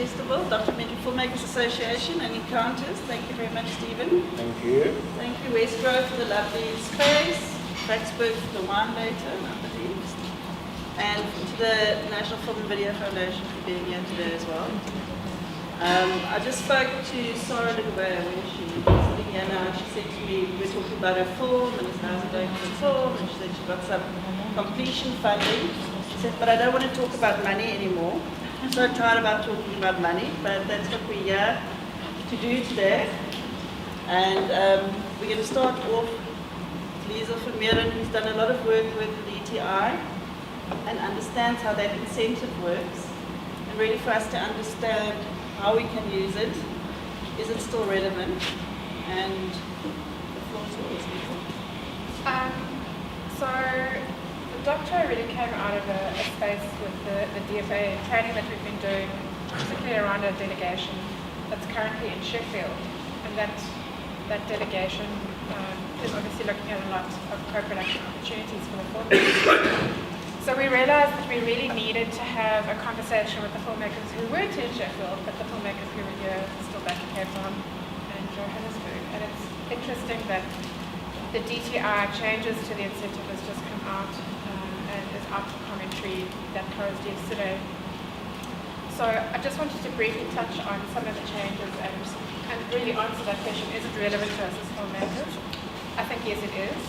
Festival, Documentary Filmmakers Association and Encounters. Thank you very much, Stephen. Thank you. Thank you, Westgrove, for the lovely space, Blacksburg for the wine later, I believe, and to the National Film and Video Foundation for being here today as well. I just spoke to Sarah Ligabea when she's sitting here now. She said to me, we were talking about her film and how's it going for the film, and she said she got some completion funding. She said, but I don't want to talk about money anymore. I'm so tired about talking about money, but that's what we're here to do today. And we're going to start off with Liezel Vermeulen, who's done a lot of work with the DTI and understands how that incentive works, and really for us to understand how we can use it. Is it still relevant? And the floor is yours, Liezel. So the DocTour really came out of a space with the DFA training that we've been doing, particularly around a delegation that's currently in Sheffield. And that delegation is obviously looking at a lot of co-production opportunities for the film. So we realized that we really needed to have a conversation with the filmmakers who weren't in Sheffield, but the filmmakers who were here, still back in Cape Town and Johannesburg. And it's interesting that the DTI changes to the incentive has just come out and is out for commentary that closed yesterday. So I just wanted to briefly touch on some of the changes and really answer that question, is it relevant to us as filmmakers? I think yes, it is.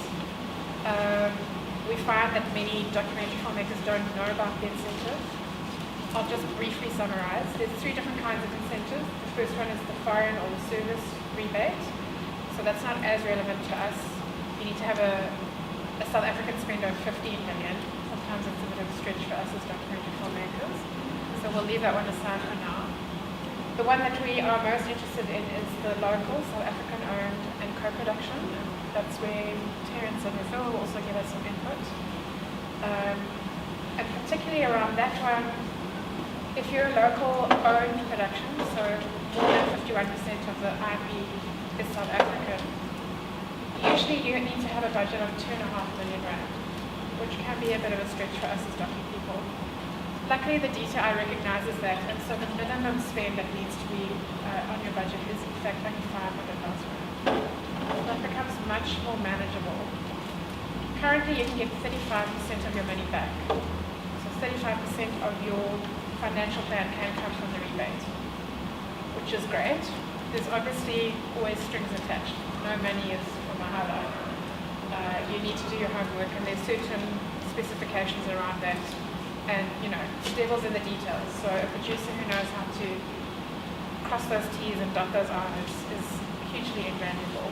We find that many documentary filmmakers don't know about the incentive. I'll just briefly summarize. There's three different kinds of incentives. The first one is the foreign or the service rebate. So that's not as relevant to us. You need to have a South African spend of 15 million. Sometimes it's a bit of a stretch for us as documentary filmmakers. So we'll leave that one aside for now. The one that we are most interested in is the local South African owned and co-production. That's where Terence and Phil will also give us some input. And particularly around that one, if you're a local owned production, so more than 51% of the IP is South African, usually you need to have a budget of 2.5 million rand, which can be a bit of a stretch for us as docu people. Luckily the DTI recognises that, and so the minimum spend that needs to be on your budget is in fact only 500,000 rand. That becomes much more manageable. Currently you can get 35% of your money back. So 35% of your financial plan can come from the rebate, which is great. There's obviously always strings attached. No money is for mahala. You need to do your homework, and there's certain specifications around that. And you know, the devil's in the details. So a producer who knows how to cross those T's and dot those I's is hugely invaluable.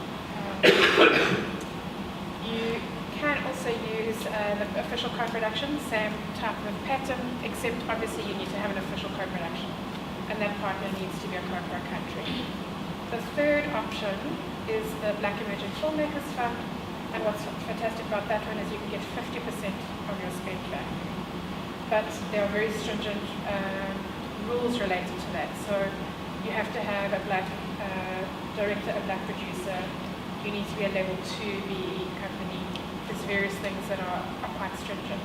You can also use the official co-production, same type of pattern, except obviously you need to have an official co-production, and that partner needs to be a co-pro country. The third option is the Black Emerging Filmmakers Fund, and what's fantastic about that one is you can get 50% of your spend back. But there are very stringent rules related to that. So you have to have a black director, a black producer. You need to be a level 2 BE company. There's various things that are quite stringent.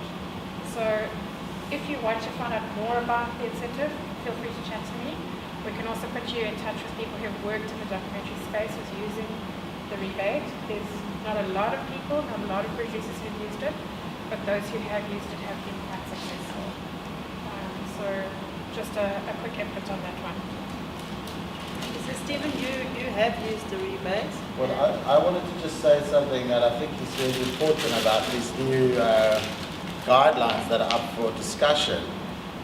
So if you want to find out more about the incentive, feel free to chat to me. We can also put you in touch with people who have worked in the documentary space who's using the rebate. There's not a lot of people, not a lot of producers who've used it, but those who have used it have been quite successful. So just a quick input on that one. So Stephen, you have used the rebate. Well, I wanted to just say something that I think is really important about these new guidelines that are up for discussion.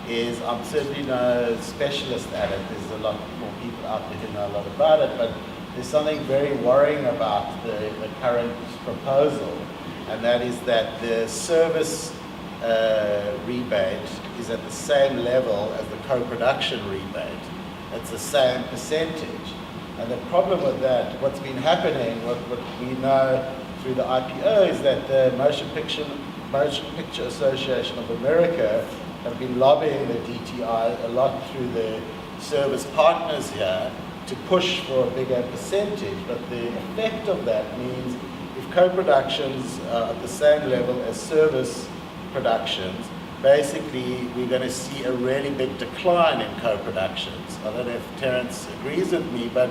Is I'm certainly no specialist at it. There's a lot more people out there who know a lot about it, but there's something very worrying about the current proposal, and that is that the service rebate is at the same level as the co-production rebate. It's the same percentage. And the problem with that, what's been happening, what we know through the IPO, is that the Motion Picture Association of America have been lobbying the DTI a lot through the service partners here to push for a bigger percentage. But the effect of that means if co-productions are at the same level as service productions, basically we're going to see a really big decline in co-productions. I don't know if Terence agrees with me, but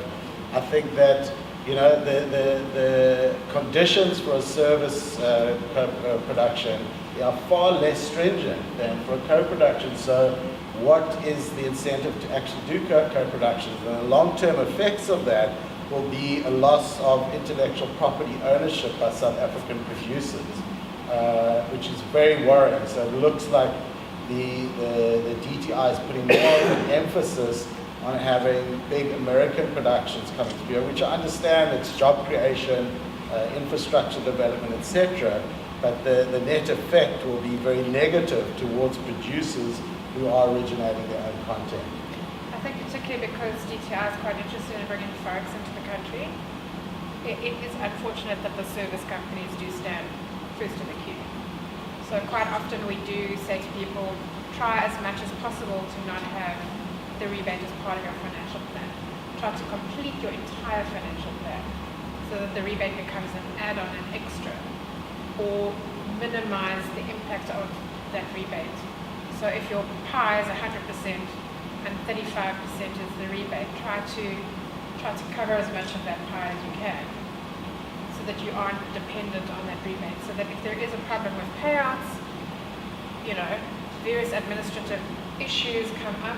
I think that the conditions for a service production are far less stringent than for a co-production. So what is the incentive to actually do co-productions? And the long-term effects of that will be a loss of intellectual property ownership by South African producers, which is very worrying. So it looks like the DTI is putting more emphasis on having big American productions coming to bear, which I understand it's job creation, infrastructure development, etc. But the net effect will be very negative towards producers who are originating their own content. I think particularly because DTI is quite interested in bringing forex into the country, it is unfortunate that the service companies do stand first in the queue. So quite often we do say to people, try as much as possible to not have the rebate as part of your financial plan. Try to complete your entire financial plan so that the rebate becomes an add-on, an extra, or minimize the impact of that rebate. So if your pie is 100% and 35% is the rebate, try to cover as much of that pie as you can so that you aren't dependent on that rebate. So that if there is a problem with payouts, various administrative issues come up,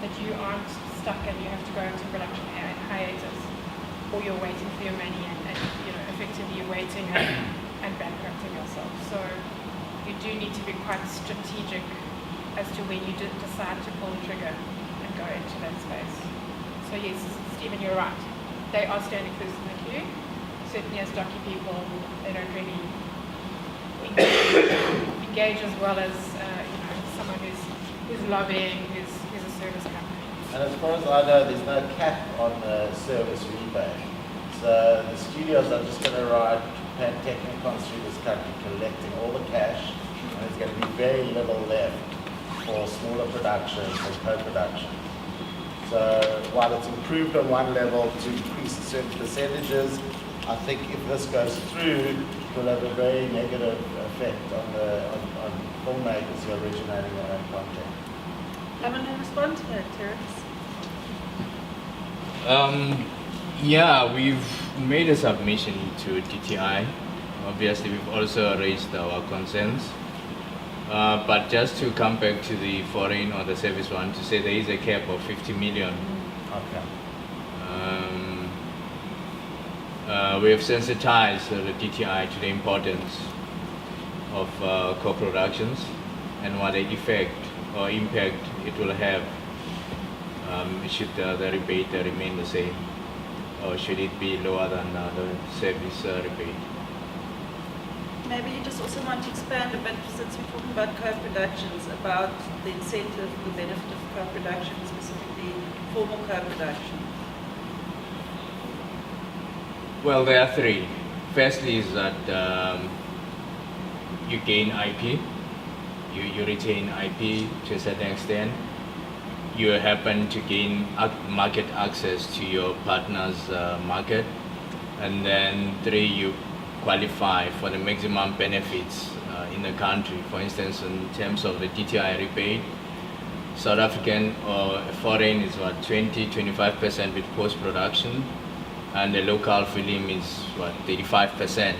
that you aren't stuck and you have to go into production hiatus, or you're waiting for your money and effectively you're waiting and bankrupting yourself. So you do need to be quite strategic as to when you decide to pull the trigger and go into that space. So yes, Stephen, you're right. They are standing first in the queue. Certainly as docu people, they don't really engage as well as someone who's lobbying, who's a service company. And as far as I know, there's no cap on the service rebate. So the studios are just going to ride technicons through this country collecting all the cash, and there's going to be very little left for smaller productions and co-production. So while it's improved on one level to increase certain percentages, I think if this goes through, it will have a very negative effect on filmmakers who are originating their own content. I'm going to respond to that, Terence. We've made a submission to DTI. Obviously, we've also raised our concerns. But just to come back to the foreign or the service one, to say there is a cap of 50 million. Okay. We have sensitized the DTI to the importance of co-productions and what the effect or impact it will have should the rebate remain the same, or should it be lower than the service rebate. Maybe you just also want to expand a bit, since we're talking about co-productions, about the incentive, the benefit of co-production, specifically formal co-production. Well, there are three. Firstly is that you gain IP, you retain IP to a certain extent. You happen to gain market access to your partner's market. And then three, you qualify for the maximum benefits in the country. For instance, in terms of the DTI rebate, South African or foreign is 20-25% with post-production, and the local film is 35%.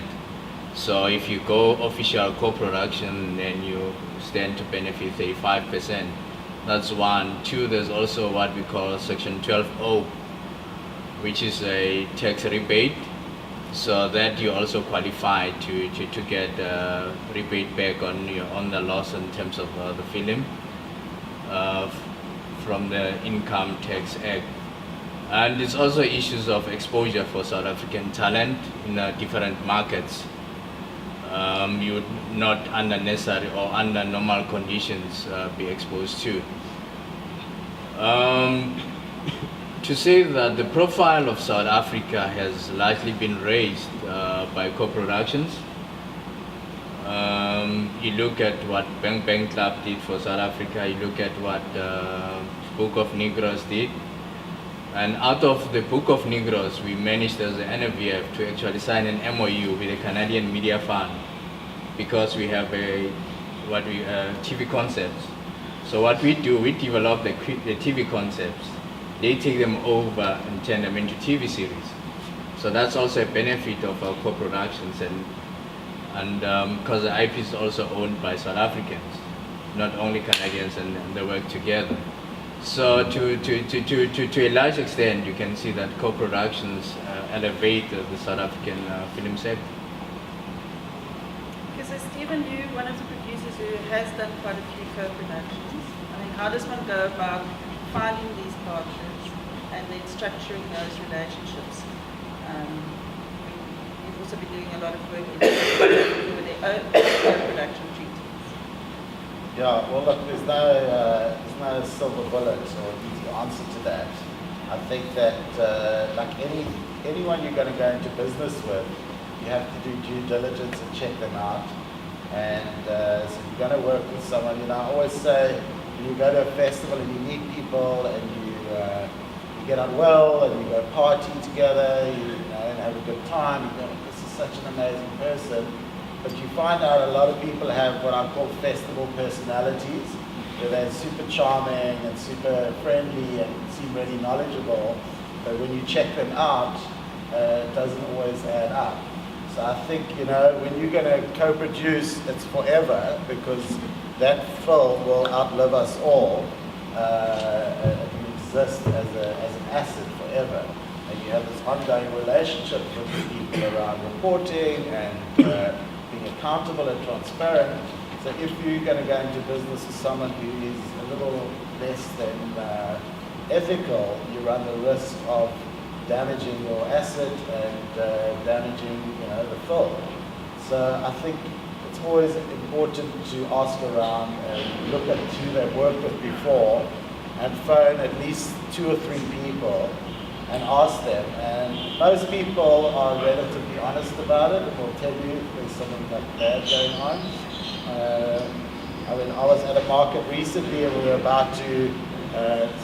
So if you go official co-production, then you stand to benefit 35%. That's one. Two, there's also what we call Section 12O, which is a tax rebate. So that you also qualify to get rebate back on the loss in terms of the film from the Income Tax Act. And it's also issues of exposure for South African talent in different markets. You would not under necessary or under normal conditions be exposed to. To say that the profile of South Africa has largely been raised by co-productions. You look at what Bang Bang Club did for South Africa, you look at what Book of Negroes did. And out of the Book of Negroes, we managed as the NFVF to actually sign an MOU with the Canadian Media Fund, because we have a TV concepts. So what we do, we develop the TV concepts. They take them over and turn them into TV series. So that's also a benefit of our co-productions, and because the IP is also owned by South Africans, not only Canadians, and they work together. So to a large extent, you can see that co-productions elevate the South African film sector. Okay, so Stephen, you one of the producers who has done quite a few co-productions. I mean, how does one go about finding these partners and then structuring those relationships? You've also been doing a lot of work in with their own co-production treaties. Yeah, well, look, there's no silver bullet or easy answer to that. I think that like anyone you're going to go into business with, you have to do due diligence and check them out. And so you're going to work with someone. You know, I always say, you go to a festival and you meet people and you get on well and you go party together, you know, and have a good time. You go, this is such an amazing person. But you find out a lot of people have what I call festival personalities, where they're super charming and super friendly and seem really knowledgeable. But when you check them out, it doesn't always add up. So I think, you know, when you're going to co-produce, it's forever, because that film will outlive us all. It will exist as an asset forever. And you have this ongoing relationship with the people around reporting and being accountable and transparent. So if you're going to go into business with someone who is a little less than ethical, you run the risk of damaging your asset and damaging, you know, the film. So I think it's always important to ask around and look at who they've worked with before and phone at least 2 or 3 people and ask them. And most people are relatively honest about it and will tell you if there's something like bad going on. I mean, I was at a market recently and we were about to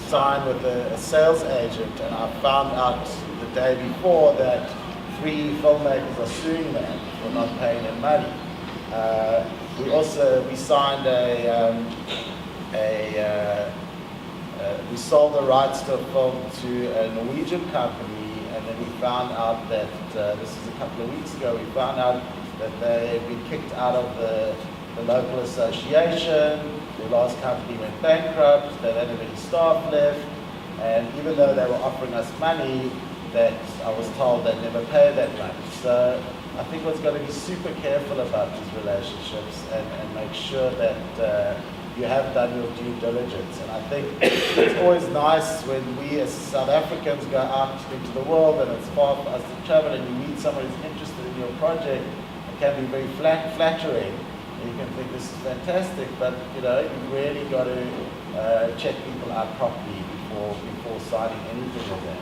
sign with a sales agent, and I found out the day before that 3 filmmakers are suing them for not paying them money. We signed we sold the rights to a film to a Norwegian company, and then we found out that, this was a couple of weeks ago, we found out that they had been kicked out of the local association. Their last company went bankrupt, they didn't have any staff left, and even though they were offering us money, that I was told they'd never pay that money. So I think one's got to be super careful about these relationships and make sure that you have done your due diligence. And I think it's always nice when we as South Africans go out into the world and it's far for us to travel and you meet someone who's interested in your project. It can be very flattering. You can think this is fantastic, but you know, you really got to check people out properly before signing anything with them.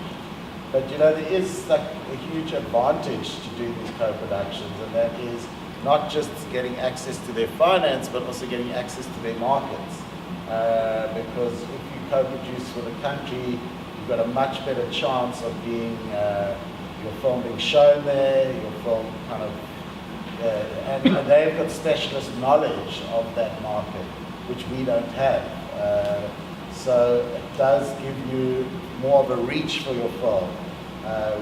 But you know, there is like a huge advantage to doing these co-productions, and that is not just getting access to their finance, but also getting access to their markets. Because if you co-produce for the country, you've got a much better chance of being your film being shown there, your film kind of. And they've got specialist knowledge of that market, which we don't have. So it does give you more of a reach for your film,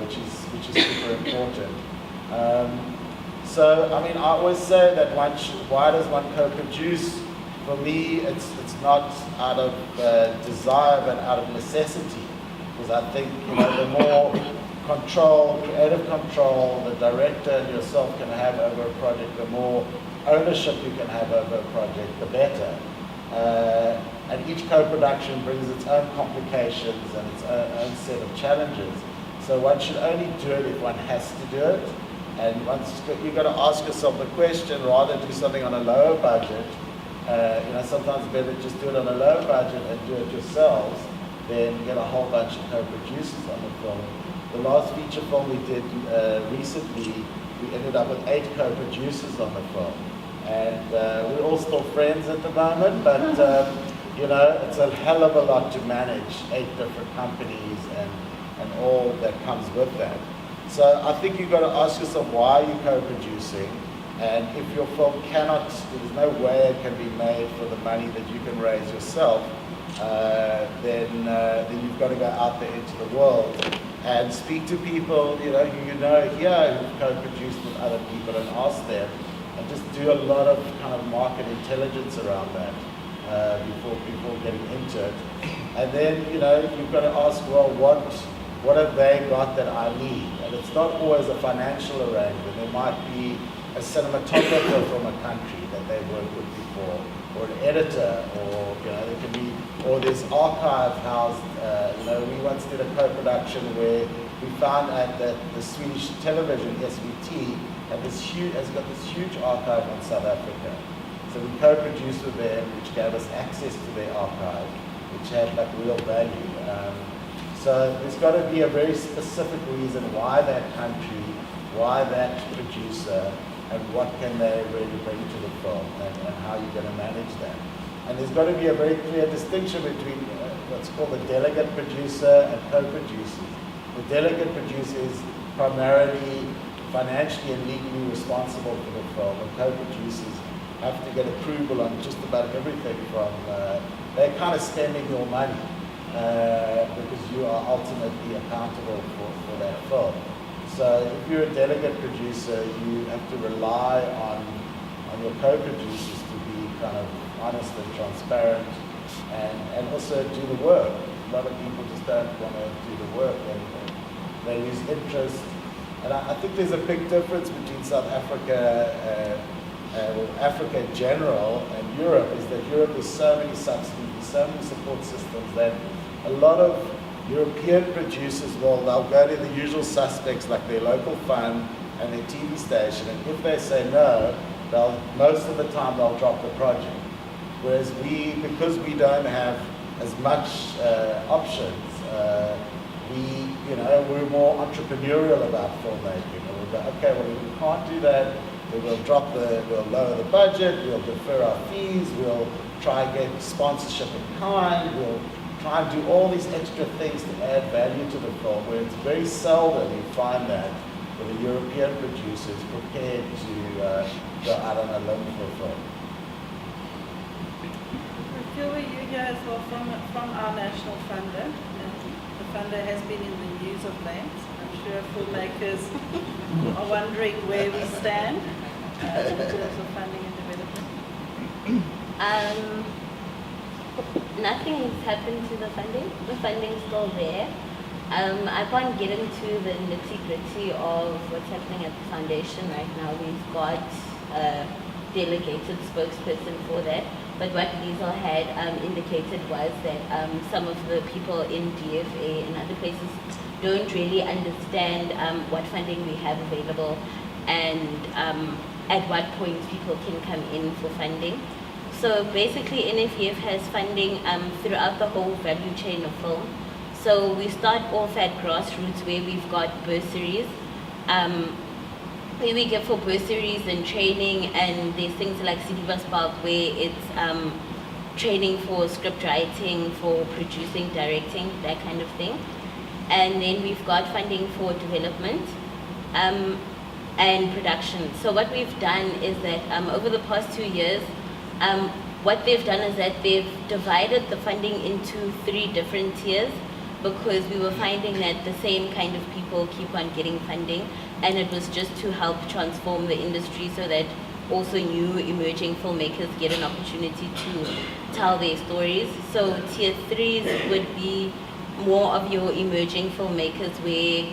which is super important. So I mean, I always say that why does one co-produce? For me, it's not out of desire, but out of necessity, because I think, you know, the more control, creative control, the director and yourself can have over a project, the more ownership you can have over a project, the better. And each co-production brings its own complications and its own set of challenges. So one should only do it if one has to do it. And once you've got to ask yourself the question, rather do something on a lower budget. You know, sometimes it's better just do it on a low budget and do it yourselves than get a whole bunch of co-producers on the film. The last feature film we did recently, we ended up with 8 co-producers on the film. And we're all still friends at the moment, but you know, it's a hell of a lot to manage 8 different companies and all that comes with that. So I think you've got to ask yourself, why are you co-producing? And if your film cannot, there's no way it can be made for the money that you can raise yourself, then you've got to go out there into the world and speak to people, here who've co-produced with other people and ask them, and just do a lot of kind of market intelligence around that before getting into it. And then, you've got to ask, well, what have they got that I need? And it's not always a financial arrangement. There might be a cinematographer from a country that they've worked with before, or an editor, or there can be, or there's archive housed. We once did a co-production where we found out that the Swedish television SVT has got this huge archive in South Africa. So we co-produced with them, which gave us access to their archive, which had like real value. So there's got to be a very specific reason why that country, why that producer, and what can they really bring to the film, and how you're going to manage that. And there's got to be a very clear distinction between what's called the delegate producer and co-producers. The delegate producer is primarily financially and legally responsible for the film, and co-producers have to get approval on just about everything from, they're kind of spending your money because you are ultimately accountable for that film. So if you're a delegate producer, you have to rely on your co-producers to be kind of honest and transparent and also do the work. A lot of people just don't want to do the work and they lose interest. And I think there's a big difference between South Africa, Africa in general, and Europe, is that Europe has so many subsidies, so many support systems that a lot of European producers they'll go to the usual suspects like their local fund and their TV station, and if they say no, most of the time they'll drop the project. Whereas because we don't have as much options, we're more entrepreneurial about filmmaking. And we'll go, okay, well, we can't do that. We'll lower the budget, we'll defer our fees, we'll try and get sponsorship in kind, we'll try and do all these extra things to add value to the film, where it's very seldom you find that where the European producers prepared to go out on a limb for a film. Sylvia, you hear as well from our national funder. The funder has been in the news of late. I'm sure filmmakers are wondering where we stand in terms of funding and development. Nothing has happened to the funding. The funding's still there. I can't get into the nitty-gritty of what's happening at the foundation right now. We've got a delegated spokesperson for that. But what Liezel had indicated was that some of the people in DFA and other places don't really understand what funding we have available and at what point people can come in for funding. So basically NFEF has funding throughout the whole value chain of film. So we start off at grassroots where we've got bursaries. Where we get for bursaries and training, and there's things like City Bus Park where it's training for script writing, for producing, directing, that kind of thing. And then we've got funding for development and production. So what we've done is that over the past 2 years, what they've done is that they've divided the funding into 3 different tiers, because we were finding that the same kind of people keep on getting funding, and it was just to help transform the industry so that also new emerging filmmakers get an opportunity to tell their stories. So tier 3s would be more of your emerging filmmakers where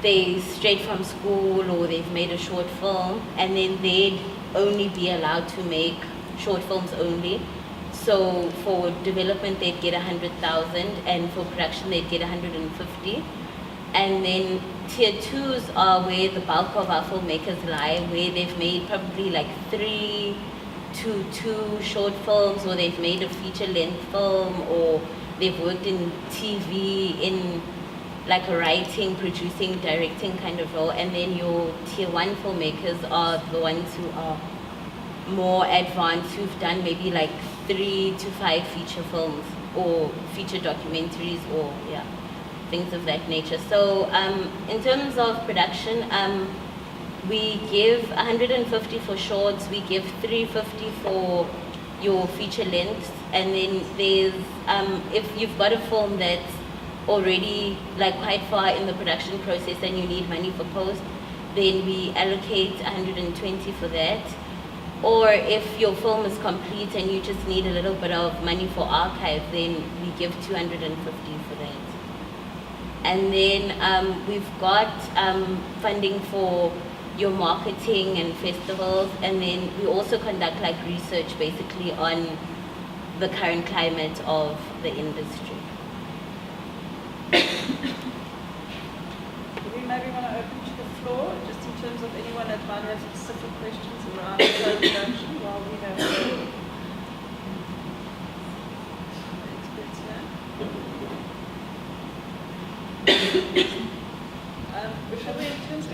they straight from school or they've made a short film, and then they'd only be allowed to make short films only. So for development they'd get 100,000, and for production they'd get 150. And then tier 2s are where the bulk of our filmmakers lie, where they've made probably like 3 to 2 short films, or they've made a feature-length film, or they've worked in TV in like a writing, producing, directing kind of role. And then your tier 1 filmmakers are the ones who are more advanced, who've done maybe like 3 to 5 feature films or feature documentaries, or things of that nature. So in terms of production, we give 150 for shorts, we give 350 for your feature length, and then there's if you've got a film that's already like quite far in the production process and you need money for post, then we allocate 120 for that. Or if your film is complete and you just need a little bit of money for archive, then we give 250 for that. And then we've got funding for your marketing and festivals, and then we also conduct like research basically on the current climate of the industry. Do we maybe want to open to the floor, just in terms of anyone that might have specific questions around the production while we have the experts here? Shall we in terms of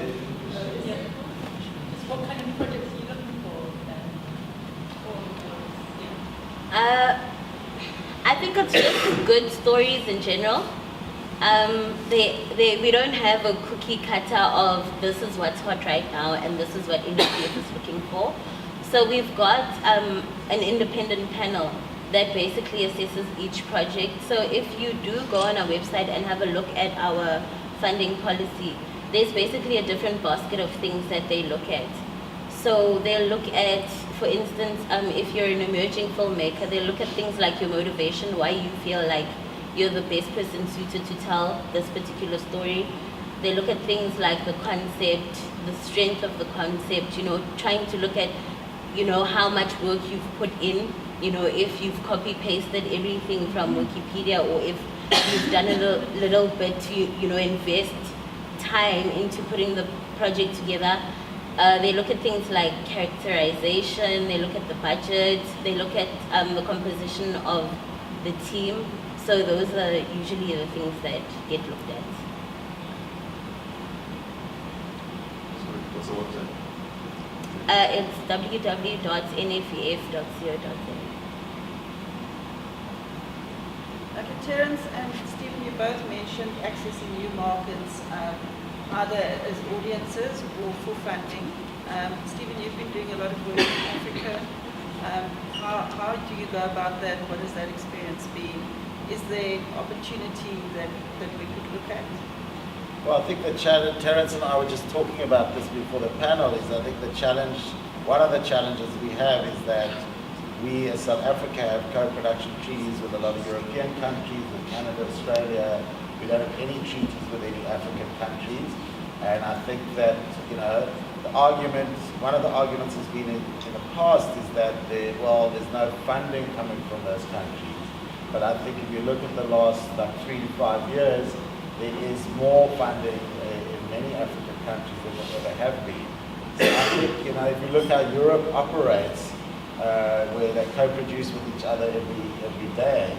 what kind of projects are you looking for? I think it's just good stories in general. We don't have a cookie cutter of this is what's hot right now and this is what NFF is looking for. So we've got an independent panel that basically assesses each project. So if you do go on our website and have a look at our funding policy, there's basically a different basket of things that they look at. So they'll look at, for instance, if you're an emerging filmmaker, they'll look at things like your motivation, why you feel like you're the best person suited to tell this particular story. They look at things like the concept, the strength of the concept, trying to look at, how much work you've put in, if you've copy-pasted everything from Wikipedia, or if you've done a little bit to, invest time into putting the project together. They look at things like characterization, they look at the budget, they look at the composition of the team. So those are usually the things that get looked at. Sorry, what's the website? It's www.nfef.co.za. Okay, Terence and Stephen, you both mentioned accessing new markets, either as audiences or for funding. Stephen, you've been doing a lot of work in Africa. How do you go about that? What has that experience been? Is there opportunity that we could look at? Well, I think the challenge, Terence and I were just talking about this before the panel, is I think the challenge, one of the challenges we have is that we as South Africa have co-production treaties with a lot of European countries, with Canada, Australia. We don't have any treaties with any African countries. And I think that, the argument, one of the arguments has been in the past is that there's no funding coming from those countries. But I think if you look at the last 3 to 5 years, there is more funding in many African countries than there ever have been. So I think, if you look how Europe operates, where they co-produce with each other every day,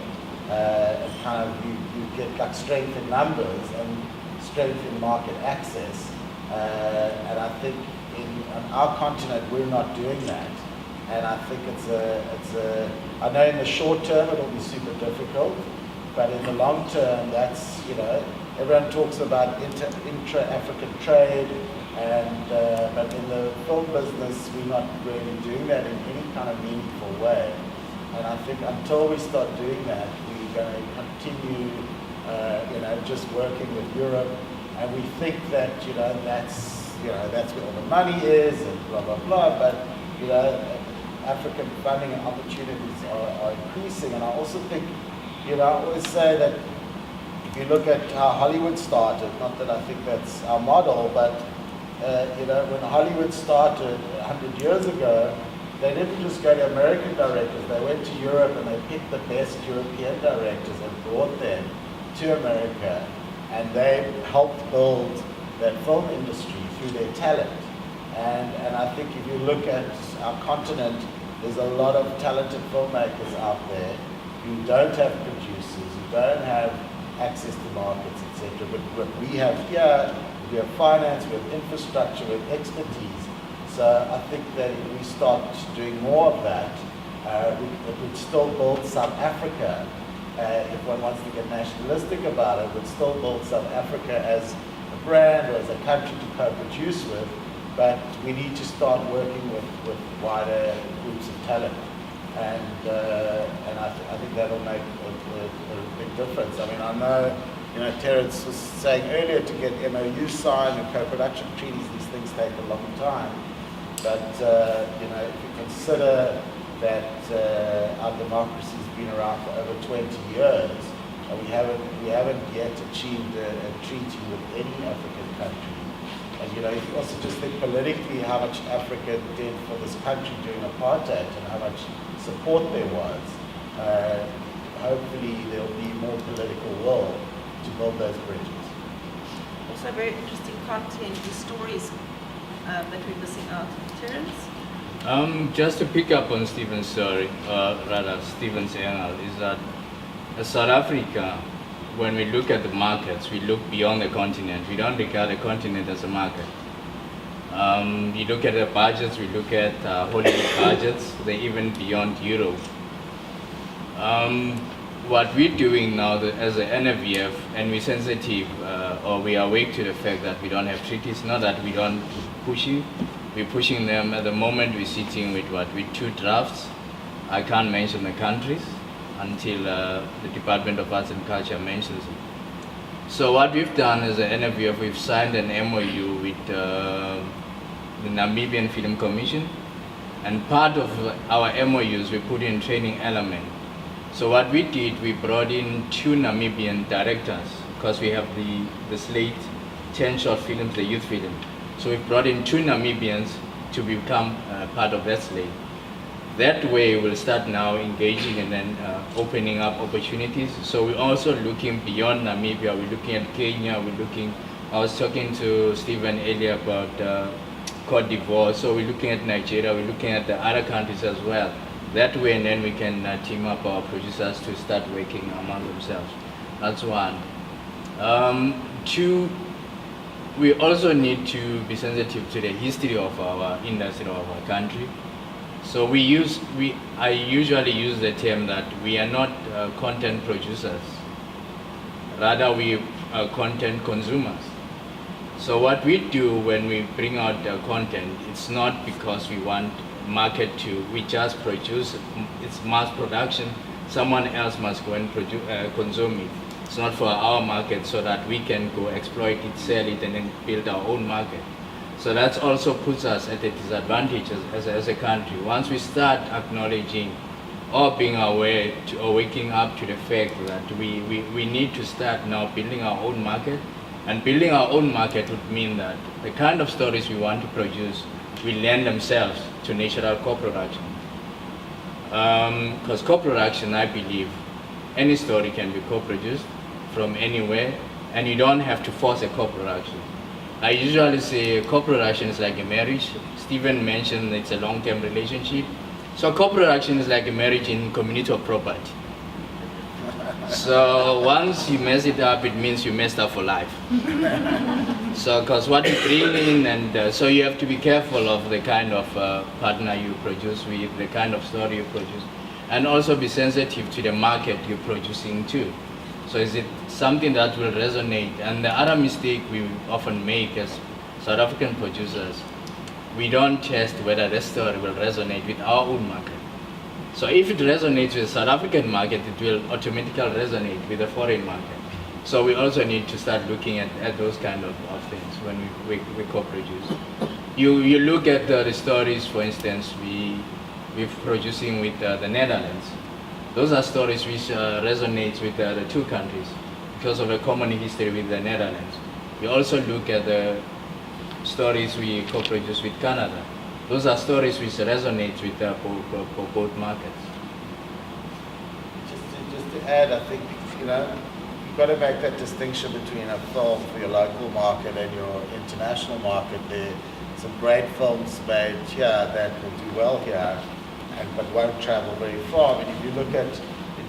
and kind of you get like strength in numbers and strength in market access. And I think on our continent we're not doing that. And I think I know in the short term it'll be super difficult, but in the long term, that's, everyone talks about intra-African trade, and but in the film business, we're not really doing that in any kind of meaningful way. And I think until we start doing that, we're going to continue, just working with Europe, and we think that, that's where all the money is, and blah, blah, blah, but, African funding and opportunities are increasing. And I also think, I always say that if you look at how Hollywood started, not that I think that's our model, but when Hollywood started 100 years ago, they didn't just go to American directors, they went to Europe and they picked the best European directors and brought them to America, and they helped build that film industry through their talent. And I think if you look at our continent, there's a lot of talented filmmakers out there who don't have producers, who don't have access to markets, etc. But what we have here, we have finance, we have infrastructure, we have expertise. So I think that if we start doing more of that, it would still build South Africa. If one wants to get nationalistic about it, would still build South Africa as a brand or as a country to co-produce with, but we need to start working with wider groups of talent. And I think that'll make a big difference. I mean, I know, Terence was saying earlier to get MOU signed and co-production treaties, these things take a long time. But, if you consider that our democracy's been around for over 20 years, and we haven't yet achieved a treaty with any African country. And if you also just think politically how much Africa did for this country during apartheid and how much support there was, hopefully there'll be more political will to build those bridges. Also very interesting content, the stories that we're missing out. Terence? Just to pick up on Stephen's story, Stephen's angle, is that as South Africa, when we look at the markets, we look beyond the continent. We don't regard the continent as a market. We look at the budgets, we look at Hollywood budgets, they're even beyond Europe. What we're doing now as an NFVF, and we're sensitive, or we are awake to the fact that we don't have treaties, not that we don't pushing, we're pushing them. At the moment we're sitting with with 2 drafts. I can't mention the countries until the Department of Arts and Culture mentions it. So what we've done as an NFVF, we've signed an MOU with the Namibian Film Commission, and part of our MOUs we put in training element. So what we did, we brought in 2 Namibian directors, because we have the slate, 10 short films, the youth film. So we brought in 2 Namibians to become part of that slate. That way we'll start now engaging and then opening up opportunities. So we're also looking beyond Namibia, we're looking at Kenya, I was talking to Stephen earlier about Cote d'Ivoire, so we're looking at Nigeria, we're looking at the other countries as well. That way, and then we can team up our producers to start working among themselves. That's one. 2, we also need to be sensitive to the history of our industry, of our country. So I usually use the term that we are not content producers, rather we are content consumers. So what we do when we bring out content, it's not because we want market we just produce, it's mass production, someone else must go and consume it. It's not for our market so that we can go exploit it, sell it, and then build our own market. So that also puts us at a disadvantage as a country. Once we start acknowledging or being aware or waking up to the fact that we need to start now building our own market, and building our own market would mean that the kind of stories we want to produce will lend themselves to natural co-production. Because co-production, I believe, any story can be co-produced from anywhere, and you don't have to force a co-production. I usually say co-production is like a marriage. Stephen mentioned it's a long-term relationship. So co-production is like a marriage in community of property. So once you mess it up, it means you messed up for life. So, because what you bring in, and so you have to be careful of the kind of partner you produce with, the kind of story you produce, and also be sensitive to the market you're producing to. So is it something that will resonate? And the other mistake we often make as South African producers, we don't test whether the story will resonate with our own market. So if it resonates with the South African market, it will automatically resonate with the foreign market. So we also need to start looking at those kind of things when we co-produce. You look at the stories, for instance, we're producing with the Netherlands. Those are stories which resonate with the 2 countries because of a common history with the Netherlands. We also look at the stories we co-produce with Canada. Those are stories which resonate with both markets. Just to add, I think, you've got to make that distinction between a film for your local market and your international market. There are some great films made here that will do well here, but won't travel very far. I mean, if you look at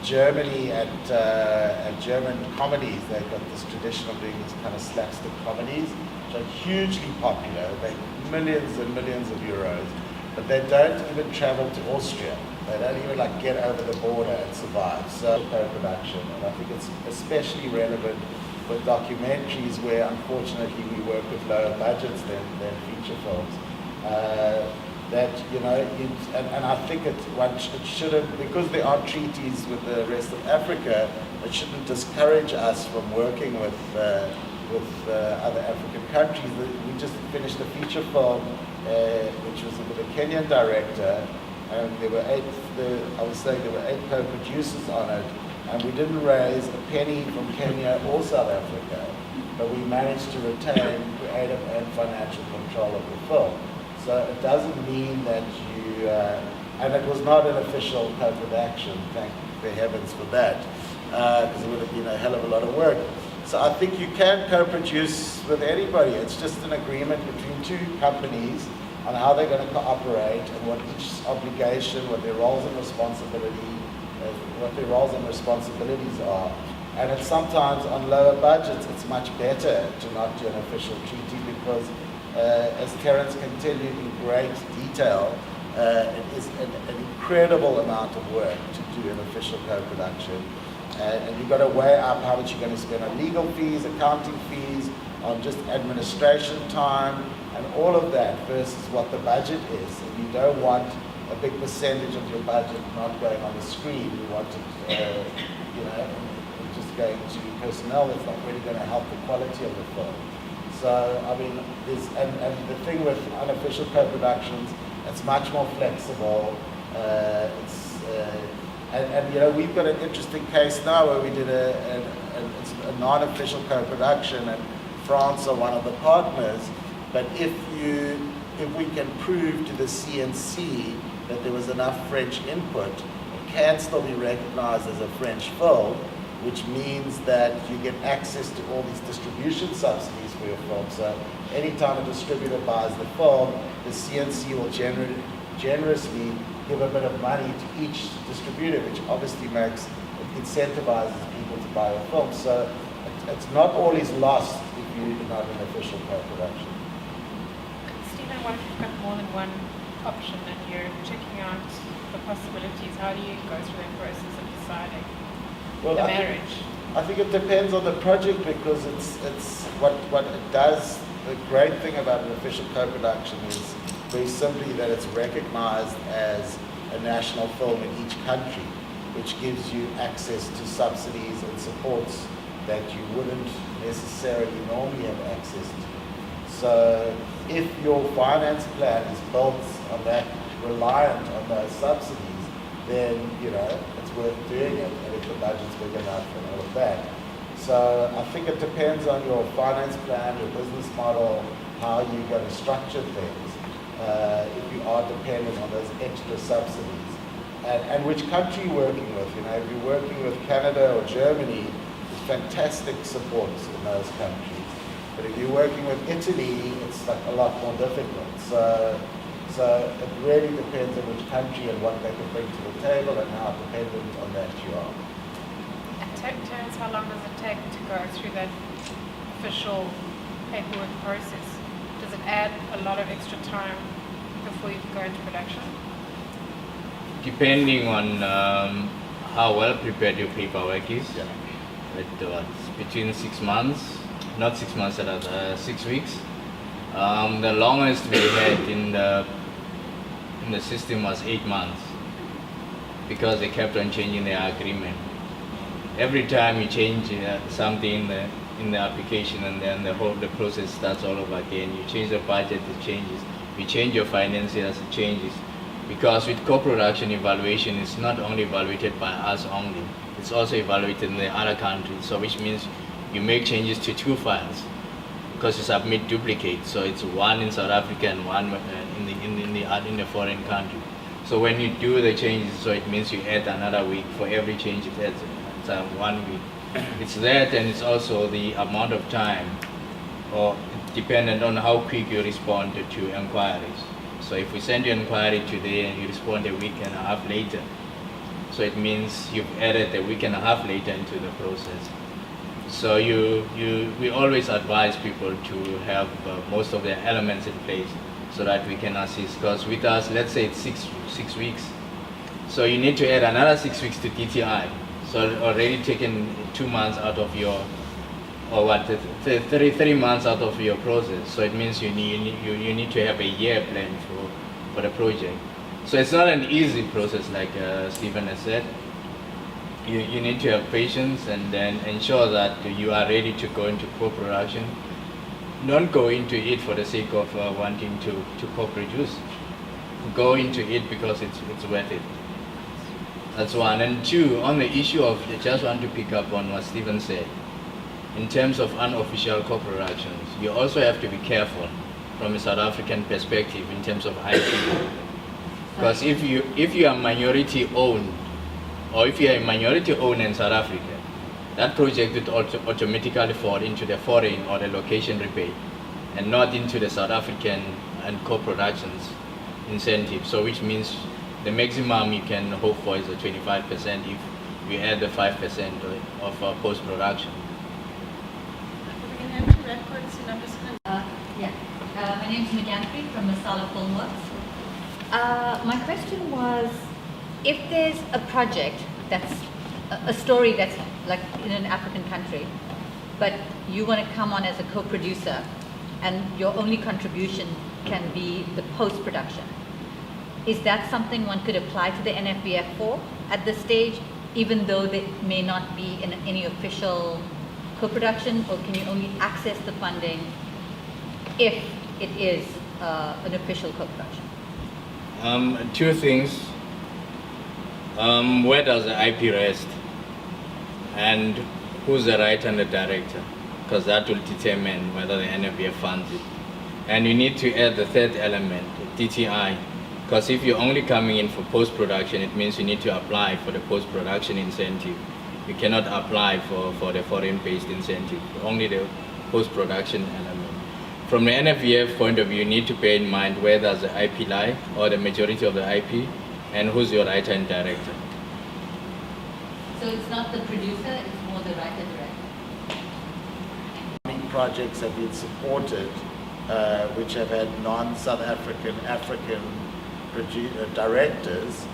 Germany and German comedies, they've got this tradition of doing these kind of slapstick comedies, which are hugely popular. They millions and millions of euros, but they don't even travel to Austria. They don't even get over the border and survive. So co-production, and I think it's especially relevant for documentaries where unfortunately we work with lower budgets than feature films. That, you know, and I think it shouldn't, because there are treaties with the rest of Africa, it shouldn't discourage us from working with other African countries. We just finished a feature film, which was with a Kenyan director, and there were eight co-producers on it, and we didn't raise a penny from Kenya or South Africa, but we managed to retain creative and financial control of the film. So it doesn't mean that you, and it was not an official co-production, thank the heavens for that, because it would have been a hell of a lot of work. So I think you can co-produce with anybody. It's just an agreement between two companies on how they're going to cooperate and what each obligation, what their roles and responsibilities are. And it's sometimes on lower budgets, it's much better to not do an official treaty because, as Terence can tell you in great detail, it is an incredible amount of work to do an official co-production. And you've got to weigh up how much you're going to spend on legal fees, accounting fees, on just administration time, and all of that versus what the budget is. And you don't want a big percentage of your budget not going on the screen. You want it, just going to personnel that's not really going to help the quality of the film. So, I mean, and the thing with unofficial co-productions, it's much more flexible. And you know, we've got an interesting case now where we did it's a non-official co-production, and France are one of the partners. But if we can prove to the CNC that there was enough French input, it can still be recognized as a French film, which means that you get access to all these distribution subsidies for your film. So anytime a distributor buys the film, the CNC will generously give a bit of money to each distributor, which obviously incentivizes people to buy a film. So it's not always lost if you're not an official co-production. Stephen, what if you've got more than one option and you're checking out the possibilities? How do you go through that process of deciding the marriage? I think it depends on the project because it's what it does. The great thing about an official co-production is very simply that it's recognized as a national film in each country, which gives you access to subsidies and supports that you wouldn't necessarily normally have access to. So if your finance plan is built on that, reliant on those subsidies, then, you know, it's worth doing it, and if the budget's big enough and all of that. So I think it depends on your finance plan, your business model, how you're going to structure things. If you are dependent on those extra subsidies, and which country you're working with. You know, if you're working with Canada or Germany, there's fantastic supports in those countries. But if you're working with Italy, it's like a lot more difficult. So it really depends on which country and what they can bring to the table and how dependent on that you are. And Terence, how long does it take to go through that official paperwork process? Does it add a lot of extra time before you go into production? Depending on how well prepared your paperwork is, between 6 months, not 6 months, 6 weeks. The longest we had in the system was 8 months because they kept on changing their agreement. Every time you change something in the application, and then the process starts all over again. You change the budget, it changes. You change your finances, it changes. Because with co-production evaluation, it's not only evaluated by us only, it's also evaluated in the other countries. So which means you make changes to 2 files because you submit duplicates. So it's one in South Africa and one in the foreign country. So when you do the changes, so it means you add another week for every change. It adds 1 week. It's that, and it's also the amount of time, or dependent on how quick you respond to inquiries. So if we send you an inquiry today and you respond a week and a half later, so it means you've added a week and a half later into the process. So we always advise people to have most of their elements in place so that we can assist. Because with us, let's say it's six weeks, so you need to add another 6 weeks to DTI. So already taken 2 months out of your or what, 3 months out of your process. So it means you need to have a year plan for the project. So it's not an easy process like Stephen has said. You need to have patience and then ensure that you are ready to go into co-production. Don't go into it for the sake of wanting to co-produce. Go into it because it's worth it. That's one. And two, on the issue of, I just want to pick up on what Stephen said. In terms of unofficial co-productions, you also have to be careful from a South African perspective in terms of IP. Because if you are minority owned, or if you are a minority owner in South Africa, that project would automatically fall into the foreign or the location rebate and not into the South African and co-productions incentive. So which means the maximum you can hope for is a 25% if you add the 5% of post-production. My name is Megantri from Masala Filmworks. My question was, if there's a project that's a story that's like in an African country, but you want to come on as a co-producer and your only contribution can be the post-production, is that something one could apply to the NFVF for at this stage, even though they may not be in any official co-production, or can you only access the funding if it is an official co-production? Two things. Where does the IP rest? And who's the writer and the director? Because that will determine whether the NFVF funds it. And you need to add the third element, DTI. Because if you're only coming in for post-production, it means you need to apply for the post-production incentive. You cannot apply for the foreign-based incentive, only the post-production element. From the NFVF point of view, you need to bear in mind where does the IP lie, or the majority of the IP, and who's your writer and director. So it's not the producer, it's more the writer-director. Many projects have been supported which have had non-South African directors.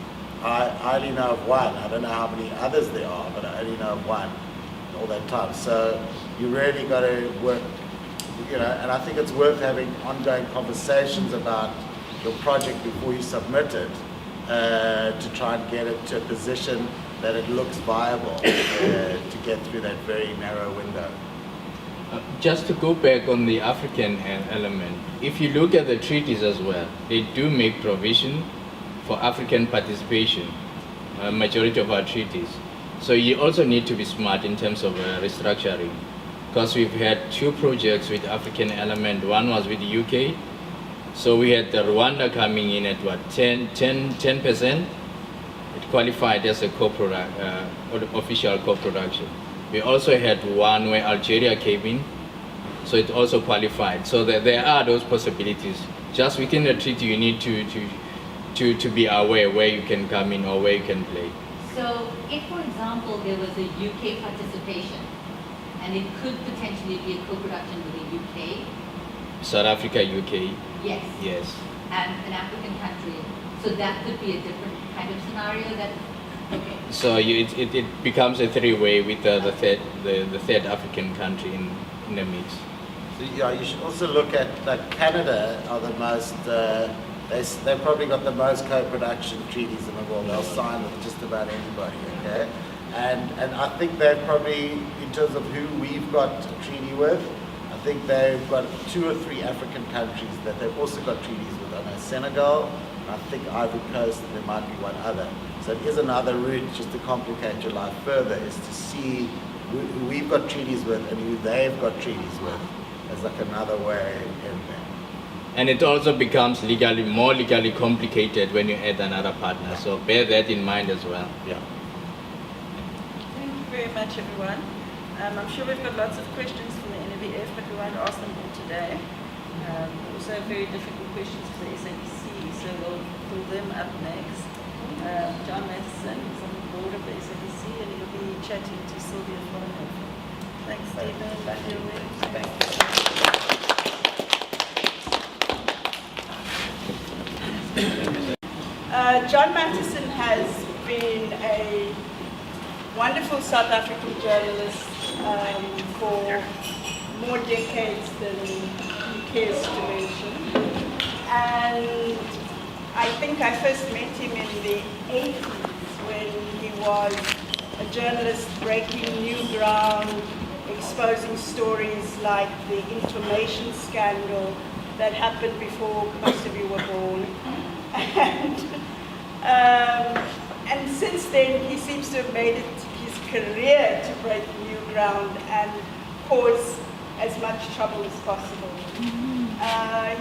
I only know of one. I don't know how many others there are, but I only know of one all that time. So you really got to work, and I think it's worth having ongoing conversations about your project before you submit it to try and get it to a position that it looks viable to get through that very narrow window. Just to go back on the African element, if you look at the treaties as well, they do make provision for African participation, majority of our treaties. So you also need to be smart in terms of restructuring, because we've had two projects with African element. One was with the UK, so we had the Rwanda coming in at what, 10%? It qualified as a official co-production. We also had one where Algeria came in, so it also qualified. So there are those possibilities. Just within the treaty, you need to be aware where you can come in or where you can play. So if, for example, there was a UK participation, and it could potentially be a co-production with the UK. South Africa, UK. Yes. Yes. And an African country. So that could be a different kind of scenario that. Okay. So it becomes a three-way with the third African country in the mix. So, yeah, you should also look at like Canada are the most. They've probably got the most co-production treaties in the world. They'll sign with just about anybody. Okay. And I think they've probably, in terms of who we've got a treaty with, I think they've got 2 or 3 African countries that they've also got treaties with. I know Senegal, I think Ivory Coast, and there might be one other. So it is another route, just to complicate your life further, is to see who we've got treaties with and who they've got treaties with. As like another way in there. And it also becomes more legally complicated when you add another partner. So bear that in mind as well. Yeah. Thank you very much, everyone. I'm sure we've got lots of questions from the NVF, but we won't ask them all today. Also very difficult questions for the SABC, so we'll pull them up next. John Matheson is on the board of the SABC, and he'll be chatting to Sylvia Vollenhoven. Thanks, Stephen. Back to you. John Matheson has been a wonderful South African journalist for more decades than he cares to mention. And I think I first met him in the 80s when he was a journalist breaking new ground, exposing stories like the information scandal that happened before most of you were born. And since then, he seems to have made it his career to break new ground and cause as much trouble as possible.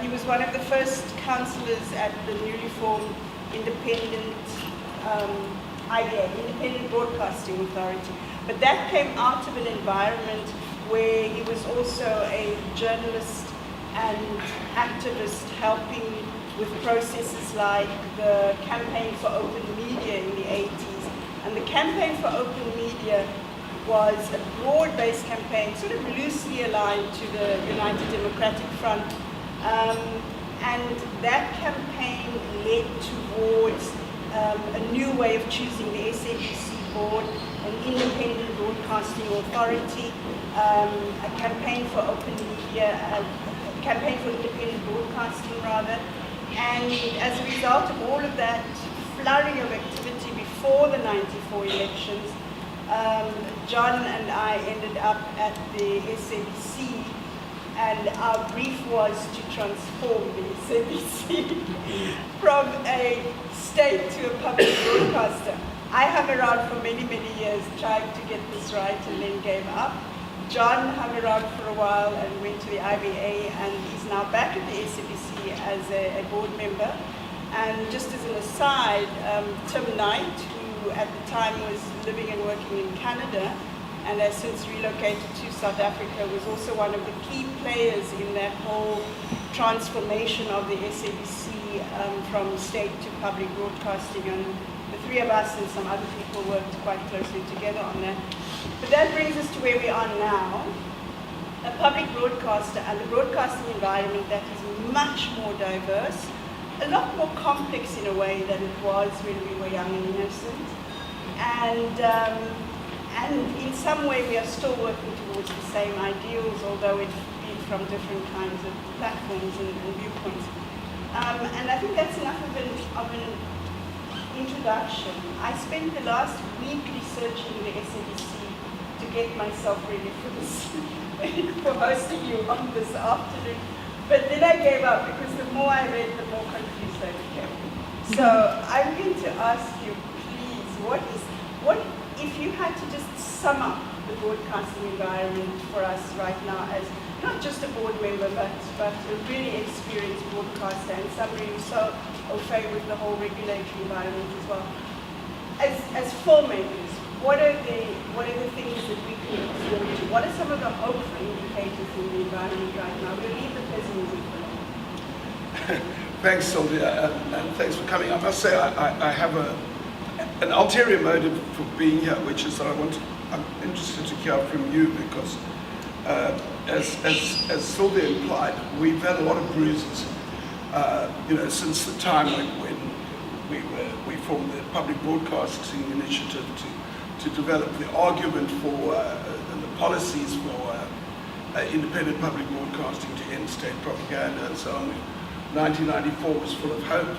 He was one of the first councillors at the newly formed independent IBA, Independent Broadcasting Authority. But that came out of an environment where he was also a journalist and activist helping with processes like the Campaign for Open Media in the 80s. And the Campaign for Open Media was a broad-based campaign, sort of loosely aligned to the United Democratic Front. And that campaign led towards a new way of choosing the SABC board, an independent broadcasting authority, a campaign for open media, a campaign for independent broadcasting rather. And as a result of all of that flurry of activity before the 94 elections, John and I ended up at the SABC, and our brief was to transform the SABC from a state to a public broadcaster. I hung around for many, many years trying to get this right and then gave up. John hung around for a while and went to the IBA, and he's now back at the SABC as a board member. And just as an aside, Tim Knight, who at the time was living and working in Canada and has since relocated to South Africa, was also one of the key players in that whole transformation of the SABC from state to public broadcasting. And the three of us and some other people worked quite closely together on that. But that brings us to where we are now, a public broadcaster and a broadcasting environment that is much more diverse, a lot more complex in a way than it was when we were young and innocent. And in some way we are still working towards the same ideals, although it's from different kinds of platforms and viewpoints. And I think that's enough of an introduction. I spent the last week researching the SABC to get myself ready for this, for hosting you on this afternoon. But then I gave up because the more I read, the more confused I became. So I'm going to ask you, please, what if you had to just sum up the broadcasting environment for us right now as not just a board member, but a really experienced broadcaster and somebody who's so au fait with the whole regulatory environment as well. As filmmakers, what are the things that we can look forward to? What are some of the hopeful indicators in the environment right now? We'll leave the pessimism for now. Thanks, Sylvia, and thanks for coming. I must say I have an ulterior motive for being here, which is that I'm interested to hear from you because, as Sylvia implied, we've had a lot of bruises, since the time when we formed the Public Broadcasting Initiative to develop the argument for and the policies for independent public broadcasting to end state propaganda and so on. 1994 was full of hope.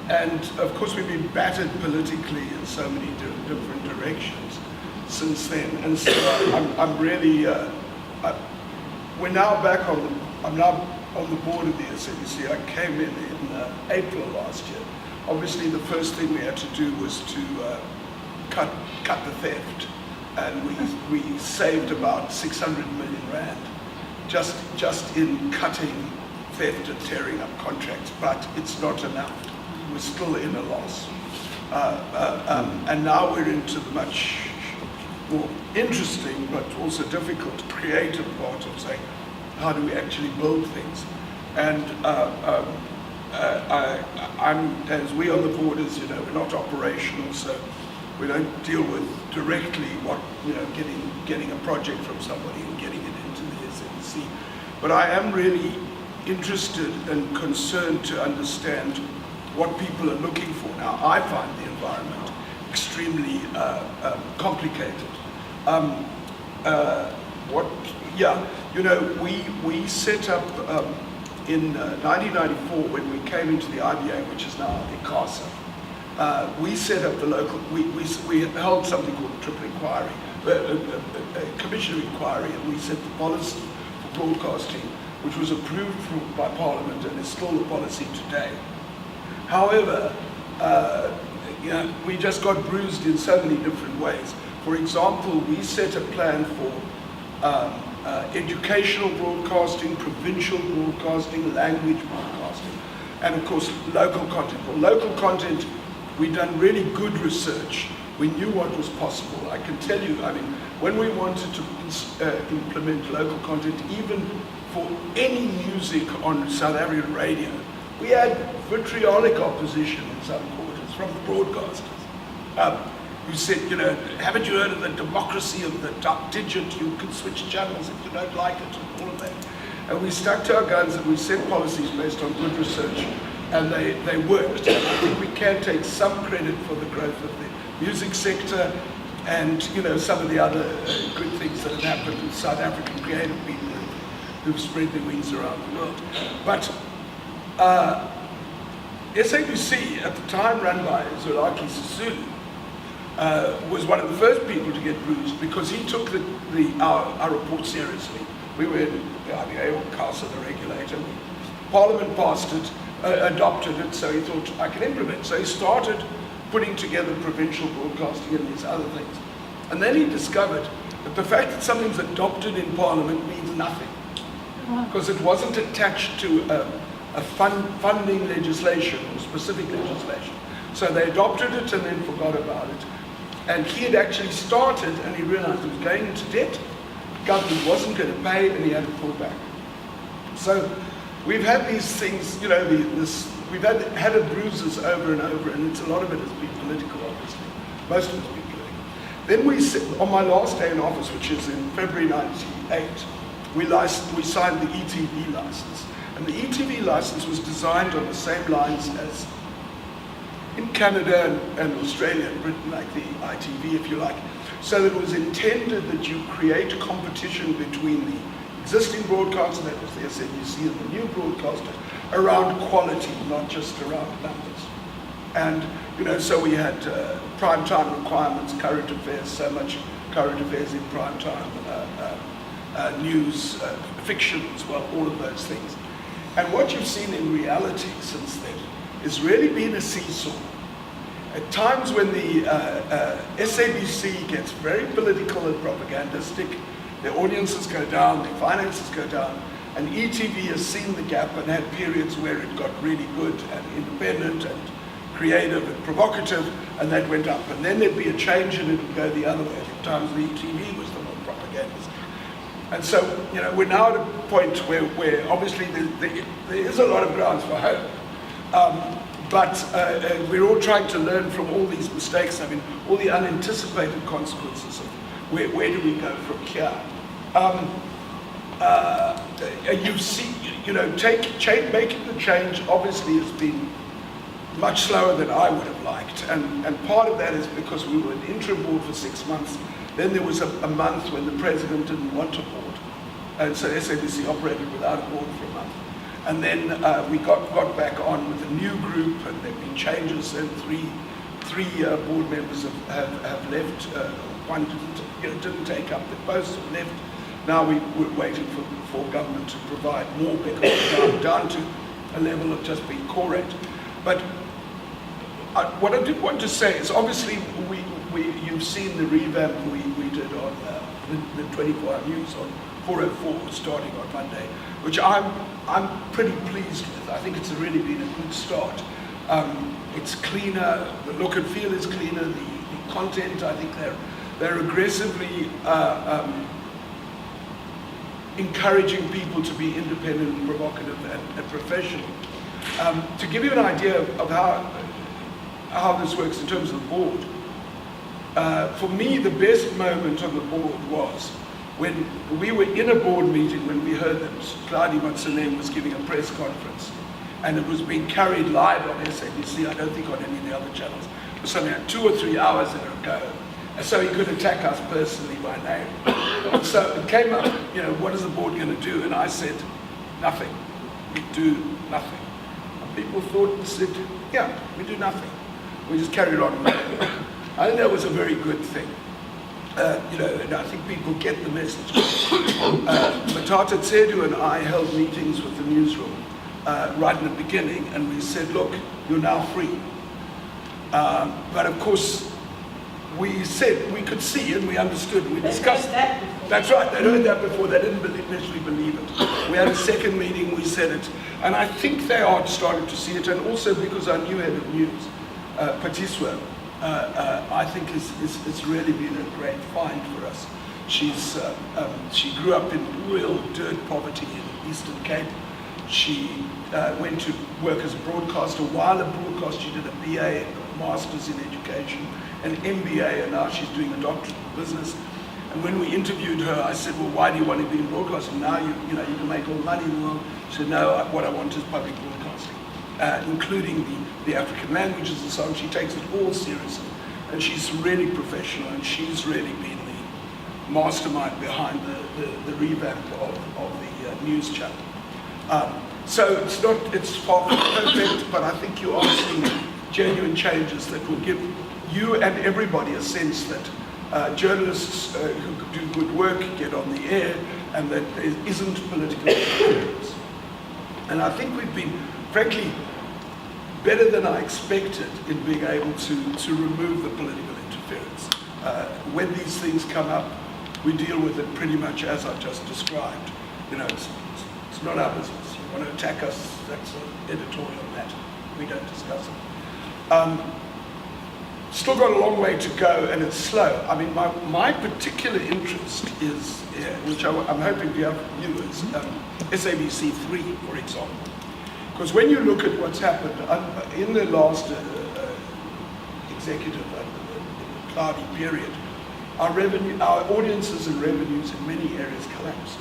And of course we've been battered politically in so many different directions since then. And so I'm really, we're now back I'm now on the board of the SABC. I came in April last year. Obviously the first thing we had to do was to cut the theft. And we saved about 600 million rand just in cutting theft and tearing up contracts, but it's not enough. We're still in a loss. And now we're into the much more interesting but also difficult creative part of saying, how do we actually build things? And as we on the board, as you know, we're not operational, so we don't deal with directly getting a project from somebody and getting it into the SABC. But I am really interested and concerned to understand what people are looking for. Now, I find the environment extremely complicated. we set up in 1994 when we came into the IBA, which is now ICASA. We set up the local, we held something called a triple inquiry, a commission of inquiry, and we set the policy for broadcasting, which was approved by Parliament and is still the policy today. However, we just got bruised in so many different ways. For example, we set a plan for educational broadcasting, provincial broadcasting, language broadcasting, and of course local content. For local content, we've done really good research. We knew what was possible. I can tell you, I mean, when we wanted to implement local content, even for any music on South African radio, we had vitriolic opposition in some quarters from the broadcasters. Who said, haven't you heard of the democracy of the digit? You can switch channels if you don't like it, and all of that. And we stuck to our guns and we set policies based on good research, and they worked. And I think we can take some credit for the growth of the music sector and some of the other good things that have happened with South African creative people who've spread their wings around the world. But SABC, at the time run by Zulaki Sisulu, was one of the first people to get bruised because he took our report seriously. We were in the IBA or CASA, the regulator. Parliament passed it, adopted it, so he thought, I can implement. So he started putting together provincial broadcasting and these other things. And then he discovered that the fact that something's adopted in Parliament means nothing, because it wasn't attached to a funding legislation or specific legislation. So they adopted it and then forgot about it. And he had actually started and he realized he was going into debt. Government wasn't going to pay and he had to pull back. So we've had these things, we've had bruises over and over, and a lot of it has been political, obviously. Most of it's been political. Then on my last day in office, which is in February 98, we signed the ETV license. And the ETV license was designed on the same lines as in Canada and Australia and Britain, like the ITV, if you like. So that it was intended that you create competition between the existing broadcaster, that was the SABC, and the new broadcaster, around quality, not just around numbers. And, so we had prime time requirements, current affairs, so much current affairs in prime time, news, fiction as well, all of those things. And what you've seen in reality since then is really been a seesaw. At times when the SABC gets very political and propagandistic, their audiences go down, their finances go down, and ETV has seen the gap and had periods where it got really good and independent and creative and provocative, and that went up. And then there'd be a change and it would go the other way. At times the ETV was the more propagandistic. And so, we're now at a point where obviously there is a lot of grounds for hope. But we're all trying to learn from all these mistakes. I mean, all the unanticipated consequences of where do we go from here. You see, making the change obviously has been much slower than I would have liked. And part of that is because we were an interim board for 6 months. Then there was a month when the president didn't want a board. And so SABC operated without a board for a month. And then we got back on with a new group, and there have been changes, and three board members have left. One didn't take up the post or left. Now we're waiting for government to provide more, because we're down to a level of just being correct. But what I did want to say is, obviously, you've seen the revamp we did on the 24-hour news on 404 starting on Monday, which I'm pretty pleased with. I think it's really been a good start. It's cleaner, the look and feel is cleaner, the content, I think they're aggressively encouraging people to be independent and provocative and professional. To give you an idea of how this works in terms of the board, for me the best moment on the board was when we were in a board meeting when we heard that Claudia Matsalem was giving a press conference, and it was being carried live on SABC, I don't think on any of the other channels. It was something like 2 or 3 hours ago. so he could attack us personally by name. So it came up, what is the board going to do? And I said, nothing. We do nothing. And people thought and said, yeah, we do nothing. We just carried on. I think that was a very good thing. And I think people get the message. Matata Tsedu and I held meetings with the newsroom right in the beginning, and we said, look, you're now free. But of course, we said we could see and we understood, we discussed. That's right, they'd heard that before, they didn't necessarily believe it. We had a second meeting, we said it, and I think they are starting to see it, and also because our new head of news, Patiswa, I think it's really been a great find for us. She grew up in real dirt poverty in Eastern Cape. She went to work as a broadcaster. While a broadcaster, she did a BA, a Master's in Education, an MBA, and now she's doing a doctorate in business. And when we interviewed her, I said, well, why do you want to be in broadcasting? Now you can make all the money in the world. She said, no, what I want is public broadcasting, including the African languages and so on. She takes it all seriously. And she's really professional, and she's really been the mastermind behind the revamp of the news channel. So it's far from perfect, but I think you are seeing genuine changes that will give you and everybody a sense that journalists who do good work get on the air, and that there isn't political interference. And I think we've been, frankly, better than I expected in being able to remove the political interference. When these things come up, we deal with it pretty much as I've just described. It's not our business. You want to attack us, that's an editorial matter. We don't discuss it. Still got a long way to go, and it's slow. I mean, my particular interest is, which I'm hoping we have viewers, SABC3, for example. Because when you look at what's happened in the last executive cloudy period, our audiences and revenues in many areas collapsed,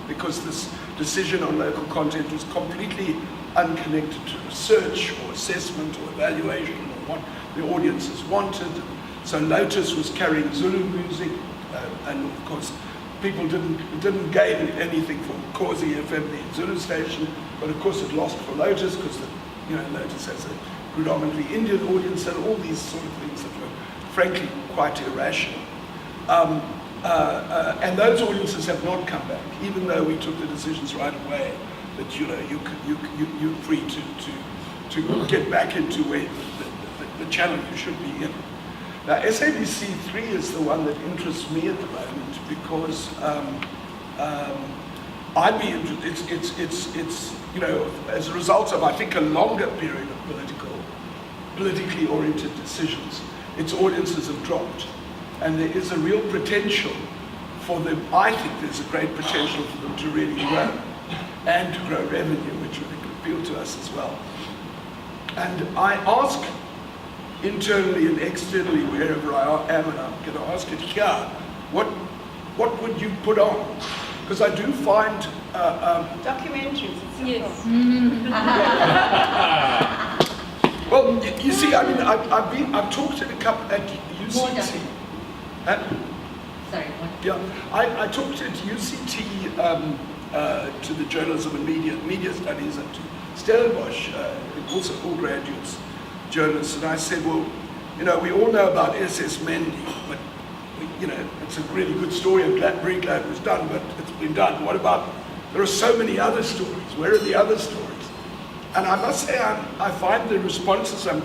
because this decision on local content was completely unconnected to research or assessment or evaluation or what the audiences wanted. So Lotus was carrying Zulu music, and of course people didn't gain anything from Khosi FM, the Zulu station, but of course it lost for Lotus, because Lotus has a predominantly Indian audience, and all these sort of things that were frankly quite irrational. And those audiences have not come back, even though we took the decisions right away that you're free to get back into where the channel you should be in. Now SABC3 is the one that interests me at the moment, because I'd be interested. It's as a result of, I think, a longer period of politically oriented decisions, its audiences have dropped. And there is a real potential for them, I think there's a great potential for them to really grow, and to grow revenue, which would appeal to us as well. And I ask internally and externally, wherever I am, and I'm going to ask it here, what would you put on? Because I do find... documentaries. Yes. Well, you see, I mean, I've talked at a couple at UCT. Sorry. Yeah, I talked at UCT to the Journalism and Media Studies, and to Stellenbosch, also all graduates, journalists, and I said, well, we all know about SS Mendy, but it's a really good story. I'm very glad it was done, but it's been done. What about, there are so many other stories. Where are the other stories? And I must say, I find the responses I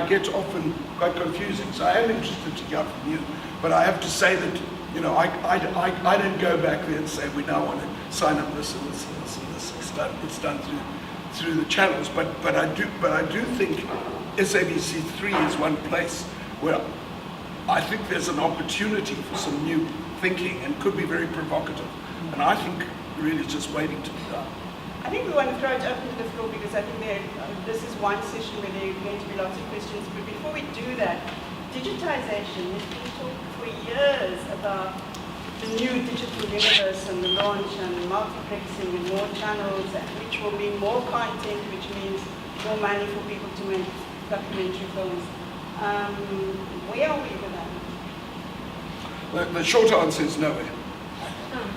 get often quite confusing. So I am interested to hear from you, but I have to say that I don't go back there and say we now want to sign up this and this and this and this. It's done through the channels. But I do think SABC3 is one place where I think there's an opportunity for some new thinking, and could be very provocative. And I think really it's just waiting to be done. I think we want to throw it open to the floor, because I think this is one session where there are going to be lots of questions. But before we do that, digitization. There's been talk for years about the new digital universe and the launch and multiplexing and more channels, which will mean more content, which means more money for people to make documentary films. Where are we with that? The short answer is nowhere.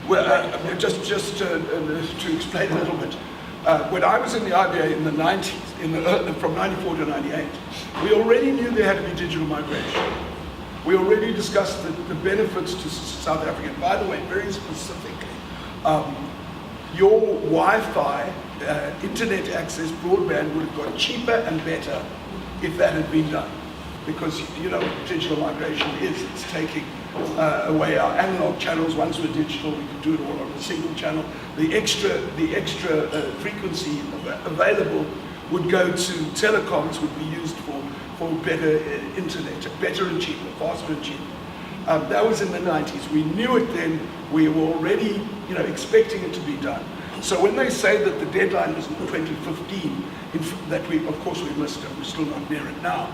Well, just to explain a little bit, when I was in the IBA in the 90s, from 94 to 98, we already knew there had to be digital migration. We already discussed the benefits to South Africa. And by the way, very specifically, your Wi-Fi, internet access, broadband would have got cheaper and better if that had been done. Because, you know, digital migration it's taking away our analog channels. Once we're digital, we can do it all on a single channel. The extra frequency available would go to telecoms, would be used for better internet, better and cheaper, faster and cheaper. That was in the 90s. We knew it then. We were already, you know, expecting it to be done. So when they say that the deadline was in 2015, that we, of course, we missed it. We're still not near it now.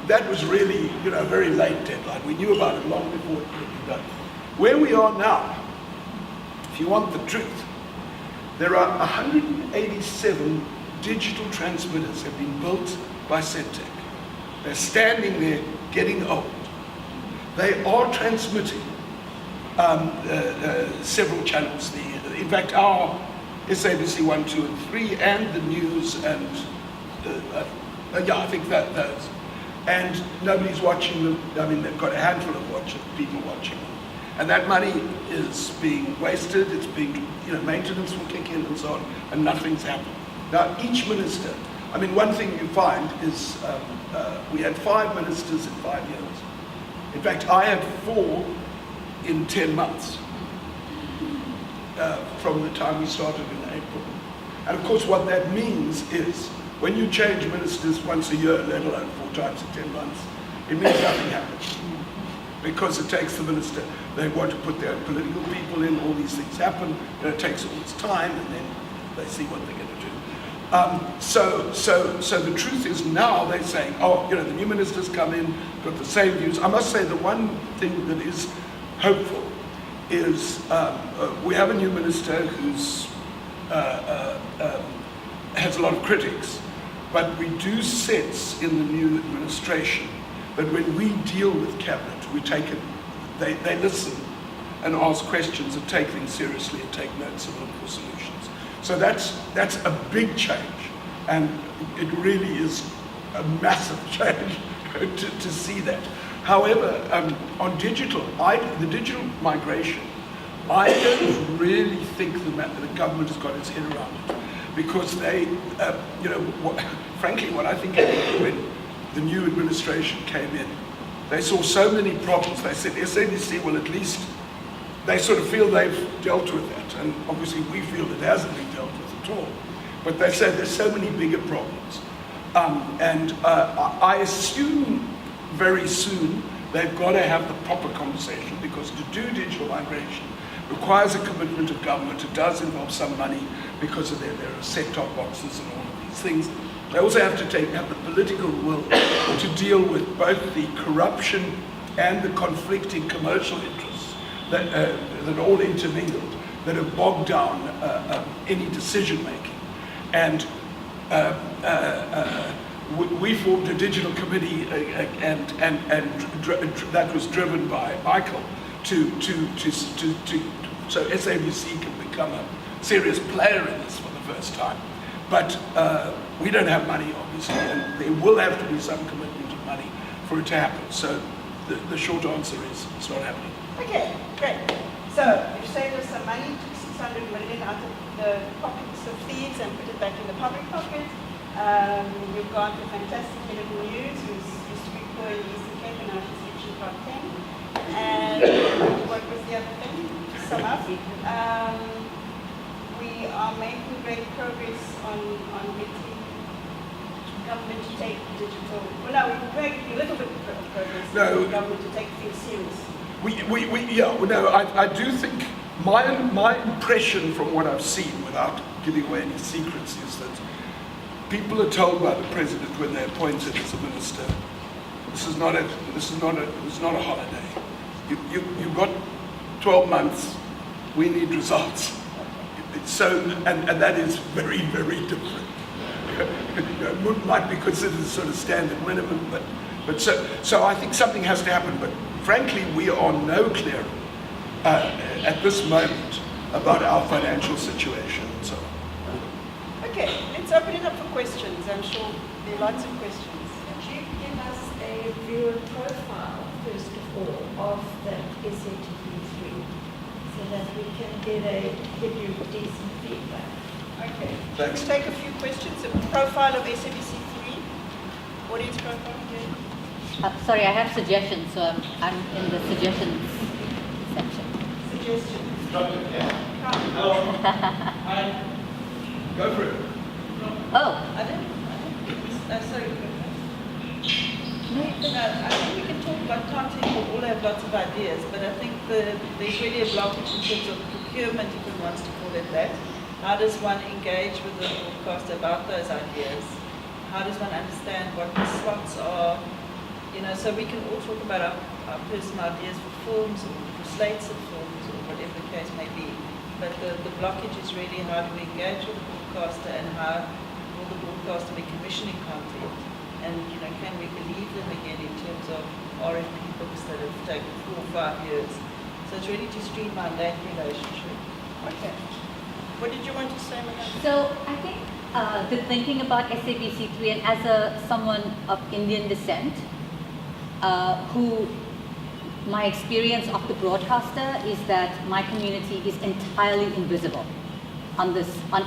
That was really, you know, a very late deadline. We knew about it long before it could be done. Where we are now, if you want the truth, there are 187 digital transmitters have been built by Centec. They're standing there, getting old. They are transmitting several channels. In fact, our SABC 1, 2, and 3, and the news, and yeah, I think those. And nobody's watching them. I mean, they've got a handful of people watching them. And that money is being wasted. It's being, you know, maintenance will kick in and so on, and nothing's happened. Now, each minister, I mean, one thing you find is we had 5 ministers in 5 years. In fact, I had 4 in 10 months from the time we started in April. And of course, what that means is when you change ministers once a year, let alone 4 times in 10 months, it means nothing happens. Because it takes the minister, they want to put their political people in, all these things happen, and it takes all this time, and then they see what they're going to do. So the truth is now they're saying, oh, you know, the new ministers come in, got the same views. I must say the one thing that is hopeful is we have a new minister who's has a lot of critics, but we do sense in the new administration that when we deal with cabinet, we take it, they listen and ask questions and take things seriously and take notes and look for solutions. So that's a big change, and it really is a massive change to see that. However, on digital, the digital migration, I don't really think the government has got its head around it, because they, you know, frankly, what I think happened when the new administration came in, they saw so many problems. They said, SABC will at least, they sort of feel they've dealt with that, and obviously we feel it hasn't been dealt with at all. But they said there's so many bigger problems. I assume very soon they've got to have the proper conversation, because to do digital migration requires a commitment of government. It does involve some money because of there are set-top boxes and all of these things. They also have to have the political will to deal with both the corruption and the conflicting commercial interests that all intermingled, that have bogged down any decision-making. And we formed a digital committee, and that was driven by Michael so SABC can become a serious player in this for the first time. But we don't have money, obviously, and there will have to be some commitment of money for it to happen. So the short answer is it's not happening. Okay, great. So you saved us some money, took 600 million out of the pockets of thieves and put it back in the public pocket. You've got a fantastic head of news who's used to be poor in the Eastern Cape, and now she's reaching top 10. And what was the other thing? To sum up, we are making great progress on getting government to take digital. Well, no, we're making a little bit of progress. No. Government to take things seriously. I do think my impression from what I've seen, without giving away any secrets, is that people are told by the president when they're appointed as a minister, this is not a holiday. You've got 12 months. We need results. So, and that is very, very different. might be considered sort of standard minimum, but so I think something has to happen. But frankly, we are no clearer at this moment about our financial situation and so on. Okay, let's open it up for questions. I'm sure there are lots of questions. Could you give us a viewer profile, first of all, of that SATP3 so that we can give you decent feedback? Okay. Thanks. Let's take a few questions. A profile of SABC3. Audience profile. Sorry, I have suggestions, so I'm in the suggestions section. Suggestions. Go for it. Oh, I don't. Sorry. No, I think we can talk about content. We all have lots of ideas, but I think there's really a blockage in terms of procurement, if one wants to call it that. How does one engage with the broadcaster about those ideas? How does one understand what the slots are? So we can all talk about our personal ideas for films or for slates of films or whatever the case may be. But the blockage is really how do we engage with the broadcaster and how will the broadcaster be commissioning content? And can we believe them again in terms of RFP books that have taken 4 or 5 years? So it's really to streamline that relationship. Okay. What did you want to say, Madam? so I think the thinking about SABC3, and as someone of Indian descent, who my experience of the broadcaster is that my community is entirely invisible on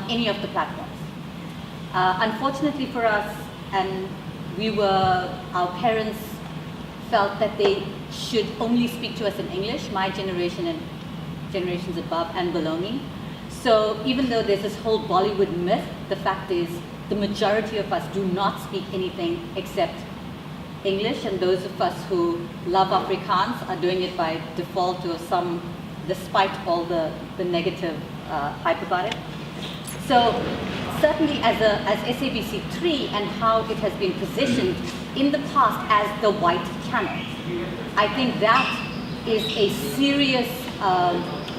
any of the platforms. Unfortunately for us, and our parents felt that they should only speak to us in English, my generation and generations above and below me. So even though there's this whole Bollywood myth, the fact is the majority of us do not speak anything except English, and those of us who love Afrikaans are doing it by default or despite all the negative hype about it. So certainly as SABC3 and how it has been positioned in the past as the white channel, I think that is a serious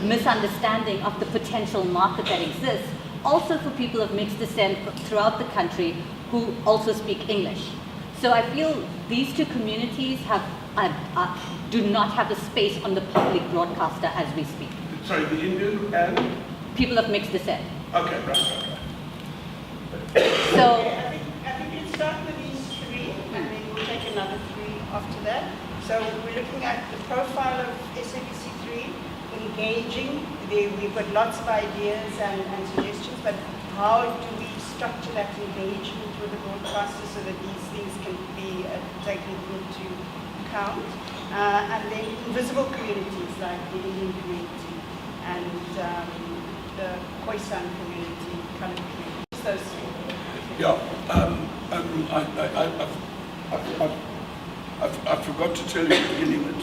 misunderstanding of the potential market that exists, also for people of mixed descent throughout the country who also speak English. So I feel these two communities do not have the space on the public broadcaster as we speak. Sorry, the Indian and? People of mixed descent. Okay, right. So I think we'll start with these 3, and then we'll take another 3 after that. So we're looking at the profile of SABC3, engaging. We've got lots of ideas and suggestions, but how do we structure that engagement with the broadcaster so that these things can be taken into account? And then invisible communities like the Indian community and the Khoisan community, Khaled community. Those 3. Yeah, I forgot to tell you at the beginning that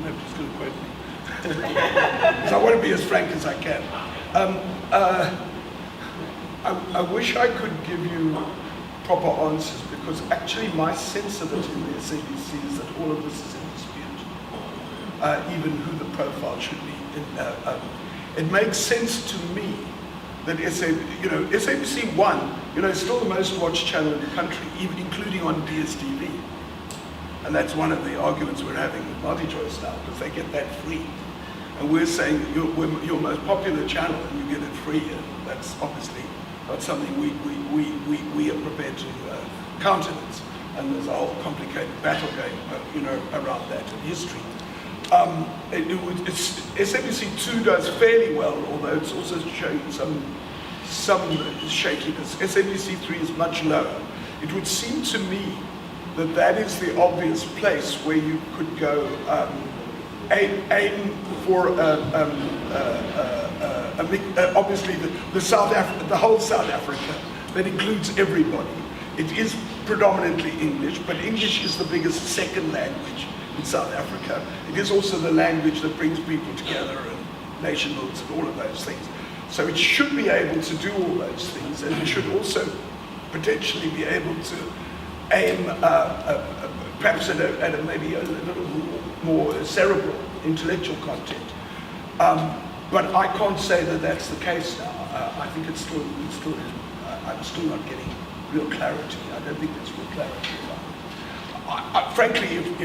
nobody's going to quote me. So I want to be as frank as I can. I wish I could give you proper answers, because actually my sense of it in the SABC is that all of this is in dispute, even who the profile should be. It makes sense to me that SABC 1, is still the most watched channel in the country, even including on DSTV. And that's one of the arguments we're having with MultiChoice now, because they get that free. And we're saying we're your most popular channel and you get it free, and that's obviously not something we are prepared to countenance. And there's a whole complicated battle going, around that in history. SABC 2 does fairly well, although it's also showing some shakiness. SABC 3 is much lower. It would seem to me that is the obvious place where you could go aim for obviously the whole South Africa that includes everybody. It is predominantly English, but English is the biggest second language in South Africa. It is also the language that brings people together and nationals and all of those things. So it should be able to do all those things, and it should also potentially be able to aim perhaps at maybe a little more cerebral, intellectual content. But I can't say that that's the case now. I think it's still I'm still not getting real clarity. I don't think there's real clarity about it. Frankly, if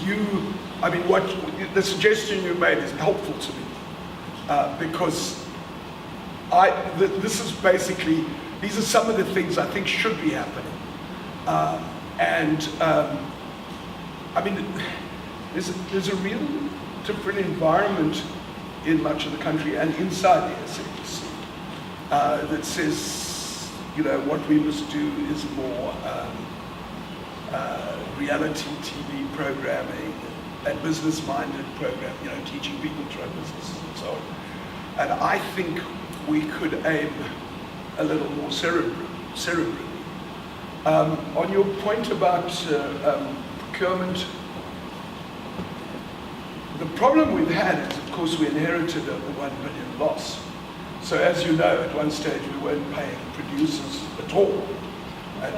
you, I mean, what the suggestion you made is helpful to me because this is basically, these are some of the things I think should be happening. I mean, there's a real different environment in much of the country and inside the SABC that says, you know, what we must do is more reality TV programming and business-minded program, you know, teaching people to run businesses and so on. And I think we could aim a little more cerebrally. On your point about procurement, the problem we've had is, of course, we inherited a 1 billion loss. So as you know, at one stage we weren't paying producers at all. And,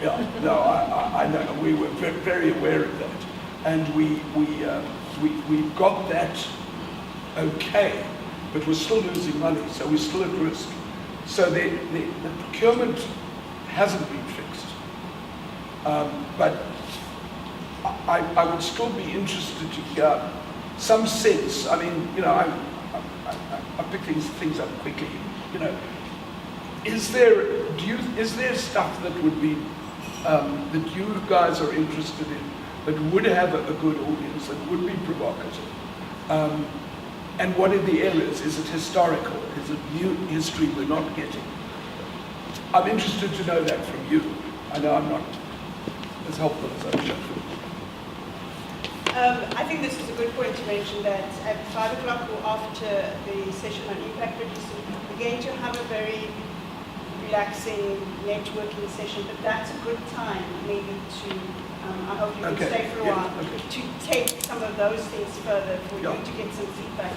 yeah, no, I know, we were very aware of that. And we got that okay, but we're still losing money, so we're still at risk. So the procurement hasn't been fixed. But I would still be interested to hear some sense. I mean, you know, I pick things up quickly. You know, is there stuff that would be that you guys are interested in that would have a good audience, that would be provocative? And what are the areas? Is it historical? Is it new history we're not getting? I'm interested to know that from you. I know I'm not as helpful as I should. I think this is a good point to mention that at 5 o'clock or after the session on impact reducing, we're going to have a very relaxing networking session, but that's a good time maybe to, I hope you can stay for a while, to take some of those things further for you to get some feedback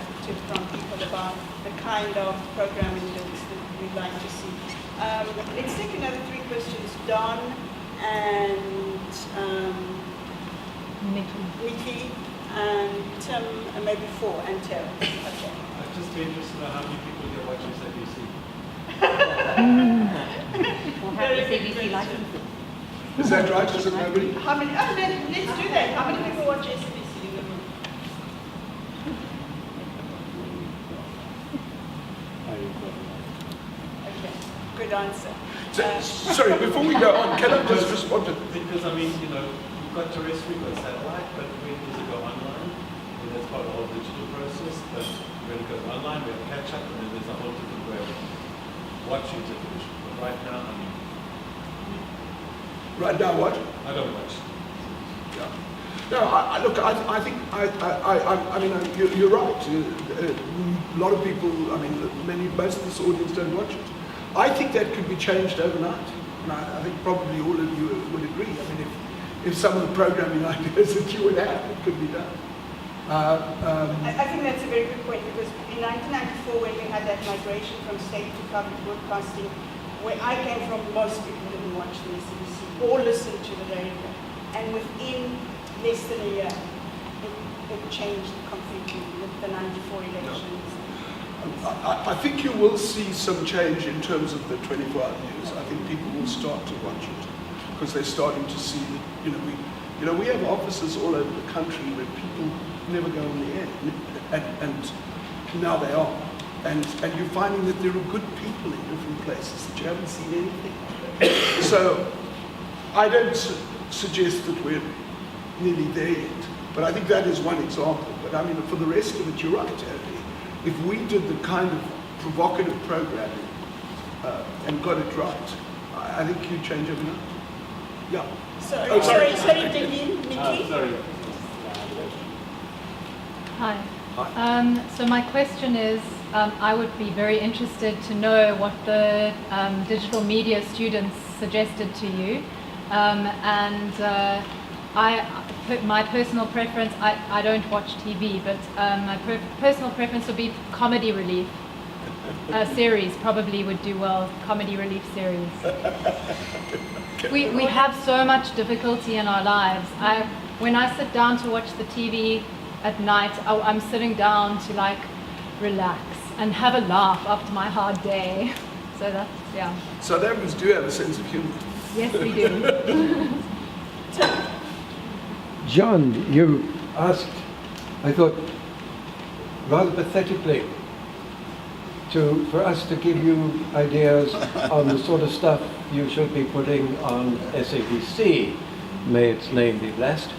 from people about the kind of programming that we'd like to see. Let's take another 3 questions. Don and Nikki and Tim, and maybe 4, and Terry. Okay. I'm just interested to know how many people here watch SABC. We'll have SABC licenses. Is that right? Is it nobody? How many? Oh, let's do that. How many people watch SABC in the room? Okay, good answer. Sorry, before we go on, can I just respond to... Because, I mean, you know, we've got terrestrial, we've got satellite, but when does it go online? And that's part of the whole digital process, but when it goes online, we have catch up, and then there's a whole different way of watching television. But right now, I mean... Right now what? I don't watch. Yeah. No, look, I think, I mean, you're right. A lot of people, I mean, most of this audience don't watch it. I think that could be changed overnight. And I think probably all of you would agree. I mean, if some of the programming ideas that you would have, it could be done. I think that's a very good point, because in 1994, when we had that migration from state to public broadcasting, where I came from, most people didn't watch the SABC or listen to the radio. And within less than a year, it changed completely with the 94 elections. I think you will see some change in terms of the 24-hour news. I think people will start to watch it because they're starting to see that, we have offices all over the country where people never go on the air, and now they are. And you're finding that there are good people in different places that you haven't seen anything. So I don't suggest that we're nearly there yet, but I think that is one example. But I mean, for the rest of it, you're right, Andy. If we did the kind of provocative programming and got it right, I think you'd change overnight. Yeah. Sorry, Nadine, Nikki? Sorry. Hi. So my question is, I would be very interested to know what the digital media students suggested to you. My personal preference, I don't watch TV, but my personal preference would be comedy relief. Series probably would do well, comedy relief series. We have so much difficulty in our lives. When I sit down to watch the TV at night, I'm sitting down to like relax and have a laugh after my hard day. So that's Yeah. South Africans do have a sense of humor. Yes, we do. John, you asked, I thought, rather pathetically, for us to give you ideas on the sort of stuff you should be putting on SABC, may its name be blessed.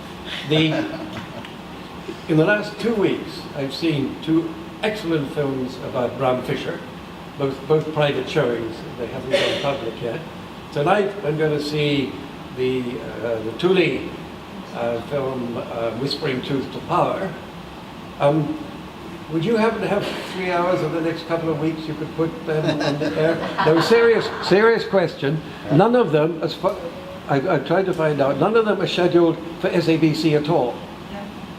In the last 2 weeks, I've seen 2 excellent films about Bram Fischer, both private showings. They haven't gone public yet. Tonight, I'm going to see the Thule film Whispering Truth to Power. Would you happen to have 3 hours of the next couple of weeks you could put them on the air? No, serious question. None of them, as far I've tried to find out, none of them are scheduled for SABC at all.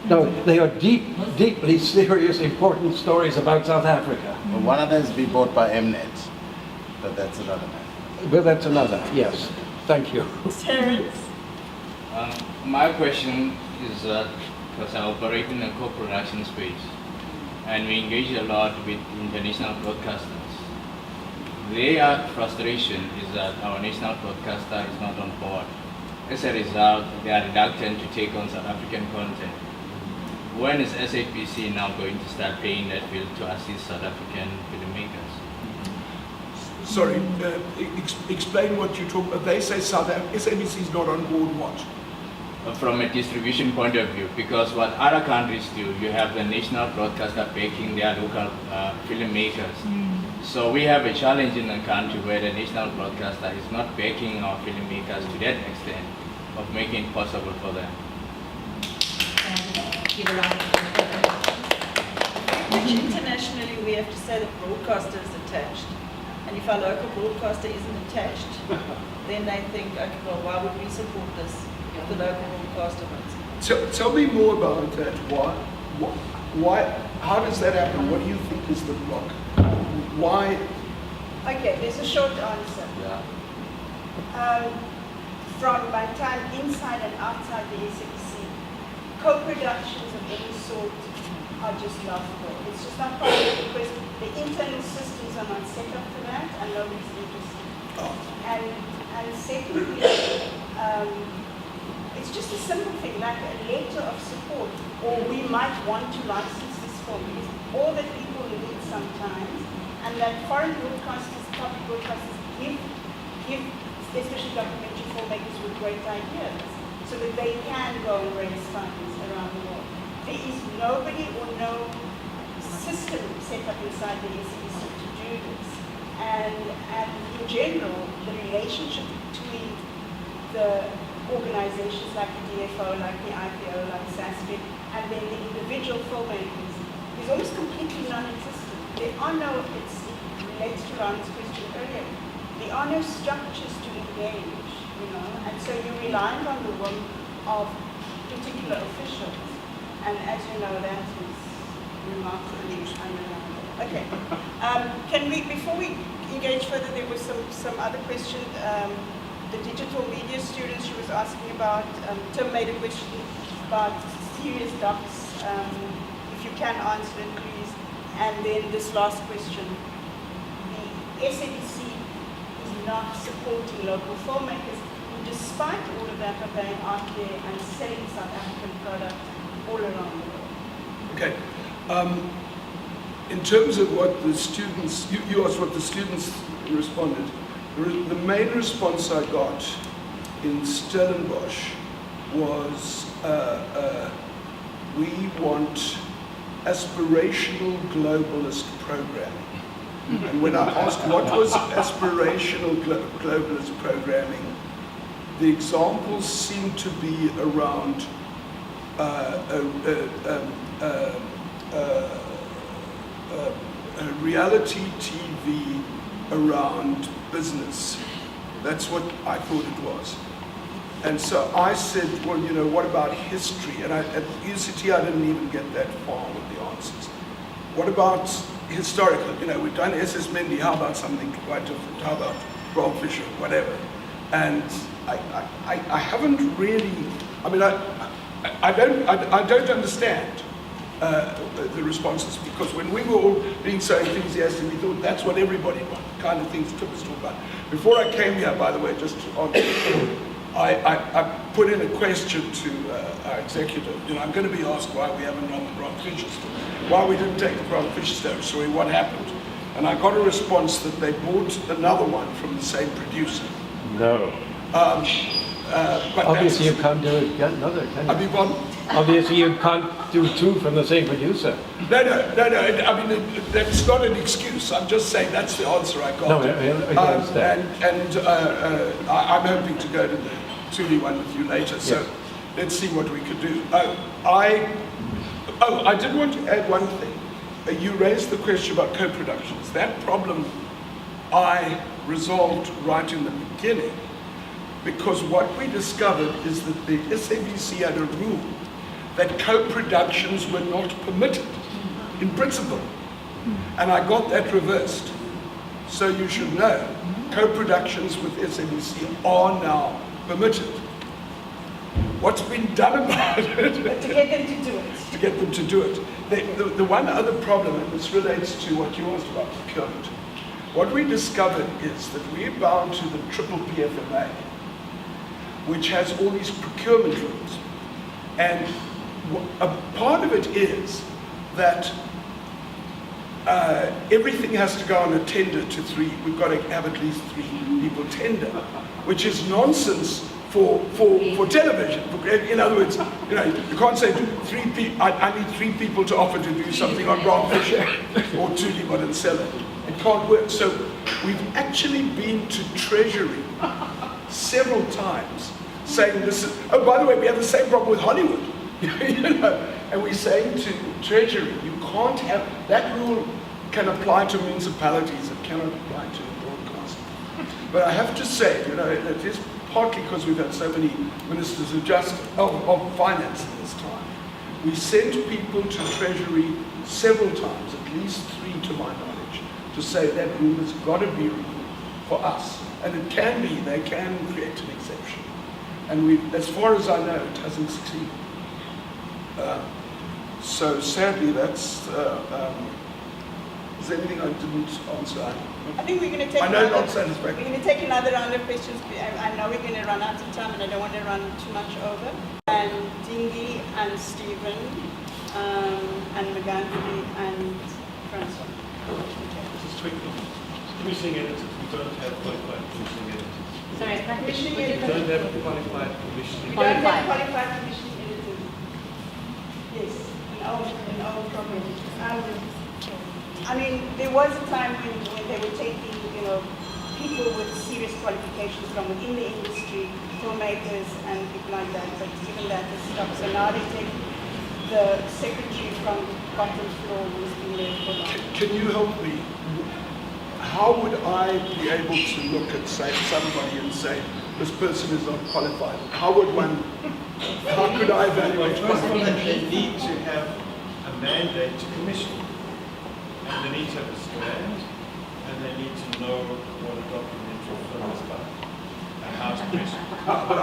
No, they are deeply serious, important stories about South Africa. Well, one of them is be bought by Mnet, but that's another matter. But that's another, yes. Thank you. Terence? My question is because I operate in a co-production space and we engage a lot with international broadcasters. Their frustration is that our national broadcaster is not on board. As a result, they are reluctant to take on South African content. When is SABC now going to start paying that bill to assist South African filmmakers? Sorry, explain what you talk about. They say SABC is not on board what? From a distribution point of view, because what other countries do, you have the national broadcaster backing their local filmmakers. So we have a challenge in the country where the national broadcaster is not backing our filmmakers to that extent of making it possible for them. Which internationally we have to say the broadcaster is attached. And if our local broadcaster isn't attached, then they think, okay, well, why would we support this if the local broadcaster wants? Tell me more about that. Why? How does that happen? What do you think is the block? Why? Okay, there's a short answer. From my time inside and outside the SABC, co-productions of any sort are just laughable. It's just not possible because the internal systems are not set up for that and nobody's interested. And secondly, it's just a simple thing like a letter of support, or we might want to license this film is all that people need sometimes, and that foreign broadcasters, public broadcasters give especially documentary filmmakers with great ideas so that they can go and raise funds around the world. There is nobody or no system set up inside the SABC to do this. And in general, the relationship between the organizations like the DFO, like the IPO, like SASFIC, and then the individual filmmakers is almost completely non-existent. There are no, it relates to Ron's question earlier, there are no structures to engage, and so you're relying on the will of particular officials. And as you know, that is remarkably unreliable. Okay. Can we, before we engage further, there was some other question. The digital media students she was asking about. Tim made a question about serious docs. If you can answer it, please. And then this last question. The SABC is not supporting local filmmakers, who despite all of that are going out there and selling South African product all around the world. Okay. In terms of what the students, you asked what the students responded. The main response I got in Stellenbosch was, we want aspirational globalist programming. And when I asked what was aspirational globalist programming, the examples seemed to be around reality TV around business. That's what I thought it was. And so I said, well, what about history? And at UCT, I didn't even get that far with the answers. What about historical? We've done SS Mendy. How about something quite different? How about Bram Fischer? Whatever. And I haven't really. I mean, I don't understand the responses, because when we were all being so enthusiastic, we thought that's what everybody wanted, kind of things took us to about. Before I came here, by the way, just on, I put in a question to our executive. You know, I'm going to be asked why we haven't run the Bronx Fisher story, why we didn't take the Bronx Fisher story, what happened. And I got a response that they bought another one from the same producer. No. But obviously you can't do it, get another, can you? I mean, one, Obviously you can't do two from the same producer. no. I mean, that's not an excuse. I'm just saying that's the answer I got. No, I understand. I'm hoping to go to the Thule one with you later. So Yes. let's see what we could do. I did want to add one thing. You raised the question about co-productions. That problem I resolved right in the beginning, because what we discovered is that the SABC had a rule that co-productions were not permitted in principle. And I got that reversed. So you should know, co-productions with SABC are now permitted. What's been done about it? But to get them to do it. To get them to do it. The one other problem, and this relates to what you asked about procurement, what we discovered is that we're bound to the triple PFMA, which has all these procurement rules. And a part of it is that everything has to go on a tender to three. We've got to have at least 3 people tender, which is nonsense for television. In other words, you know, you can't say I need 3 people to offer to do something on Bronx Fisher or Thule and sell it. It can't work. So we've actually been to Treasury several times saying this is, oh, by the way, we have the same problem with Hollywood. You know, and we're saying to Treasury, you can't have, that rule can apply to municipalities, it cannot apply to broadcasting. But I have to say, you know, it is partly because we've had so many ministers of finance at this time. We sent people to Treasury several times, at least 3 to my knowledge, to say that rule has got to be removed for us. And it can be, they can create an exception. And as far as I know, it hasn't succeeded. So sadly, that's, is there anything I didn't answer? I think we're going to take I know not satisfactory. We're going to take another round of questions. I know we're going to run out of time and I don't want to run too much over. And Dingy and Stephen and McGantley and Francois. Just quickly, commissioning editors, we don't have qualified commissioning editors. Sorry, Commissioning We editors. don't have qualified commissioning We don't editors. have qualified commissioning editors. Yes, an old problem. I mean, there was a time when they were taking, you know, people with serious qualifications from within the industry, filmmakers and people like that, but even that has stopped. So now they take the secretary from bottom floor who's been there for long. Can you help me? How would I be able to look at, say, somebody and say, this person is not qualified? How could I evaluate? First of all, they need to have a mandate to commission. And they need to have a strand, and they need to know what a documentary film is about, and how to commission. But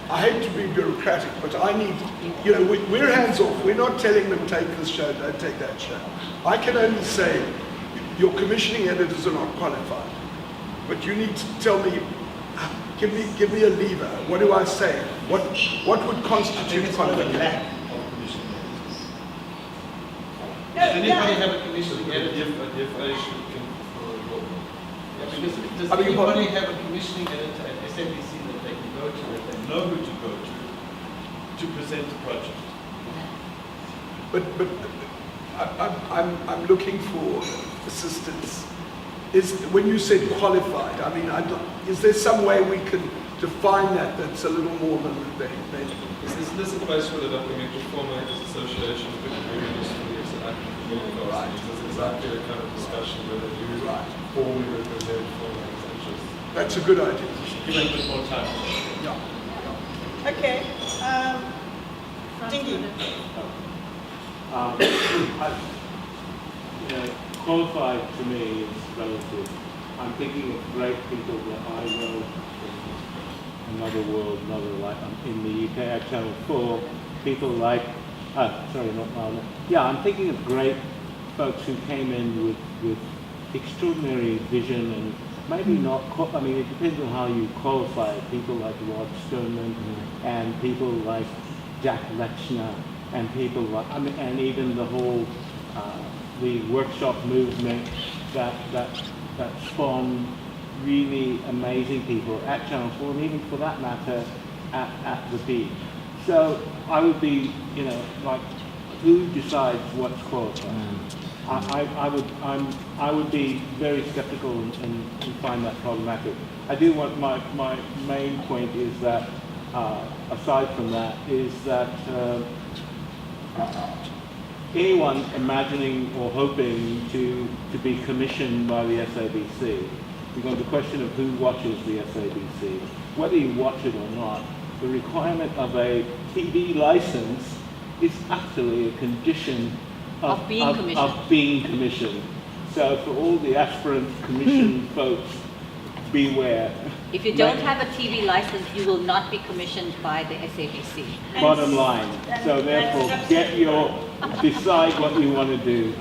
I hate to be bureaucratic, but I need, you know, we're hands off. We're not telling them take this show, don't take that show. I can only say, your commissioning editors are not qualified. But you need to tell me, give me a lever. What do I say? What would constitute qualification? Does anybody have a commissioning editor? Does anybody have a commissioning editor at SABC that they can go to, that they know who to go to present the project? But I'm looking for assistance. When you said qualified, I mean, is there some way we can define that's a little more than they Isn't this a place where the Documentary Filmmakers Association could be very useful as an active broadcast? Right. This is exactly the kind of discussion where they do formally represent filmmakers' interests. That's a good idea. Give them a bit more time. Yeah. Okay. Dingy. Qualified to me is relative. I'm thinking of great people that I know from another world, another life. I'm in the UK at Channel 4, people like, sorry, not Marlon. Yeah, I'm thinking of great folks who came in with extraordinary vision and maybe not, I mean, it depends on how you qualify it. People like Rod Stoneman and people like Jack Lechner and people like, I mean, and even the whole, the workshop movement that spawned really amazing people at Channel 4 and even for that matter at the Beat. So I would be, you know, like, who decides what's qualified? I would be very skeptical and find that problematic. I do want my main point is that aside from that is that anyone imagining or hoping to be commissioned by the SABC, because the question of who watches the SABC, whether you watch it or not, the requirement of a TV license is actually a condition of being commissioned. So for all the aspirant commission folks, beware. If you don't have a TV license, you will not be commissioned by the SABC. Bottom line. So therefore, decide what you want to do.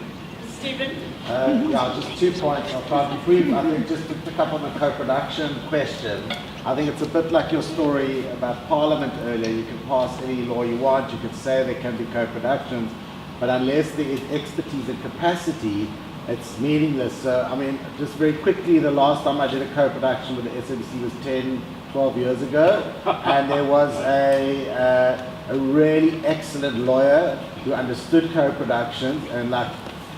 Stephen? Yeah, just 2 points. I'll try to be brief. I think just to pick up on the co-production question, I think it's a bit like your story about Parliament earlier. You can pass any law you want, you can say there can be co-productions, but unless there is expertise and capacity, it's meaningless. So, I mean, just very quickly, the last time I did a co-production with the SABC was 10, 12 years ago, and there was a really excellent lawyer who understood co-productions, and like,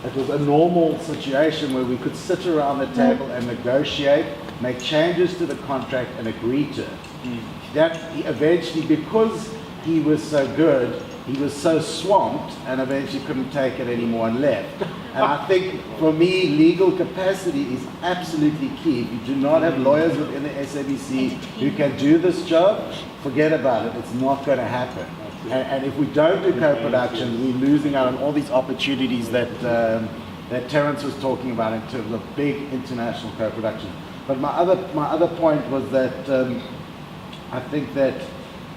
it was a normal situation where we could sit around the table and negotiate, make changes to the contract and agree to it. That eventually, because he was so good, he was so swamped and eventually couldn't take it anymore and left. And I think for me, legal capacity is absolutely key. If you do not have lawyers within the SABC who can do this job, forget about it. It's not going to happen. And if we don't do co-production, we're losing out on all these opportunities that Terence was talking about in terms of big international co-production. But my other point was that I think that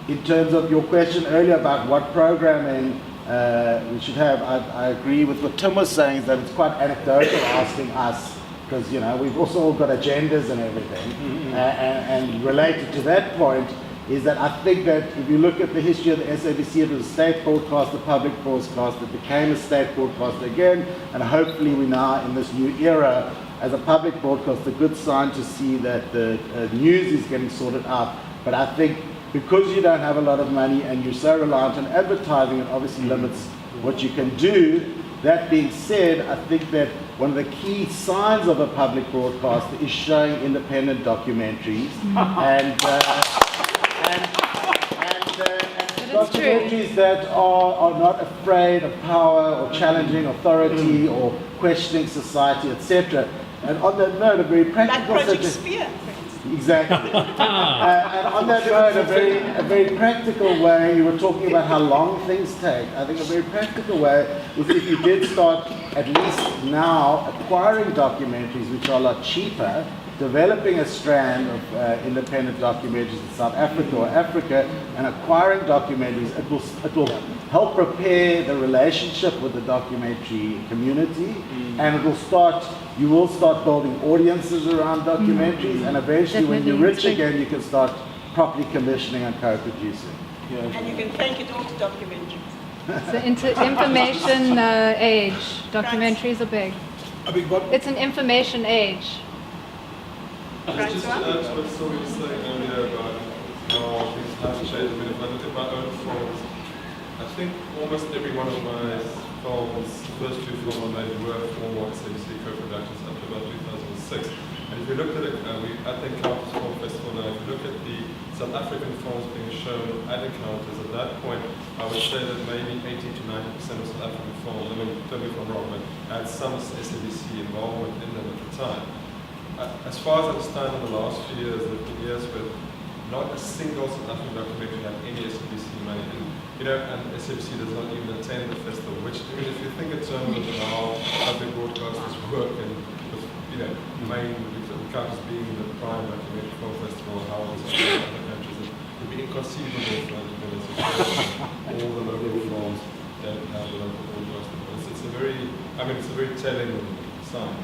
in terms of your question earlier about what programming we should have, I agree with what Tim was saying, is that it's quite anecdotal asking us, because, you know, we've also all got agendas and everything. And related to that point is that I think that if you look at the history of the SABC, it was a state broadcast, a public broadcast, it became a state broadcast again, and hopefully we're now in this new era as a public broadcast, a good sign to see that the news is getting sorted out. But I think because you don't have a lot of money and you're so reliant on advertising, it obviously limits what you can do. That being said, I think that one of the key signs of a public broadcaster is showing independent documentaries and documentaries that are not afraid of power or challenging authority or questioning society, etc. And on that note, a very practical Exactly. And on that note, a very practical way, you were talking about how long things take. I think a very practical way is if you did start, at least now, acquiring documentaries which are a lot cheaper, developing a strand of independent documentaries in South Africa or Africa, and acquiring documentaries, it will help prepare the relationship with the documentary community, and you will start building audiences around documentaries, and eventually when you're rich again, you can start properly commissioning and co-producing. Yeah. And you can take it off documentaries. So information age, documentaries are big. It's an information age. Just to add to what Sylvia was saying earlier about how things have changed. I mean, if I look at my own films, I think almost every one of my films, the first two films I made were formal SABC co-productions up to about 2006. And if you look at it, we at the Encounters Film Festival now, if you look at the South African films being shown at Encounters, at that point, I would say that maybe 80 to 90% of South African films, I mean, tell me if I'm wrong, but had some SABC involvement in them at the time. As far as I understand, in the last few years, there have been years where not a single South African documentary had any SABC money. And SABC does not even attend the festival, which, I mean, if you think in terms of how public broadcasters work and with, main Encounters being the prime documentary film festival, how it's other countries, it would be inconceivable for them to all the local I mean, it's a very telling sign.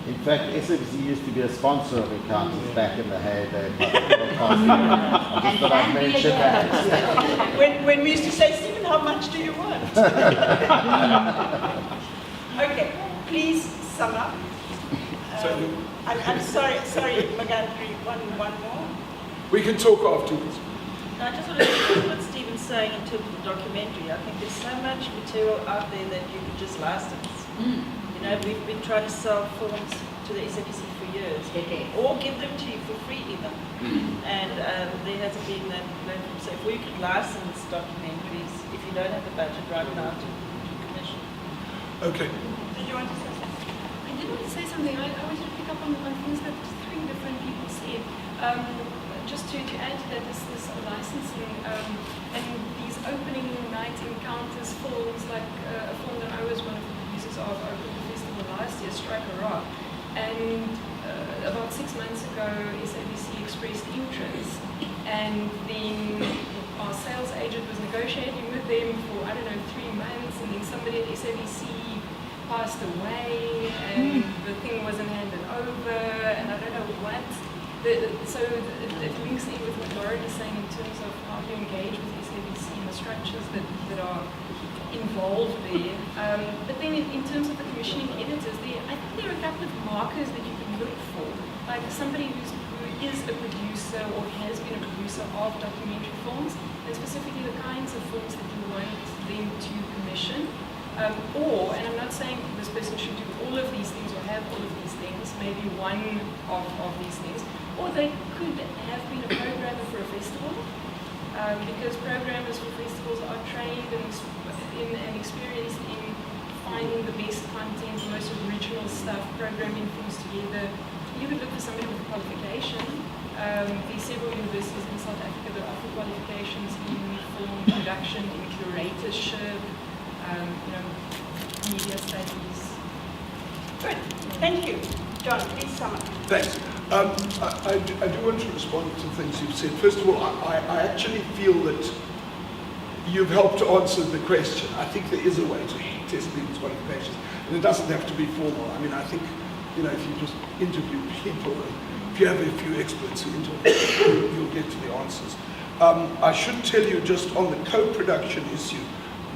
In fact, SABC used to be a sponsor of Encounters back in the heyday of broadcasting. I just thought I'd mention that. When we used to say, Stephen, how much do you want? Okay, please sum up. I'm sorry, McGann, one more. We can talk afterwards. No, I just want to say what Stephen's saying in terms of the documentary. I think there's so much material out there that you could just license. You know, we've been trying to sell films to the SABC for years, or give them to you for free even. And there hasn't been that platform. So if we could license documentaries, if you don't have the budget right now to commission. Okay. Did you want to say something? I did want to say something. I wanted to pick up on things that three different people said. Just to add to that, this licensing and these opening night encounters films, like a film that I was one of the producers of over the festival last year, Strike a Rock. And about 6 months ago, SABC expressed interest, and then our sales agent was negotiating with them for, 3 months, and then somebody at SABC passed away, and the thing wasn't handed over, and I don't know what. So it links in with what Lauren is saying in terms of how you engage with SABC and the structures that are involved there. But then in terms of the commissioning editors, I think there are a couple of markers that you can look for. Like somebody who is a producer or has been a producer of documentary films, and specifically the kinds of films that you want them to commission. Or, and I'm not saying this person should do all of these things or have all of these things, maybe one of these things, or they could have been a programmer for a festival, because programmers for festivals are trained and experienced in finding the best content, the most original stuff, programming things together. You would look for somebody with a qualification. There's several universities in South Africa that offer qualifications in film production, in curatorship, media studies. Good, thank you. John, please sum up. Thanks. I do want to respond to things you've said. First of all, I actually feel that you've helped to answer the question. I think there is a way to test people's qualifications, and it doesn't have to be formal. I mean, I think, if you just interview people, if you have a few experts who interview, you'll get to the answers. I should tell you just on the co-production issue,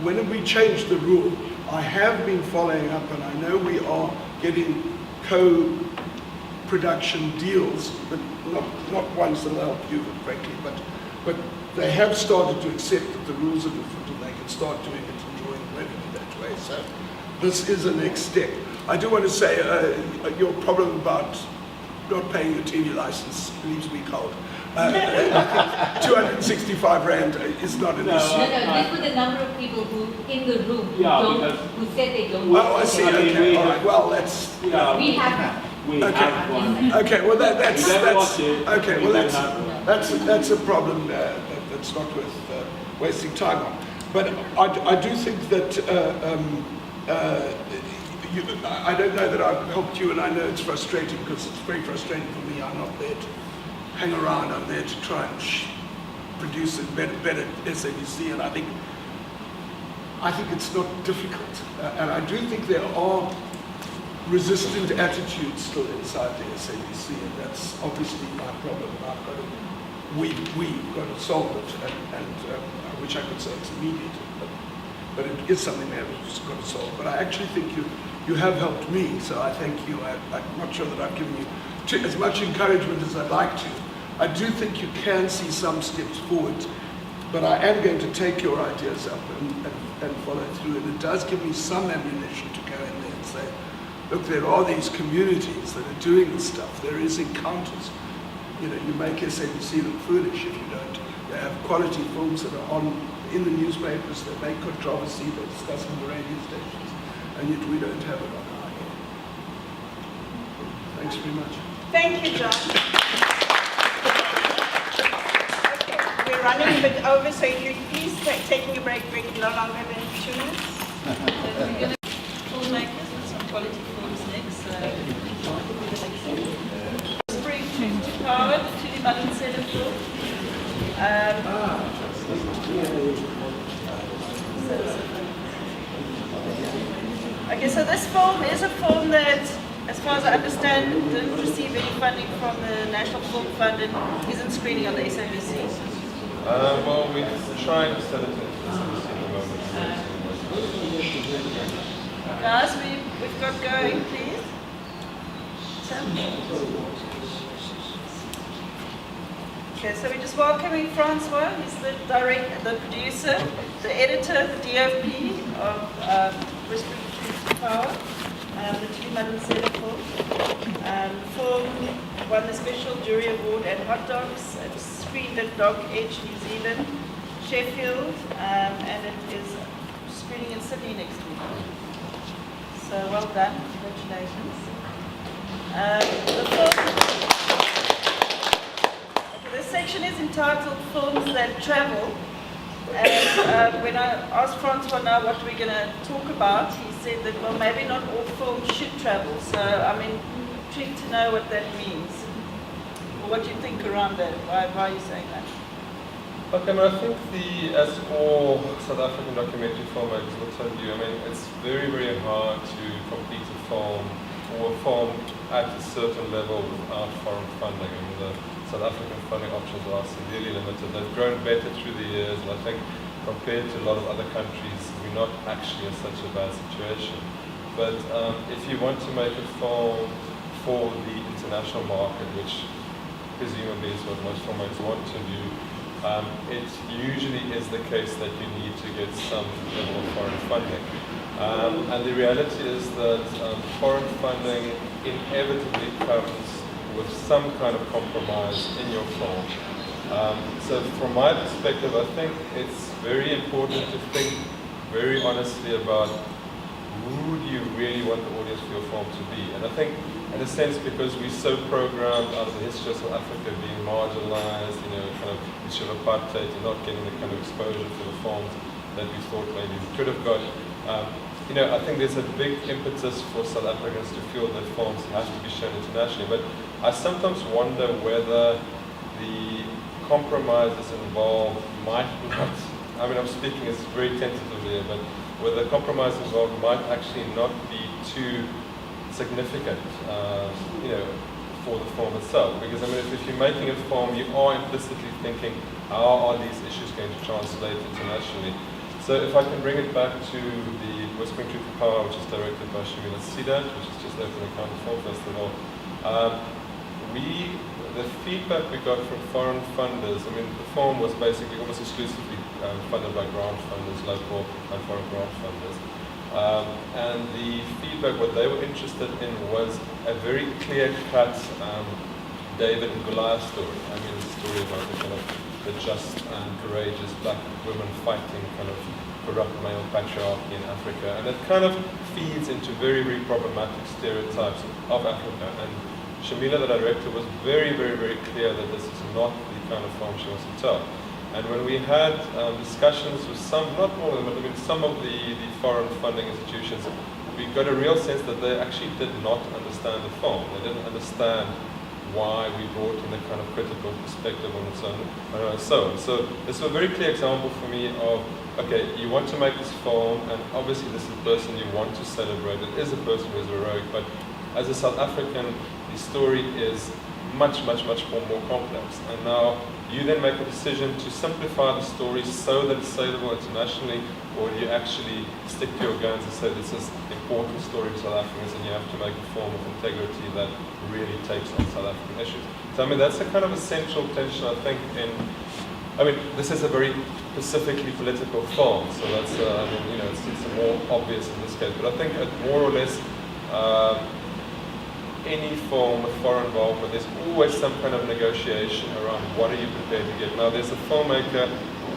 when we changed the rule, I have been following up, and I know we are getting co-production deals, but not ones that will help you, frankly, but they have started to accept that the rules are different and they can start doing it and drawing revenue that way. So this is a next step. I do want to say your problem about not paying your TV license leaves me cold. I think 265 Rand is not an issue. This was the number of people who in the room who said they don't. Oh, I see. Okay, all right. Well, that's. We have. Okay. Well, that's okay. Well, that's a problem that's not worth wasting time on. But I do think that I don't know that I've helped you, and I know it's frustrating because it's very frustrating for me. I'm not there to hang around. I'm there to try and produce a better SABC, and I think it's not difficult. And I do think there are resistant attitudes still inside the SABC, and that's obviously my problem. We've got to solve it, and I wish I could say it's immediate, but it is something we have got to solve. But I actually think you have helped me, so I thank you. I'm not sure that I've given you as much encouragement as I'd like to. I do think you can see some steps forward, but I am going to take your ideas up and follow through, and it does give me some ammunition to go in there and say, look, there are these communities that are doing this stuff. There is Encounters. You make SABC look foolish if you don't. They have quality films that are in the newspapers, they make controversy, they discuss on the radio stations, and yet we don't have it on our end. Thanks very much. Thank you, John. Okay, we're running a bit over, so if you please taking a break, we can no longer have any 2 minutes. We're going to Filmmakers with some quality films next. Brief to Howard, to the Button Seller film. Okay, so this film is a film that, as far as I understand, didn't receive any funding from the National Film Fund and isn't screening on the SABC. Well, we're trying to sell it to the SABC at the moment. Guys, we've got going, please. Okay, so we're just welcoming Francois. He's the director, the producer, the editor, the DOP of Whispering Truth to Power, the two Madam Sailor film. The film won the Special Jury Award at Hot Docs. It was screened at Doc Edge, New Zealand, Sheffield, and it is screening in Sydney next week. So well done, congratulations. The film. This section is entitled Films That Travel. And when I asked Francois now what we're going to talk about, he said that, well, maybe not all films should travel. So, I mean, intrigued to know what that means. Or what you think around that. Why are you saying that? Okay, I think as all South African documentary filmmakers will tell you, I mean, it's very, very hard to complete a film or a film at a certain level without foreign funding. I mean, the South African funding options are severely limited. They've grown better through the years, and I think compared to a lot of other countries, we're not actually in such a bad situation. But if you want to make a film for the international market, which presumably is what most filmmakers want to do, it usually is the case that you need to get some level of foreign funding. And the reality is that foreign funding inevitably comes with some kind of compromise in your film. So from my perspective, I think it's very important to think very honestly about who do you really want the audience for your film to be. And I think, in a sense, because we're so programmed out of the history of South Africa being marginalized, kind of issue of apartheid and not getting the kind of exposure for the films that we thought maybe we could have got. I think there's a big impetus for South Africans to feel that films have to be shown internationally. But I sometimes wonder whether the compromises involved might not, I mean, I'm speaking it's very tentatively here, but whether the compromises involved might actually not be too significant, for the film itself. Because, I mean, if you're making a film, you are implicitly thinking, how are these issues going to translate internationally? So if I can bring it back to the Whispering Truth to Power, which is directed by Sylvia Vollenhoven, which is just opened the Cannes Film Festival, the feedback we got from foreign funders, I mean, the film was basically almost exclusively funded by grant funders, local and foreign grant funders. And the feedback, what they were interested in was a very clear-cut David and Goliath story. I mean, the story about the kind of the just and courageous black women fighting kind of corrupt male patriarchy in Africa. And it kind of feeds into very, very problematic stereotypes of Africa. And Shamila, the director, was very, very, very clear that this is not the kind of film she wants to tell. And when we had discussions with some, not all of them, but I mean some of the foreign funding institutions, we got a real sense that they actually did not understand the film. They didn't understand why we brought in a kind of critical perspective on its own, and so on. So this is a very clear example for me of, okay, you want to make this film, and obviously this is a person you want to celebrate. It is a person who is heroic, but as a South African, the story is much, much, much more complex. And now you then make a decision to simplify the story so that it's saleable internationally, or do you actually stick to your guns and say this is an important story for South Africans and you have to make a form of integrity that really takes on South African issues. So I mean, that's a kind of a central tension, I think, this is a very specifically political film, so that's, it's more obvious in this case, but I think more or less, any form with foreign involvement, there's always some kind of negotiation around what are you prepared to give. Now, there's a filmmaker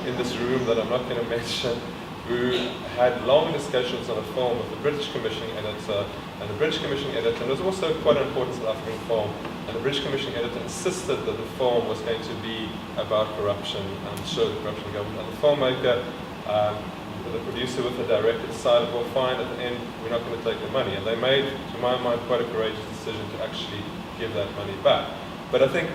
in this room that I'm not going to mention who had long discussions on a film with the British Commissioning Editor, and the British Commissioning Editor, and it was also quite an important South African film, and the British Commissioning Editor insisted that the film was going to be about corruption and show the corruption of government. And the filmmaker, the producer with the director decided, well, fine, at the end, we're not going to take the money. And they made, to my mind, quite a courageous decision to actually give that money back. But I think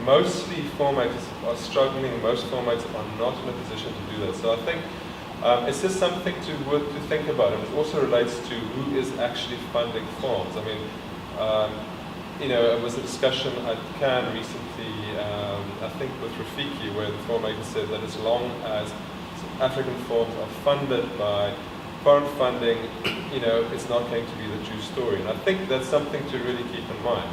mostly filmmakers are struggling, most filmmakers are not in a position to do that. So I think It's just something to think about, and it also relates to who is actually funding films. I mean, it was a discussion at Cannes recently, I think with Rafiki, where the filmmaker said that as long as African films are funded by foreign funding, it's not going to be the true story. And I think that's something to really keep in mind.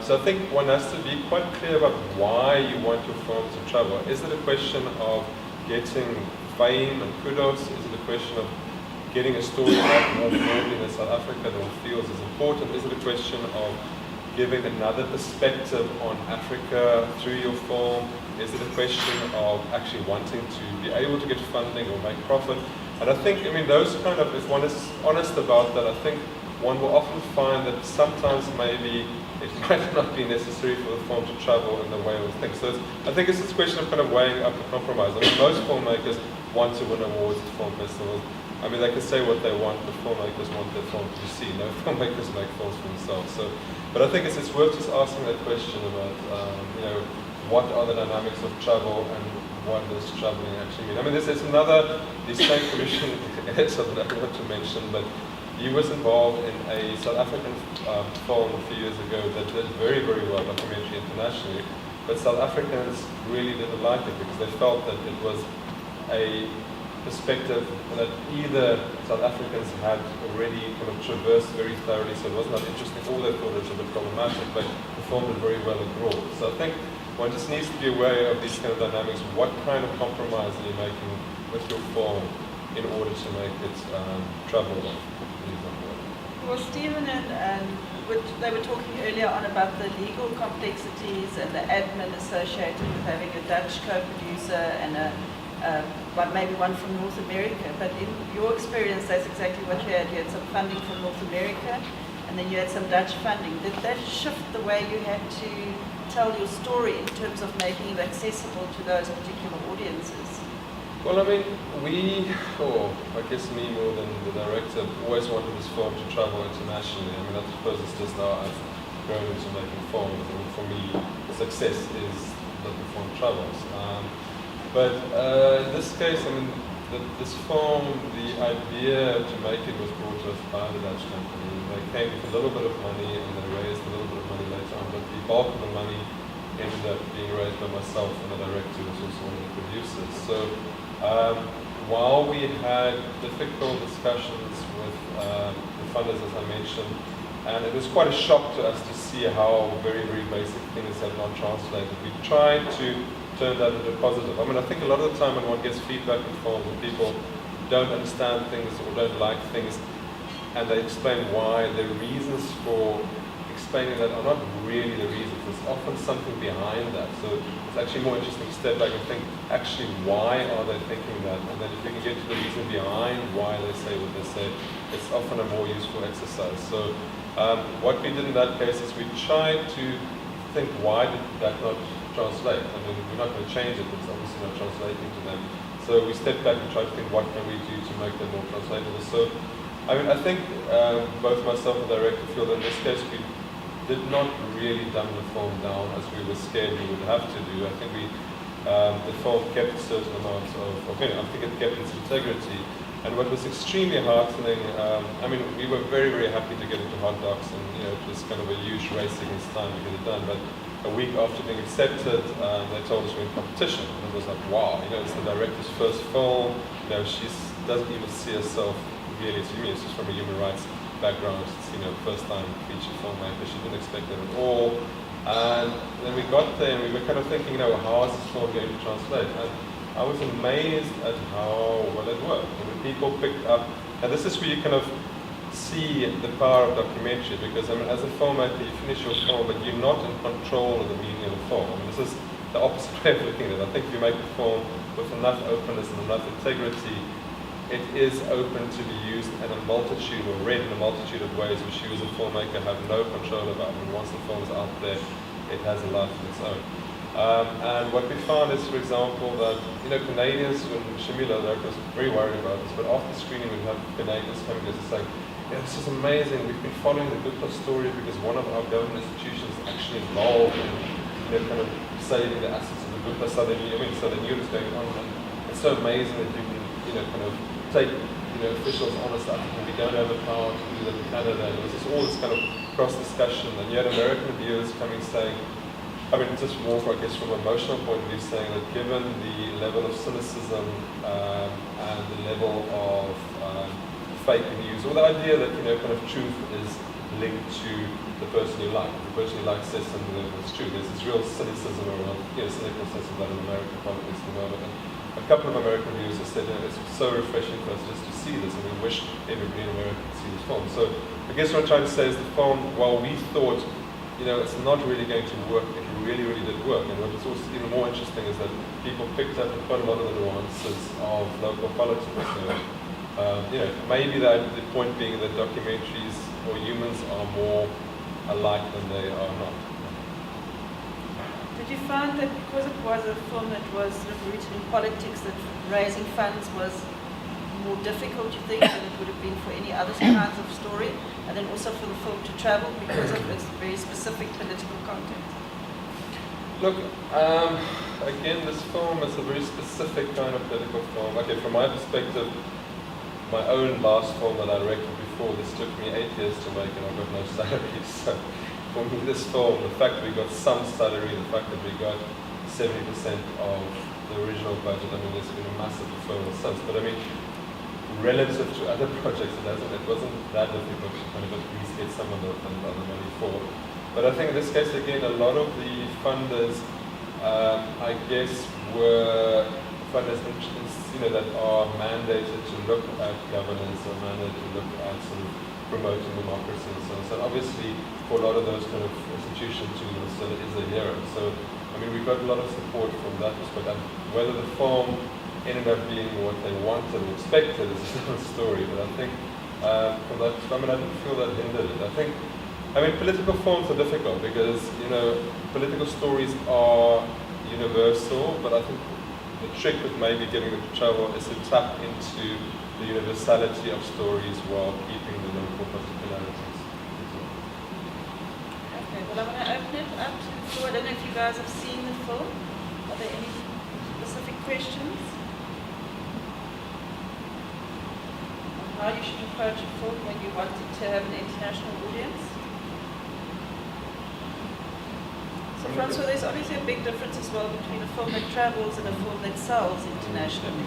So I think one has to be quite clear about why you want your film to travel. Is it a question of getting fame and kudos? Is it a question of getting a story out more broadly in South Africa that one feels is important? Is it a question of giving another perspective on Africa through your film? Is it a question of actually wanting to be able to get funding or make profit? And I think, those kind of, if one is honest about that, I think one will often find that sometimes maybe it might not be necessary for the film to travel in the way we think. So I think it's a question of kind of weighing up the compromise. Most filmmakers want to win awards at film festivals. They can say what they want, but filmmakers want their film to see. No filmmakers make films for themselves. But I think it's worth just asking that question about, what are the dynamics of travel and what does traveling actually mean? There's another distinct commission editor that I want to mention, but he was involved in a South African film a few years ago that did very, very well, documentary internationally. But South Africans really didn't like it because they felt that it was a perspective that either South Africans had already kind of traversed very thoroughly, so it was not interesting, or they thought it was a bit problematic, but performed it very well abroad. So I think one just needs to be aware of these kind of dynamics. What kind of compromise are you making with your film in order to make it travel well? Well, Stephen and they were talking earlier on about the legal complexities and the admin associated with having a Dutch co-producer and maybe one from North America. But in your experience, that's exactly what you had. You had some funding from North America, and then you had some Dutch funding. Did that shift the way you had to tell your story in terms of making it accessible to those particular audiences? Well, I guess me more than the director, always wanted this film to travel internationally. I suppose it's just how I've grown into making films. For me, the success is that the film travels. But in this case, this film, the idea to make it was brought to us by the Dutch company. They came with a little bit of money and they raised a little bit of money later on, but the bulk of the money ended up being raised by myself and the director, who was also one of the producers. So while we had difficult discussions with the funders, as I mentioned, and it was quite a shock to us to see how very, very basic things have not translated, we tried to turn that into positive. I think a lot of the time when one gets feedback in films and people don't understand things or don't like things, and they explain why, the reasons for explaining that are not really the reasons. There's often something behind that. So it's actually more interesting to step back and think, actually, why are they thinking that? And then if we can get to the reason behind why they say what they say, it's often a more useful exercise. So what we did in that case is we tried to think, why did that not translate? We're not going to change it, it's obviously not translating to them. So we stepped back and tried to think, what can we do to make them more translatable? So I think both myself and the director feel that in this case we did not really dumb the film down as we were scared we would have to do. I think the film kept certain amounts of I think it kept its integrity. And what was extremely heartening, we were very, very happy to get into Hot Docs, and it was kind of a huge race against time to get it done. But a week after being accepted, they told us we're in competition, and it was like, wow, it's the director's first film. She doesn't even see herself really as human. She's from a human rights background. She's first time feature filmmaker. She didn't expect that at all. And then we got there, and we were kind of thinking, how is this film going to translate? And I was amazed at how well it worked. People picked up, and this is where you kind of see the power of documentary, because as a filmmaker, you finish your film, but you're not in control of the meaning of the film. This is the opposite way of looking at it. I think if you make a film with enough openness and enough integrity, it is open to be used in a multitude, or read in a multitude of ways, which you as a filmmaker have no control about. Once the film is out there, it has a life of its own. And what we found is, for example, that Canadians, when Shamila was very worried about this, but after screening we have Canadians coming to us and saying, this is amazing, we've been following the Gupta story because one of our government institutions is actually involved in kind of saving the assets of the Gupta, so they knew what was going on. And it's so amazing that you can kind of take officials honest. I think we don't have the power to do that in Canada. And it was just all this kind of cross discussion, and you had American reviewers coming saying, I mean, just more, I guess, from an emotional point of view, saying that given the level of cynicism and the level of fake news, or the idea that kind of truth is linked to the person you like. The person you like says something that's true. There's this real cynicism around, cynical sense of that in American politics at the moment. And a couple of American reviewers have said, it's so refreshing for us just to see this, and we wish everybody in America could see this film. So I guess what I'm trying to say is the film, while we thought, it's not really going to work, it really, really did work. And what's also even more interesting is that people picked up quite a lot of the nuances of local politics. So, maybe the point being that documentaries or humans are more alike than they are not. Did you find that because it was a film that was sort of rooted in politics, that raising funds was more difficult, you think, than it would have been for any other kinds of story? And then also for the film to travel because of its very specific political content? Look, again, this film is a very specific kind of political film. Okay, from my perspective, my own last film that I directed before, this took me 8 years to make and I got no salary. So for me, this film, the fact that we got some salary, the fact that we got 70% of the original budget, I mean, there's been a massive deferral since. But I mean, relative to other projects, it wasn't that difficult to kind of at least get some of the money for. But I think in this case, again, a lot of the funders, I guess, were funders that are mandated to look at governance or mandated to look at sort of promoting democracy and so on. So obviously, for a lot of those kind of institutions, still is a hero. So, I mean, we got a lot of support from that perspective. Whether the film ended up being what they wanted or expected is another story. But I think from that, I didn't feel that hindered it. I mean, political films are difficult because, political stories are universal, but I think the trick with maybe getting them to travel is to tap into the universality of stories while keeping the local particularities. Okay, well, I'm going to open it up to the floor. I don't know if you guys have seen the film. Are there any specific questions? How you should approach a film when you want it to have an international audience? So Francois, there's obviously a big difference as well between a film that travels and a film that sells internationally.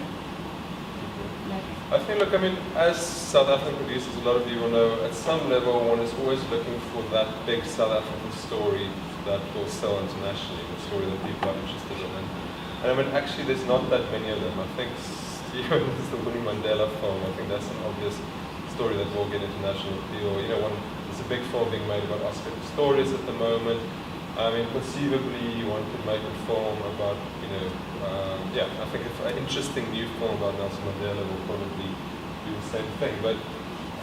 I think, look, I mean, as South African producers, a lot of you will know, at some level one is always looking for that big South African story that will sell internationally, the story that people are interested in. And I mean, actually there's not that many of them. I think Stephen is the Winnie Mandela film. I think that's an obvious story that will get international appeal. There's a big film being made about Oscar stories at the moment. I mean, conceivably, one could make a film about, I think an interesting new film about Nelson Mandela will probably do the same thing. But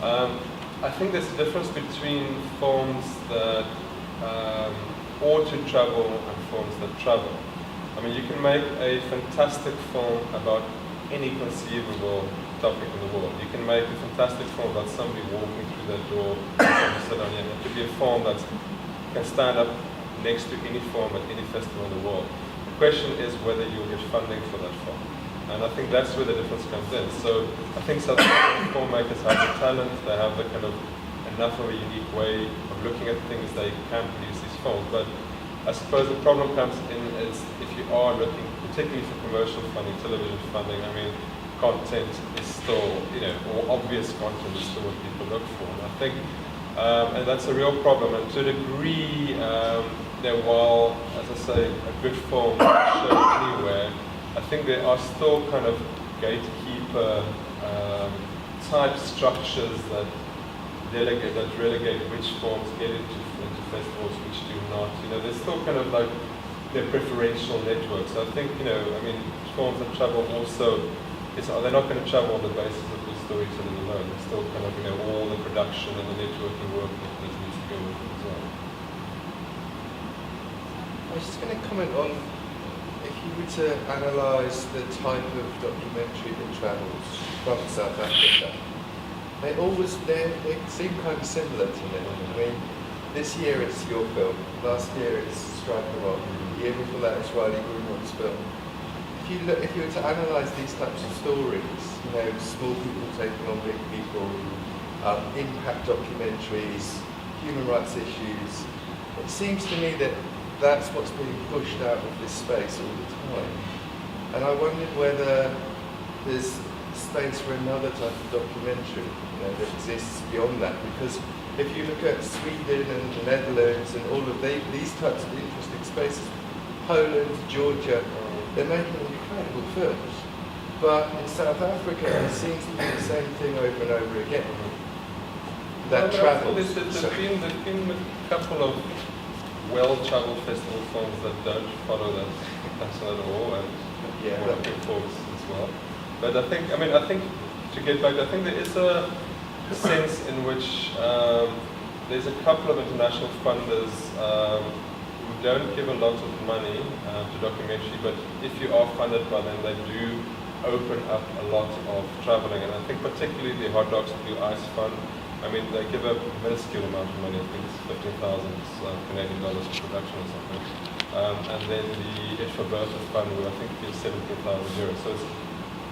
I think there's a difference between films that ought to travel and films that travel. I mean, you can make a fantastic film about any conceivable topic in the world. You can make a fantastic film about somebody walking through that door and sit down here. It could be a film that can stand up next to any film at any festival in the world. The question is whether you'll get funding for that film. And I think that's where the difference comes in. So I think South African filmmakers have the talent, they have the kind of enough of a unique way of looking at things, they can produce these films. But I suppose the problem comes in is if you are looking, particularly for commercial funding, television funding, I mean, content is still, or obvious content is still what people look for. And I think, and that's a real problem. And to a degree, while, as I say, a good film is shown anywhere, I think there are still kind of gatekeeper type structures that relegate which films get into festivals, which do not. There's still kind of like preferential networks. I think, films that travel also, they're not going to travel on the basis of the storytelling alone. There's still kind of, all the production and the networking work that needs to go with it as well. I was just going to comment on, if you were to analyse the type of documentary that travels from South Africa, they seem kind of similar to me. I mean, this year it's your film, last year it's Strike the Rock, the year before that it's Riley Groenewald's film. If you were to analyse these types of stories, you know, small people taking on big people, impact documentaries, human rights issues, it seems to me that that's what's being pushed out of this space all the time. And I wondered whether there's space for another type of documentary, you know, that exists beyond that. Because if you look at Sweden and the Netherlands and all of these types of interesting spaces, Poland, Georgia, they're making incredible films. But in South Africa, it seems to be the same thing over and over again. That travels. There's been a couple of well-travelled festival films that don't follow that pattern at all, and looking forward as well. But I think to get back, I think there is a sense in which there's a couple of international funders who don't give a lot of money to documentary, but if you are funded by them, they do open up a lot of travelling. And I think particularly the Hot Dogs Blue Ice Fund, I mean, they give a minuscule amount of money. I think it's 15,000 Canadian dollars for production or something. And then the Liezel Vermeulen Fund, where I think gives 17,000 euros. So it's,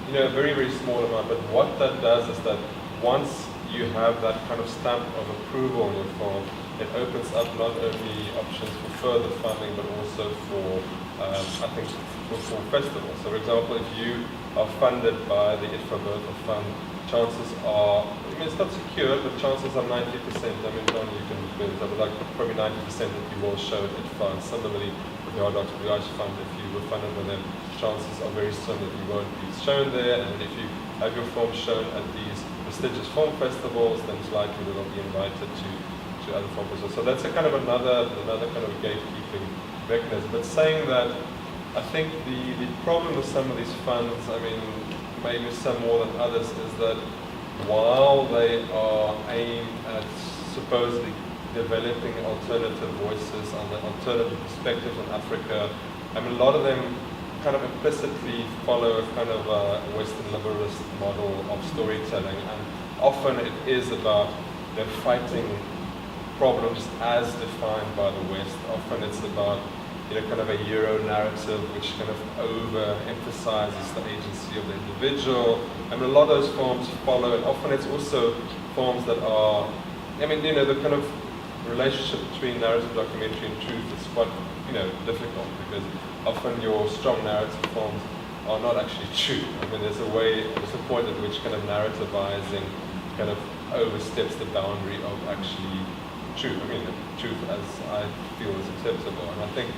you know, a very, very small amount. But what that does is that once you have that kind of stamp of approval on your film, it opens up not only options for further funding, but also for, I think, for festivals. So, for example, if you are funded by the Liezel Vermeulen Fund, chances are, I mean, it's not secure, but chances are 90%. I mean, John, you can build it up, like probably 90% that you will show it at funds. Similarly, with the Hot Dogs Blue Ice Fund, if you were funded with them, chances are very slim that you won't be shown there. And if you have your film shown at these prestigious film festivals, then it's likely that it'll be invited to other film festivals. So that's a kind of another kind of gatekeeping mechanism. But saying that, I think the problem with some of these funds, I mean, maybe some more than others, is that while they are aimed at supposedly developing alternative voices and alternative perspectives on Africa, I mean, a lot of them kind of implicitly follow a kind of a Western liberalist model of storytelling, and often it is about fighting problems as defined by the West. Often it's about, you know, kind of a Euro narrative which kind of overemphasizes the agency of the individual. I mean, a lot of those forms follow, and often it's also forms that are, I mean, you know, the kind of relationship between narrative documentary and truth is quite, you know, difficult, because often your strong narrative forms are not actually true. I mean, there's a point at which kind of narrativizing kind of oversteps the boundary of actually truth. I mean, the truth as I feel is acceptable. And I think,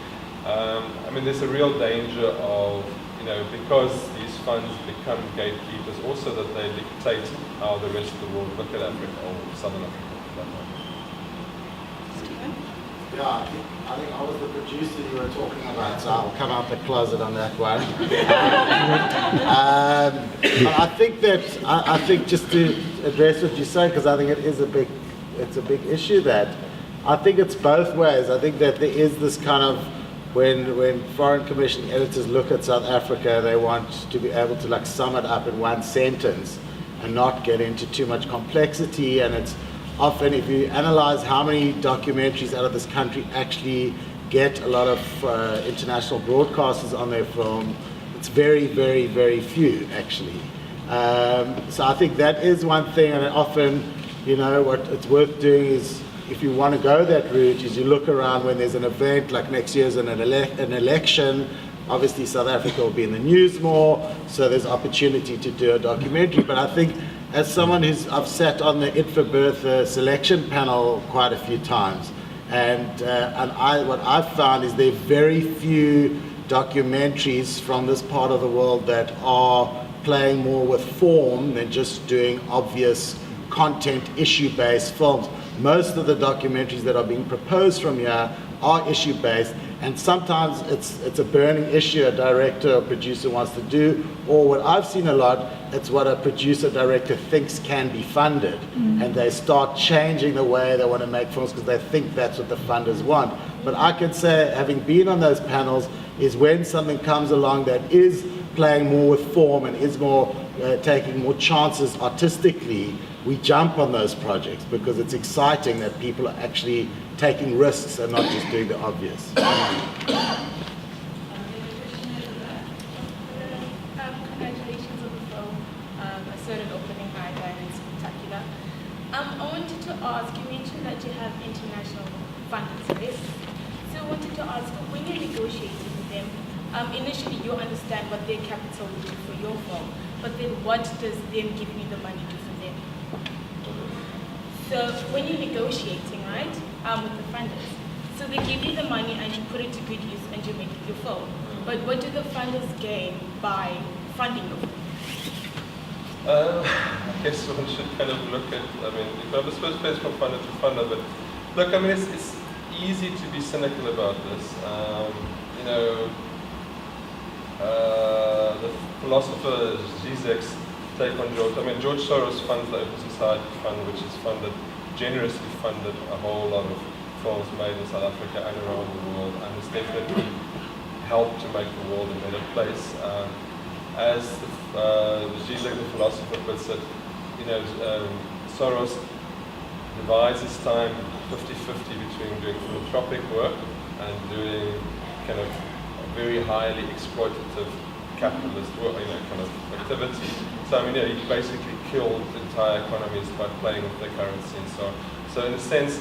I mean, there's a real danger of, you know, because these funds become gatekeepers, also that they dictate how the rest of the world look at Africa, or Southern Africa. Yeah, I think I was the producer you were talking about, so I'll come out the closet on that one. But I think just to address what you say, because I think it's a big issue, that I think it's both ways. I think that there is this kind of, when foreign commission editors look at South Africa, they want to be able to like sum it up in one sentence and not get into too much complexity. And it's often, if you analyze how many documentaries out of this country actually get a lot of international broadcasters on their film, it's very, very, very few actually. So I think that is one thing, and often, you know, what it's worth doing is, if you want to go that route, is you look around when there's an event, like next year's an election, obviously South Africa will be in the news more, so there's opportunity to do a documentary. But I think, as someone I've sat on the Liezel Vermeulen selection panel quite a few times, and what I've found is there are very few documentaries from this part of the world that are playing more with form than just doing obvious content issue-based films. Most of the documentaries that are being proposed from here are issue-based, and sometimes it's a burning issue a director or producer wants to do, or what I've seen a lot, it's what a producer-director thinks can be funded, and they start changing the way they want to make films because they think that's what the funders want. But I can say, having been on those panels, is when something comes along that is playing more with form and is more taking more chances artistically, we jump on those projects because it's exciting that people are actually taking risks and not just doing the obvious. initially you understand what their capital will do for your film, but then what does them giving you the money do for them? So when you're negotiating, right, with the funders, so they give you the money and you put it to good use and you make your film. But what do the funders gain by funding your film? I guess one should kind of look at, I mean, if I was supposed to place from funder to funder, but look, I mean, it's easy to be cynical about this. You know, the philosopher Zizek's take on George, I mean, George Soros funds the Open Society Fund, which has generously funded a whole lot of films made in South Africa and around the world, and has definitely helped to make the world a better place. As Zizek, the philosopher, puts it, you know, Soros divides his time 50-50 between doing philanthropic work and doing kind of very highly exploitative capitalist work, you know, kind of activity. So I mean, you know, he basically killed entire economies by playing with their currency and so on. So in a sense,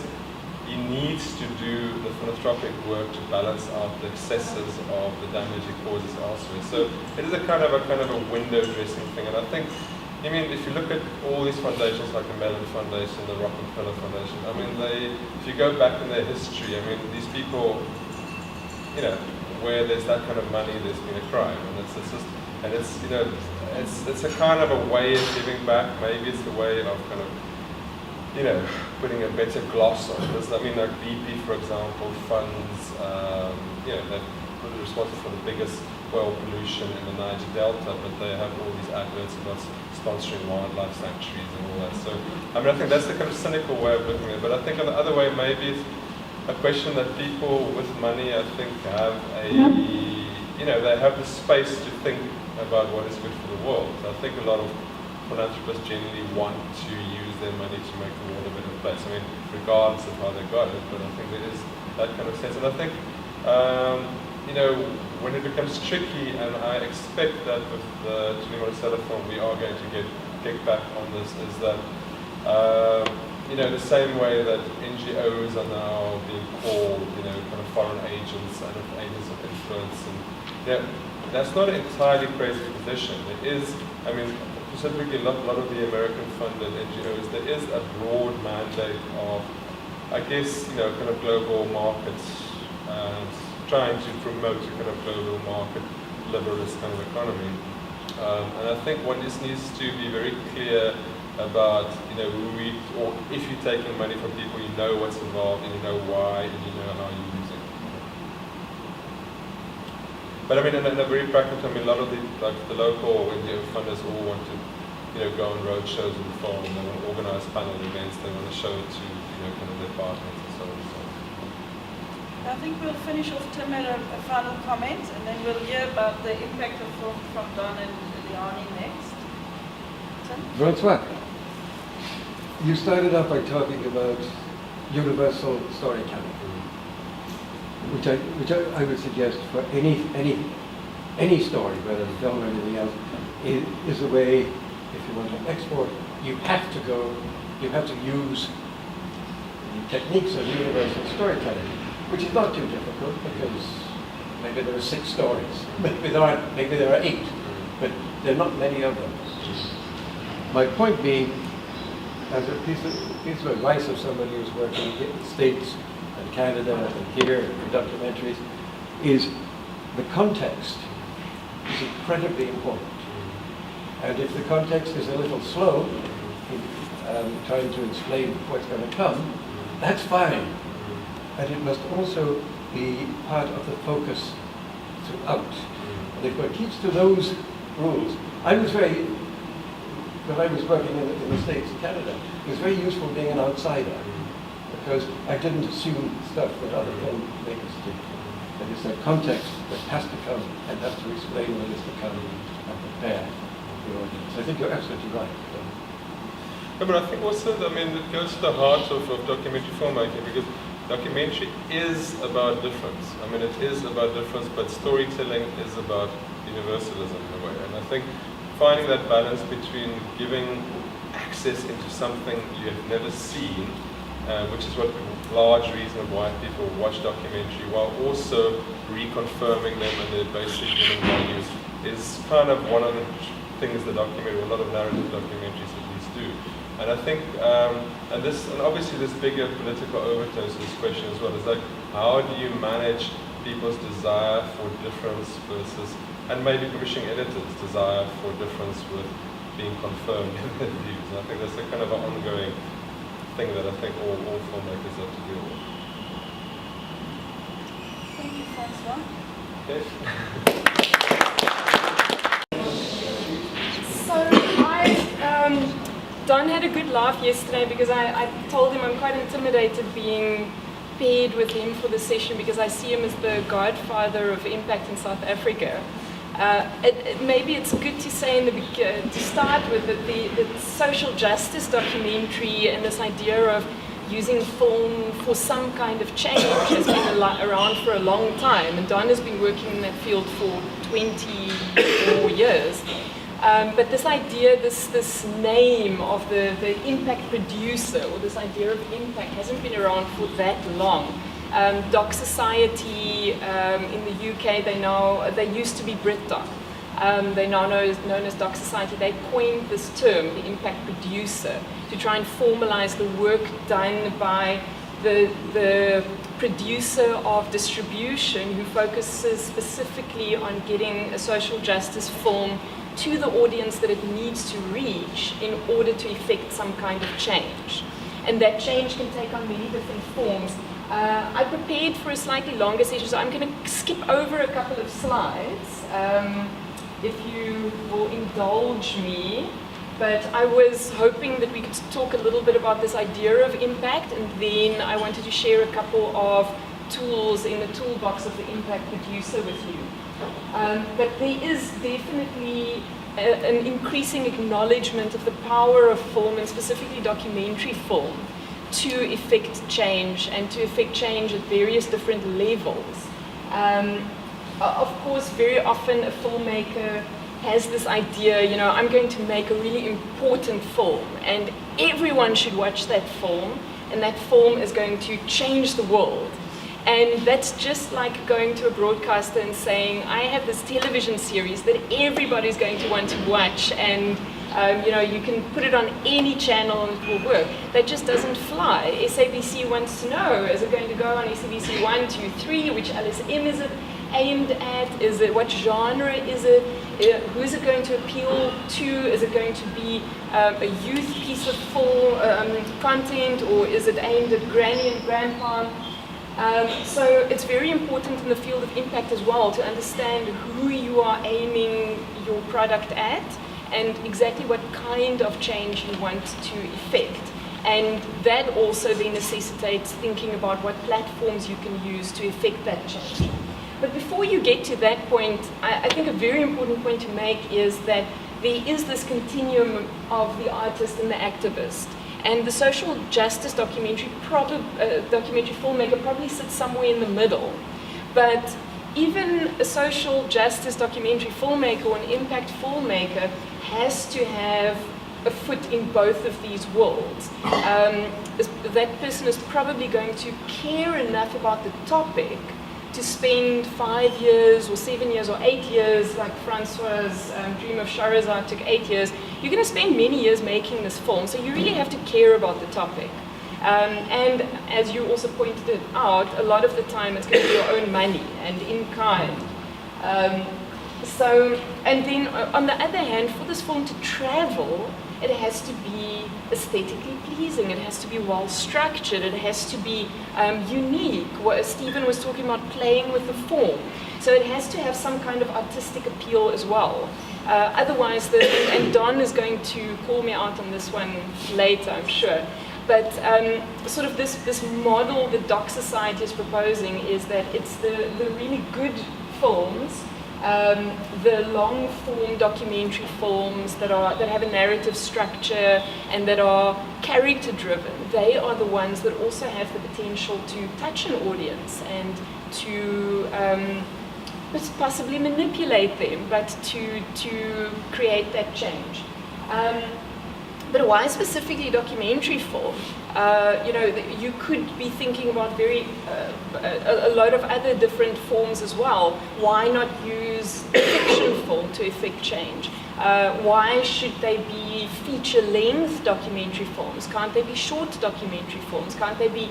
he needs to do the philanthropic work to balance out the excesses of the damage he causes elsewhere. So it is a kind of a window dressing thing. And I think, I mean, if you look at all these foundations like the Mellon Foundation, the Rockefeller Foundation, I mean, if you go back in their history, I mean, these people, you know, where there's that kind of money, there's been a crime, and it's just, and it's, you know, it's a kind of a way of giving back. Maybe it's the way of kind of, you know, putting a better gloss on this. I mean, like BP, for example, funds, you know, they're responsible for the biggest oil pollution in the Niger Delta, but they have all these adverts about sponsoring wildlife sanctuaries and all that. So, I mean, I think that's the kind of cynical way of looking at it. But I think on the other way, maybe it's a question that people with money, I think, have you know, they have the space to think about what is good for the world. So I think a lot of philanthropists generally want to use their money to make the world a better place. I mean, regardless of how they got it, but I think there is that kind of sense. And I think, you know, when it becomes tricky, and I expect that with the Groenewald film, we are going to get kickback on this, is that, you know, the same way that NGOs are now being called, you know, kind of foreign agents and agents of influence, and that's not an entirely crazy position. There is, I mean, specifically a lot of the American funded NGOs, there is a broad mandate of, I guess, you know, kind of global markets, trying to promote a kind of global market, liberalist kind of economy. And I think one just needs to be very clear about, you know, or if you're taking money from people, you know what's involved, and you know why, and you know how you're using it. But I mean, in a very practical, I mean, a lot of the local NGO funders all want to, you know, go on road shows with the film, they want to organize panel events, they want to show it to, you know, kind of their partners and so on and so on. I think we'll finish off, Tim, at a final comment, and then we'll hear about the impact of film from Don and Liani next. Tim? Francois, you started off by talking about universal storytelling, which I would suggest for any story, whether it's film or anything else, is a way, if you want to export, you have to use the techniques of universal storytelling, which is not too difficult because maybe there are 6 stories, maybe there are 8, but there are not many of them. My point being, as a piece of advice of somebody who's working in the States and Canada and here in documentaries, is the context is incredibly important. And if the context is a little slow in trying to explain what's going to come, that's fine. And it must also be part of the focus throughout. And if one keeps to those rules, when I was working in the States and Canada, it was very useful being an outsider because I didn't assume stuff that other filmmakers did. And it's a context that has to come and has to explain what is to come and prepare the audience. I think you're absolutely right. Yeah, but I think also, I mean, it goes to the heart of documentary filmmaking, because documentary is about difference. I mean, it is about difference, but storytelling is about universalism in a way. And I think finding that balance between giving access into something you have never seen which is what large reason why people watch documentary, while also reconfirming them and their basic human values, is kind of one of the things the documentary, a lot of narrative documentaries at least do. And I think, and obviously there's bigger political overtones to this question as well. It's like, how do you manage people's desire for difference versus, and maybe commissioning editors' desire for difference with being confirmed in their views. And I think that's a kind of an ongoing thing that I think all filmmakers have to deal with. Thank you, Francois. Okay. So Don had a good laugh yesterday because I told him I'm quite intimidated being paired with him for the session because I see him as the godfather of impact in South Africa. Maybe it's good to say to start with that the social justice documentary and this idea of using film for some kind of change has been around for a long time, and Don has been working in that field for 24 years. But this idea, this name of the impact producer, or this idea of impact, hasn't been around for that long. Doc Society in the UK, they used to be BritDoc. They're now known as Doc Society. They coined this term, the impact producer, to try and formalize the work done by the producer of distribution who focuses specifically on getting a social justice film to the audience that it needs to reach in order to effect some kind of change. And that change can take on many different forms. I prepared for a slightly longer session, so I'm going to skip over a couple of slides, if you will indulge me. But I was hoping that we could talk a little bit about this idea of impact, and then I wanted to share a couple of tools in the toolbox of the impact producer with you. But there is definitely an increasing acknowledgement of the power of film, and specifically documentary film, to effect change, and to effect change at various different levels. Of course, very often a filmmaker has this idea, I'm going to make a really important film, and everyone should watch that film, and that film is going to change the world. And that's just like going to a broadcaster and saying, I have this television series that everybody's going to want to watch, and you can put it on any channel and it will work. That just doesn't fly. SABC wants to know, is it going to go on SABC 1, 2, 3? Which LSM is it aimed at? Is it, what genre is it? Who is it going to appeal to? Is it going to be a youth piece of full content, or is it aimed at granny and grandpa? So it's very important in the field of impact as well to understand who you are aiming your product at, and exactly what kind of change you want to effect. And that also then necessitates thinking about what platforms you can use to effect that change. But before you get to that point, I think a very important point to make is that there is this continuum of the artist and the activist. And the social justice documentary filmmaker probably sits somewhere in the middle. But even a social justice documentary filmmaker or an impact filmmaker has to have a foot in both of these worlds. That person is probably going to care enough about the topic to spend 5 years or 7 years or 8 years, like Francois' Dream of Shahrazad took 8 years. You're going to spend many years making this film, so you really have to care about the topic. And as you also pointed it out, a lot of the time it's going to be your own money and in kind. And then on the other hand, for this film to travel, it has to be aesthetically pleasing, it has to be well structured, it has to be unique. Stephen was talking about playing with the form. So it has to have some kind of artistic appeal as well. Otherwise, and Don is going to call me out on this one later, I'm sure. But sort of this model that Doc Society is proposing is that it's the really good films, the long-form documentary films that have a narrative structure and that are character-driven. They are the ones that also have the potential to touch an audience and to possibly manipulate them, but to create that change. But why specifically documentary film? You could be thinking about a lot of other different forms as well. Why not use fiction film to effect change? Why should they be feature-length documentary films? Can't they be short documentary films? Can't they be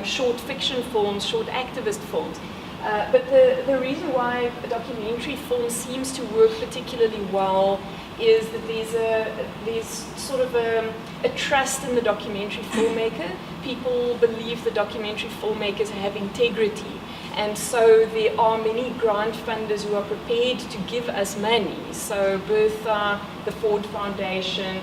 short fiction films, short activist films? But the reason why a documentary film seems to work particularly well is that there's sort of a trust in the documentary filmmaker. People believe the documentary filmmakers have integrity. And so there are many grant funders who are prepared to give us money. So Bertha, the Ford Foundation,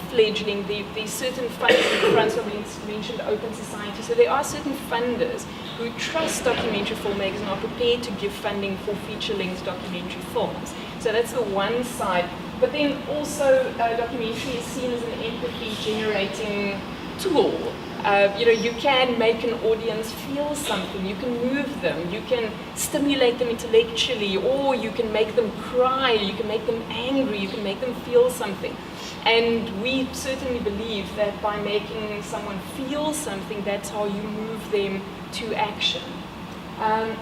Fledgling, there's certain funders, Francois mentioned Open Society. So there are certain funders who trust documentary filmmakers and are prepared to give funding for feature-length documentary films. So that's the one side. But then also documentary is seen as an empathy-generating tool. You can make an audience feel something, you can move them, you can stimulate them intellectually, or you can make them cry, you can make them angry, you can make them feel something. And we certainly believe that by making someone feel something, that's how you move them to action.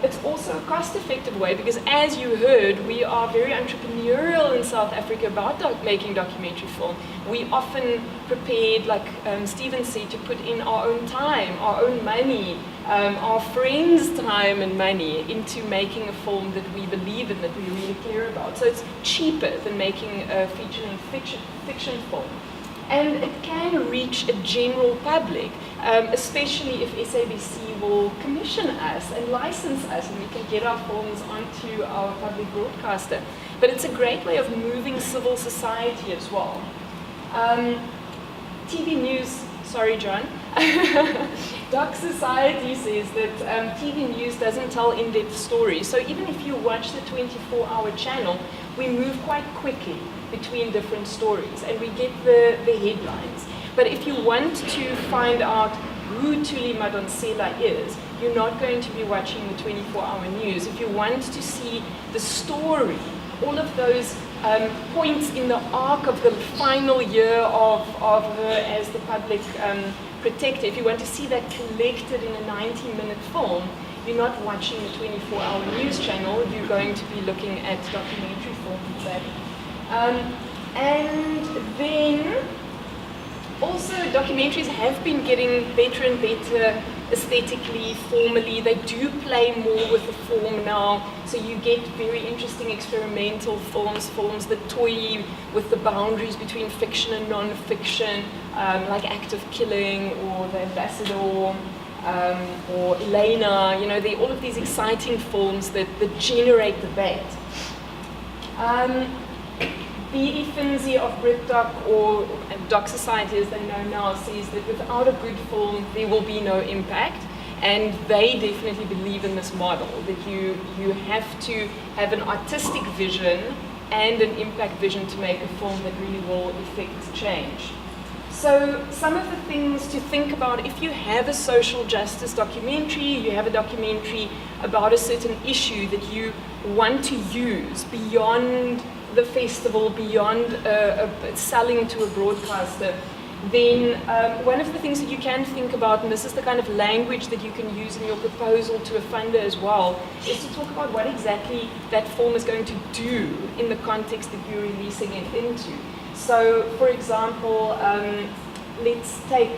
It's also a cost-effective way because, as you heard, we are very entrepreneurial in South Africa about making documentary film. We often prepared, like Stephen said, to put in our own time, our own money, our friends' time and money into making a film that we believe in, that we really care about. So it's cheaper than making a feature-length fiction film. And it can reach a general public, especially if SABC will commission us and license us and we can get our films onto our public broadcaster. But it's a great way of moving civil society as well. TV News, sorry John, Doc Society says that TV News doesn't tell in-depth stories. So even if you watch the 24-hour channel, we move quite quickly between different stories and we get the headlines. But if you want to find out who Thuli Madonsela is, you're not going to be watching the 24-hour news. If you want to see the story, all of those points in the arc of the final year of her as the public protector, if you want to see that collected in a 90-minute film, you're not watching the 24-hour news channel, you're going to be looking at documentary film instead. And then also documentaries have been getting better and better aesthetically, formally. They do play more with the form now, so you get very interesting experimental films that toy with the boundaries between fiction and non-fiction, like Act of Killing or The Ambassador, or Elena. There are all of these exciting films that generate debate. B.D. Finzi of BritDoc, or Doc Society as they know now, says that without a good film there will be no impact, and they definitely believe in this model, that you have to have an artistic vision and an impact vision to make a film that really will effect change. So some of the things to think about if you have a social justice documentary, you have a documentary about a certain issue that you want to use beyond the festival, beyond selling to a broadcaster, then one of the things that you can think about, and this is the kind of language that you can use in your proposal to a funder as well, is to talk about what exactly that film is going to do in the context that you're releasing it into. So, for example, let's take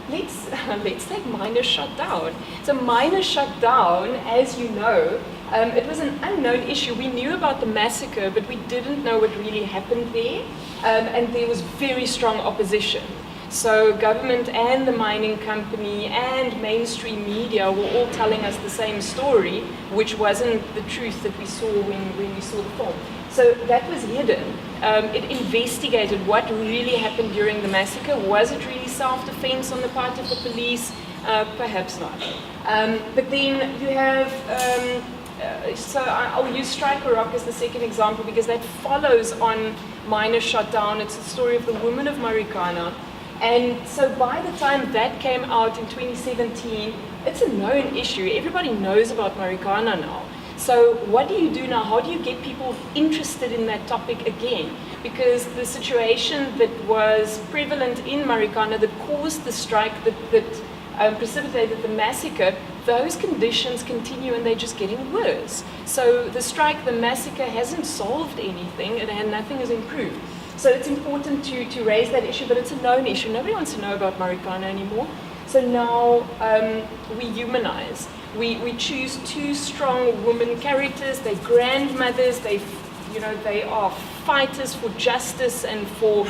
let's take Minor Shutdown. So Minor Shutdown, as you know, it was an unknown issue. We knew about the massacre, but we didn't know what really happened there, and there was very strong opposition. So government and the mining company and mainstream media were all telling us the same story, which wasn't the truth that we saw when we saw the film. So that was hidden. It investigated what really happened during the massacre. Was it really self-defense on the part of the police? Perhaps not. But then you have, so I'll use Strike a Rock as the second example because that follows on Minor Shutdown. It's the story of the women of Marikana. And so by the time that came out in 2017, it's a known issue. Everybody knows about Marikana now. So what do you do now? How do you get people interested in that topic again? because the situation that was prevalent in Marikana that caused the strike, that precipitated the massacre, those conditions continue and they're just getting worse. So the strike, the massacre hasn't solved anything and nothing has improved. So it's important to raise that issue, but it's a known issue. Nobody wants to know about Marikana anymore. So now we humanize. We choose two strong women characters. They're grandmothers. They are fighters for justice and for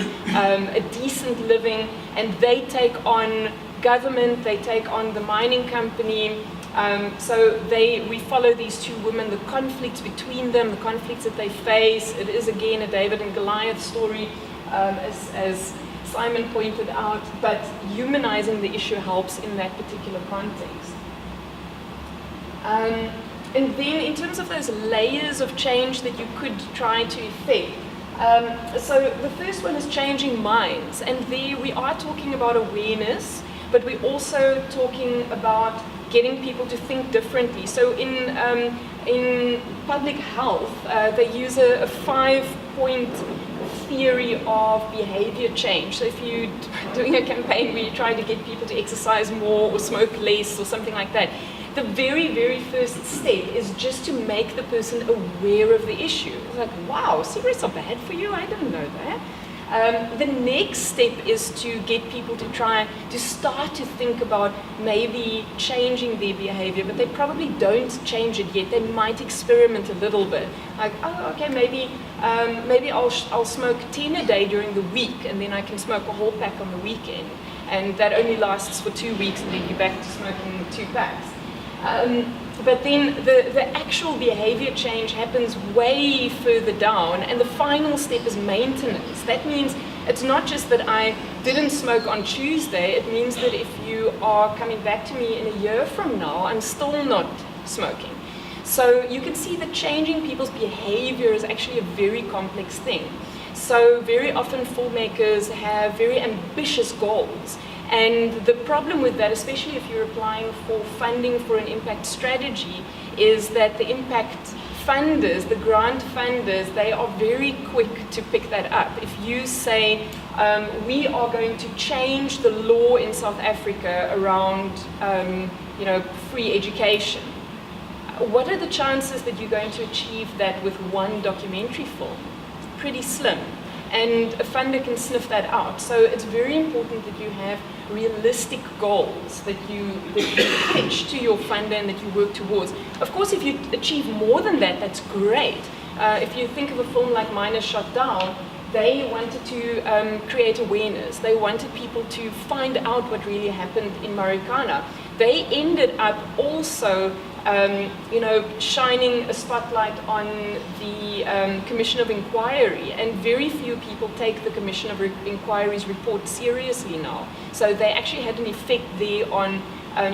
a decent living. And they take on government. They take on the mining company. So we follow these two women, the conflicts between them, the conflicts that they face. It is again a David and Goliath story, as Simon pointed out, but humanizing the issue helps in that particular context. And then in terms of those layers of change that you could try to effect, so the first one is changing minds, and there we are talking about awareness, but we're also talking about getting people to think differently. So in public health, they use a 5-point theory of behavior change. So if you're doing a campaign where you try to get people to exercise more or smoke less or something like that, the very, very first step is just to make the person aware of the issue. It's like, wow, cigarettes are bad for you? I didn't know that. The next step is to get people to try to start to think about maybe changing their behavior, but they probably don't change it yet. They might experiment a little bit. Like, oh, okay, maybe I'll smoke 10 a day during the week, and then I can smoke a whole pack on the weekend. And that only lasts for 2 weeks, and then you're back to smoking 2 packs. But then the actual behavior change happens way further down, and the final step is maintenance. That means it's not just that I didn't smoke on Tuesday, it means that if you are coming back to me in a year from now, I'm still not smoking. So you can see that changing people's behavior is actually a very complex thing. So very often filmmakers have very ambitious goals. And the problem with that, especially if you're applying for funding for an impact strategy, is that the impact funders, the grant funders, they are very quick to pick that up. If you say, we are going to change the law in South Africa around free education, what are the chances that you're going to achieve that with one documentary film? Pretty slim. And a funder can sniff that out. So it's very important that you have realistic goals that you pitch to your funder and that you work towards. Of course, if you achieve more than that, that's great. If you think of a film like Miners Shot Down, they wanted to create awareness. They wanted people to find out what really happened in Marikana. They ended up also shining a spotlight on the Commission of Inquiry, and very few people take the Commission of Inquiry's report seriously now. So they actually had an effect there on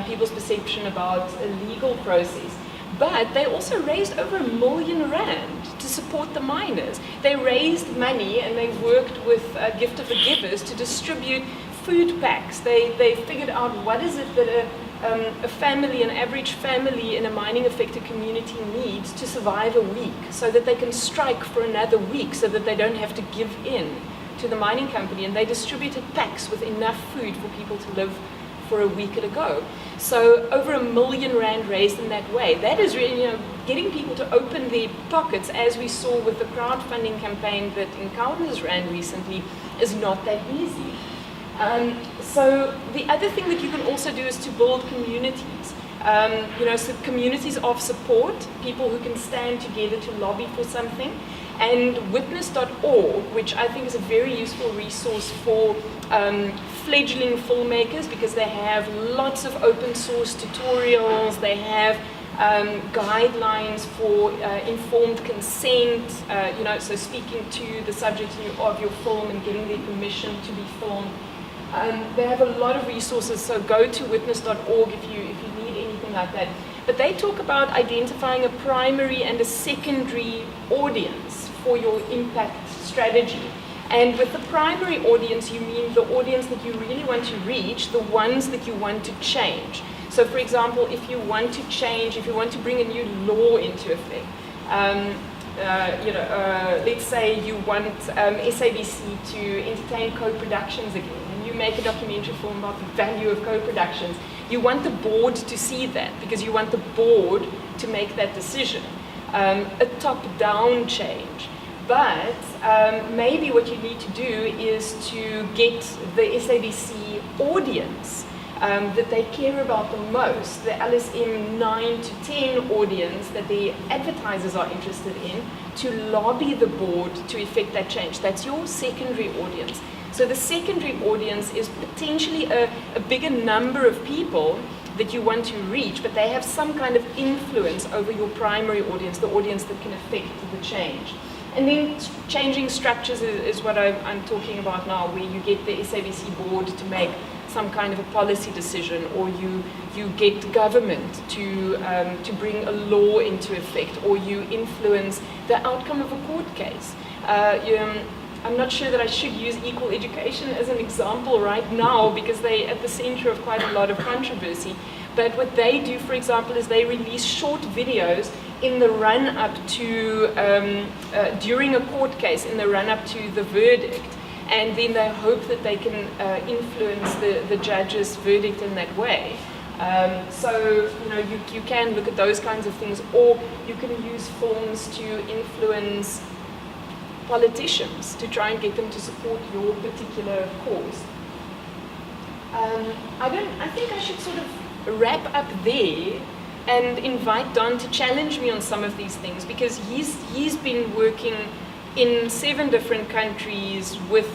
people's perception about a legal process. But they also raised over R1 million to support the miners. They raised money and they worked with Gift of the Givers to distribute food packs. They figured out what is it that a family, an average family in a mining affected community needs to survive a week, so that they can strike for another week, so that they don't have to give in to the mining company. And they distributed packs with enough food for people to live for a week at a go. So over R1 million raised in that way. That is really, getting people to open their pockets, as we saw with the crowdfunding campaign that Encounters ran recently, is not that easy. So the other thing that you can also do is to build communities. So communities of support, people who can stand together to lobby for something. And witness.org, which I think is a very useful resource for fledgling filmmakers, because they have lots of open source tutorials, they have guidelines for informed consent, so speaking to the subject of your film and getting their permission to be filmed. They have a lot of resources, so go to witness.org if you need anything like that. But they talk about identifying a primary and a secondary audience for your impact strategy. And with the primary audience, you mean the audience that you really want to reach, the ones that you want to change. So for example, if you want to change, if you want to bring a new law into effect, let's say you want SABC to entertain co-productions again, and you make a documentary film about the value of co-productions. You want the board to see that because you want the board to make that decision, a top-down change. But maybe what you need to do is to get the SABC audience that they care about the most, the LSM 9 to 10 audience that the advertisers are interested in, to lobby the board to effect that change. That's your secondary audience. So the secondary audience is potentially a bigger number of people that you want to reach, but they have some kind of influence over your primary audience, the audience that can affect the change. And then changing structures is what I'm talking about now, where you get the SABC board to make some kind of a policy decision, or you get government to bring a law into effect, or you influence the outcome of a court case. I'm not sure that I should use equal education as an example right now because they're at the center of quite a lot of controversy. But what they do, for example, is they release short videos in the run-up to, during a court case, in the run-up to the verdict. And then they hope that they can influence the judge's verdict in that way. So, you can look at those kinds of things, or you can use films to influence politicians to try and get them to support your particular cause. I think I should sort of wrap up there and invite Don to challenge me on some of these things, because he's been working in 7 different countries with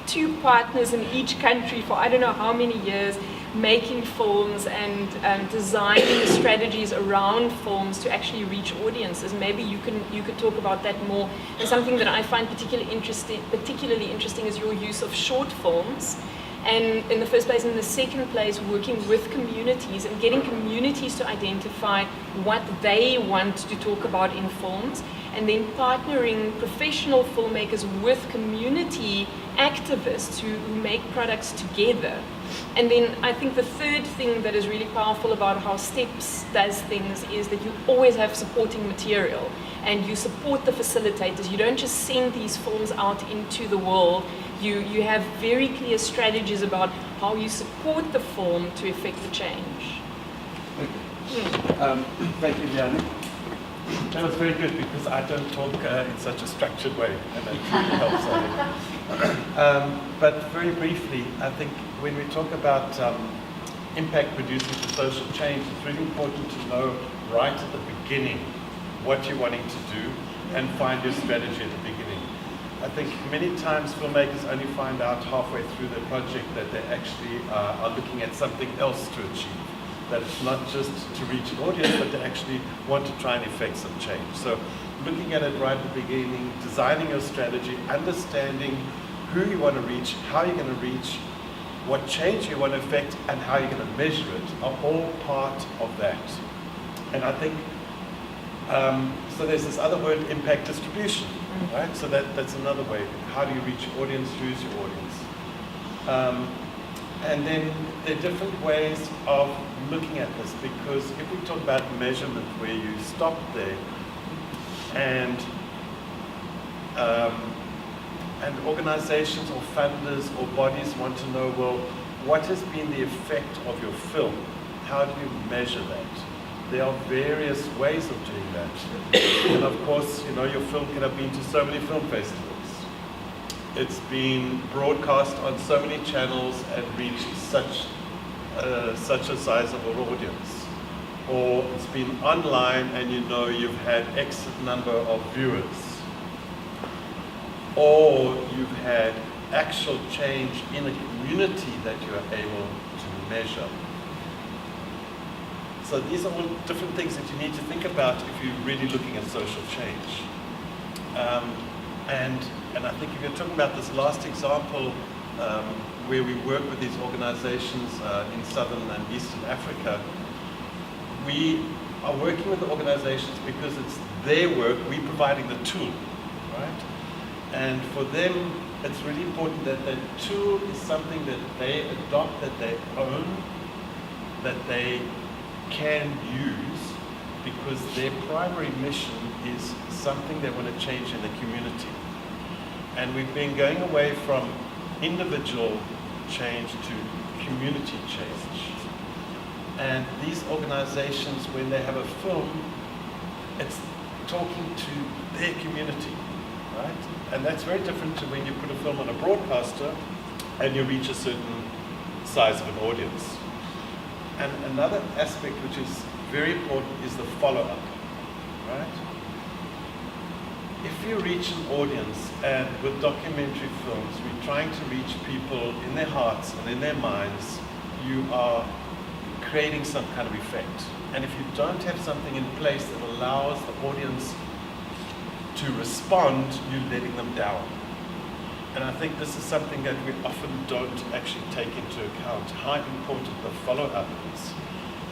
2 partners in each country for I don't know how many years, making films and designing strategies around films to actually reach audiences. Maybe you could talk about that more. And something that I find particularly interesting is your use of short films. And in the first place, in the second place, working with communities and getting communities to identify what they want to talk about in films, and then partnering professional filmmakers with community activists who make products together. And then I think the third thing that is really powerful about how STEPS does things is that you always have supporting material and you support the facilitators. You don't just send these films out into the world. You have very clear strategies about how you support the film to effect the change. Thank you, Liane. That was very good because I don't talk in such a structured way, and that really helps, I think. But very briefly, I think when we talk about impact producing for social change, it's really important to know right at the beginning what you're wanting to do and find your strategy at the beginning. I think many times filmmakers only find out halfway through their project that they actually are looking at something else to achieve. That it's not just to reach an audience, but they actually want to try and effect some change. So looking at it right at the beginning, designing your strategy, understanding who you want to reach, how you're going to reach, what change you want to effect, and how you're going to measure it are all part of that. And I think, so there's this other word, impact distribution, right? So that's another way. How do you reach your audience? Who's your audience? And then there are different ways of looking at this, because if we talk about measurement where you stop there and organizations or funders or bodies want to know, well, what has been the effect of your film? How do you measure that? There are various ways of doing that. And of course, your film can have been to so many film festivals. It's been broadcast on so many channels and reached such a sizable audience. Or it's been online and you've had X number of viewers. Or you've had actual change in a community that you are able to measure. So these are all different things that you need to think about if you're really looking at social change. And I think if you're talking about this last example where we work with these organizations in Southern and Eastern Africa, we are working with the organizations because it's their work, we're providing the tool, right? And for them, it's really important that that tool is something that they adopt, that they own, that they can use, because their primary mission is something they want to change in the community. And we've been going away from individual change to community change. And these organizations, when they have a film, it's talking to their community, right? And that's very different to when you put a film on a broadcaster and you reach a certain size of an audience. And another aspect which is very important is the follow-up, right? If you reach an audience, and with documentary films, we're trying to reach people in their hearts and in their minds, you are creating some kind of effect. And if you don't have something in place that allows the audience to respond, you're letting them down. And I think this is something that we often don't actually take into account, how important the follow-up is.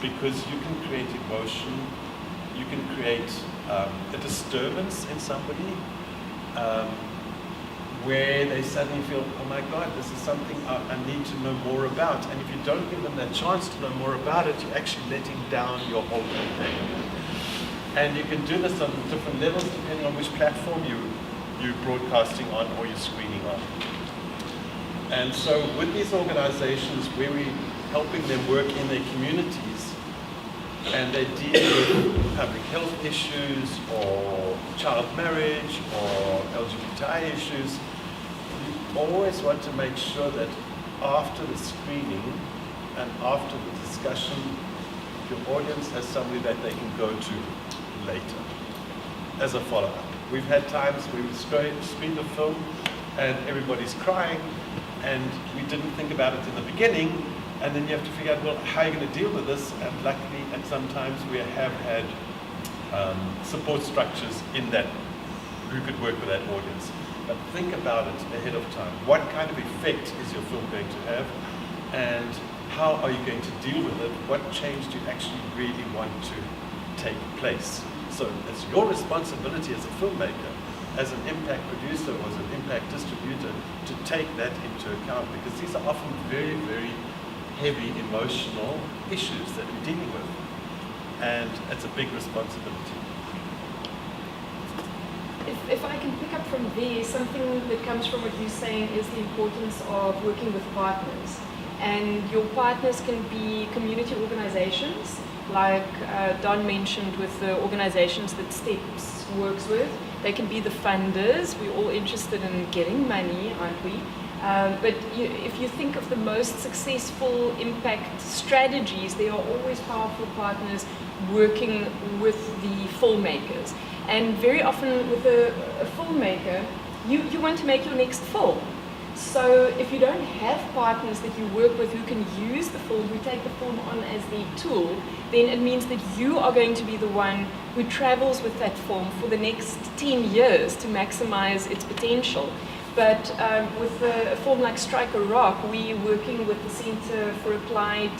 Because you can create emotion, you can create a disturbance in somebody where they suddenly feel, oh my God, this is something I need to know more about. And if you don't give them that chance to know more about it, you're actually letting down your whole campaign. And you can do this on different levels depending on which platform you're broadcasting on or you're screening on. And so with these organizations where we're helping them work in their communities, and they deal with public health issues or child marriage or LGBTI issues, you always want to make sure that after the screening and after the discussion, your audience has somebody that they can go to later as a follow-up. We've had times where we screened a film and everybody's crying and we didn't think about it in the beginning, and then you have to figure out, well, how are you going to deal with this? And luckily, and sometimes we have had support structures in that who could work with that audience. But think about it ahead of time. What kind of effect is your film going to have? And how are you going to deal with it? What change do you actually really want to take place? So it's your responsibility as a filmmaker, as an impact producer or as an impact distributor, to take that into account, because these are often very, very heavy emotional issues that we're dealing with, and it's a big responsibility. If I can pick up from there, something that comes from what you're saying is the importance of working with partners. And your partners can be community organizations, like Don mentioned with the organizations that STEPS works with. They can be the funders. We're all interested in getting money, aren't we? But if you think of the most successful impact strategies, they are always powerful partners working with the filmmakers. And very often with a filmmaker, you want to make your next film. So if you don't have partners that you work with who can use the film, who take the film on as the tool, then it means that you are going to be the one who travels with that film for the next 10 years to maximize its potential. But with a film like Strike a Rock, we're working with the Center for Applied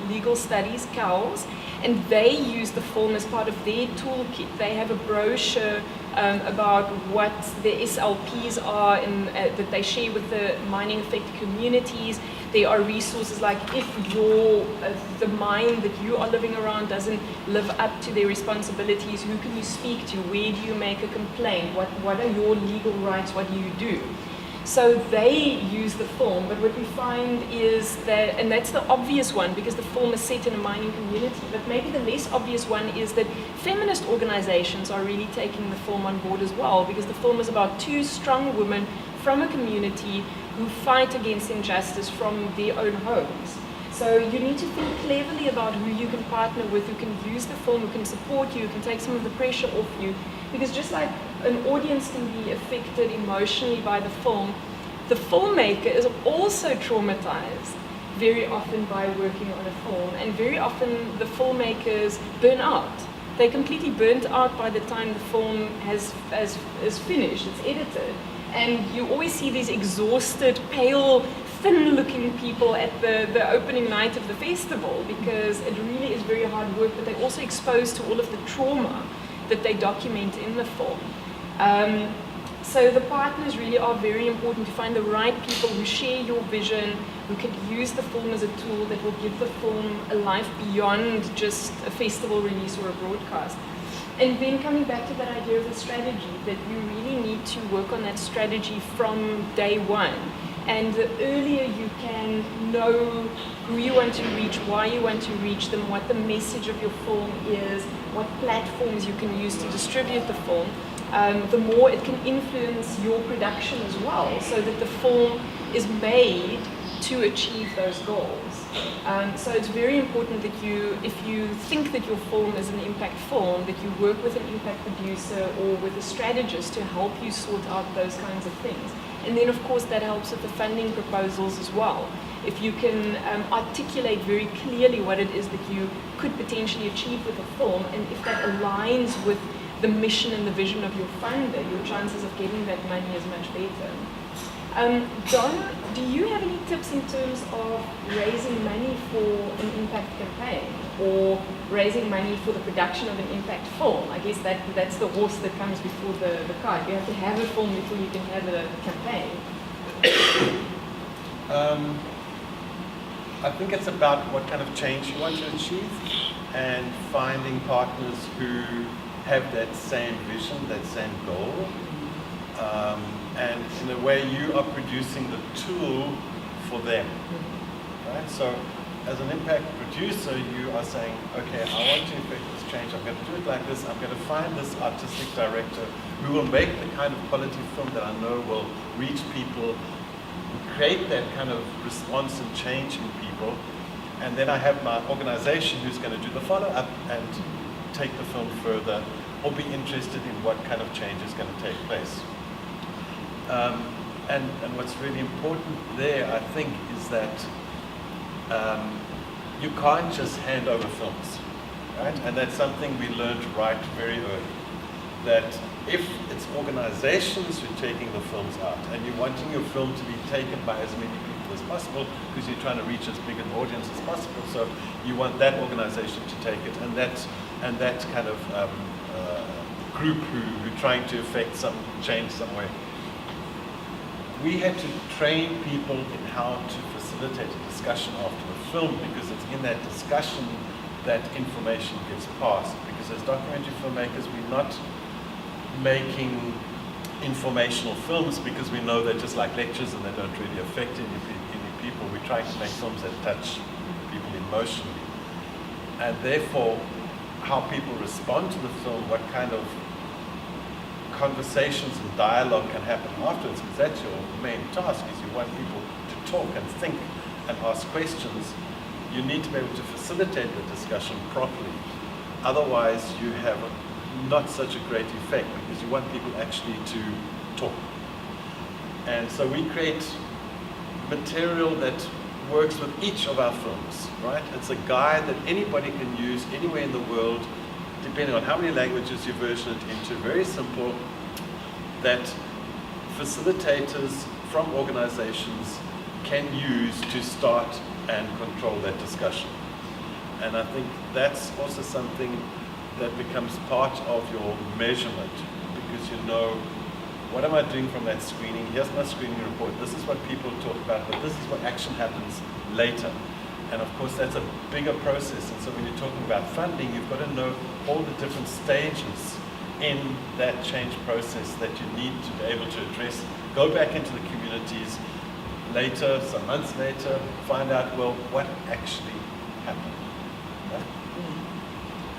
Legal Studies, CALS, and they use the film as part of their toolkit. They have a brochure about what the SLPs are that they share with the mining affected communities. There are resources like if the mine that you are living around doesn't live up to their responsibilities, who can you speak to? Where do you make a complaint? What are your legal rights? What do you do? So they use the film, but what we find is that, and that's the obvious one because the film is set in a mining community, but maybe the less obvious one is that feminist organizations are really taking the film on board as well, because the film is about two strong women from a community who fight against injustice from their own homes. So you need to think cleverly about who you can partner with, who can use the film, who can support you, who can take some of the pressure off you. Because just like an audience can be affected emotionally by the filmmaker is also traumatized very often by working on a film. And very often the filmmakers burn out. They're completely burnt out by the time the film is finished, it's edited. And you always see these exhausted, pale, thin-looking people at the opening night of the festival, because it really is very hard work, but they're also exposed to all of the trauma that they document in the film. So the partners really are very important, to find the right people who share your vision, who could use the film as a tool that will give the film a life beyond just a festival release or a broadcast. And then coming back to that idea of the strategy, that you really need to work on that strategy from day one. And the earlier you can know who you want to reach, why you want to reach them, what the message of your film is, what platforms you can use to distribute the film, the more it can influence your production as well, so that the film is made to achieve those goals. So it's very important that you, if you think that your film is an impact film, that you work with an impact producer or with a strategist to help you sort out those kinds of things. And then of course that helps with the funding proposals as well. If you can articulate very clearly what it is that you could potentially achieve with a film, and if that aligns with the mission and the vision of your funder, your chances of getting that money is much better. Don, do you have any tips in terms of raising money for an impact campaign or raising money for the production of an impact film? I guess that's the horse that comes before the cart. You have to have a film before you can have a campaign. I think it's about what kind of change you want to achieve and finding partners who have that same vision, that same goal. And in a way you are producing the tool for them, right? So as an impact producer, you are saying, okay, I want to effect this change, I'm going to do it like this, I'm going to find this artistic director who will make the kind of quality film that I know will reach people, create that kind of response and change in people, and then I have my organization who's going to do the follow-up and take the film further or be interested in what kind of change is going to take place. And what's really important there, I think, is that you can't just hand over films, right? And that's something we learned right very early. That if it's organizations who are taking the films out and you're wanting your film to be taken by as many people as possible because you're trying to reach as big an audience as possible, so you want that organization to take it, and that kind of group who are trying to effect some change somewhere. We had to train people in how to facilitate a discussion after the film, because it's in that discussion that information gets passed. Because as documentary filmmakers, we're not making informational films because we know they're just like lectures and they don't really affect any people. We're trying to make films that touch people emotionally. And therefore, how people respond to the film, what kind of conversations and dialogue can happen afterwards, because that's your main task, is you want people to talk and think and ask questions. You need to be able to facilitate the discussion properly. Otherwise, you have not such a great effect, because you want people actually to talk. And so we create material that works with each of our films, right? It's a guide that anybody can use anywhere in the world, depending on how many languages you version it into. Very simple, that facilitators from organizations can use to start and control that discussion. And I think that's also something that becomes part of your measurement, because you know, what am I doing from that screening? Here's my screening report. This is what people talk about, but this is what action happens later. And of course, that's a bigger process. And so when you're talking about funding, you've got to know all the different stages in that change process that you need to be able to address. Go back into the communities later, some months later, find out, well, what actually happened. Right?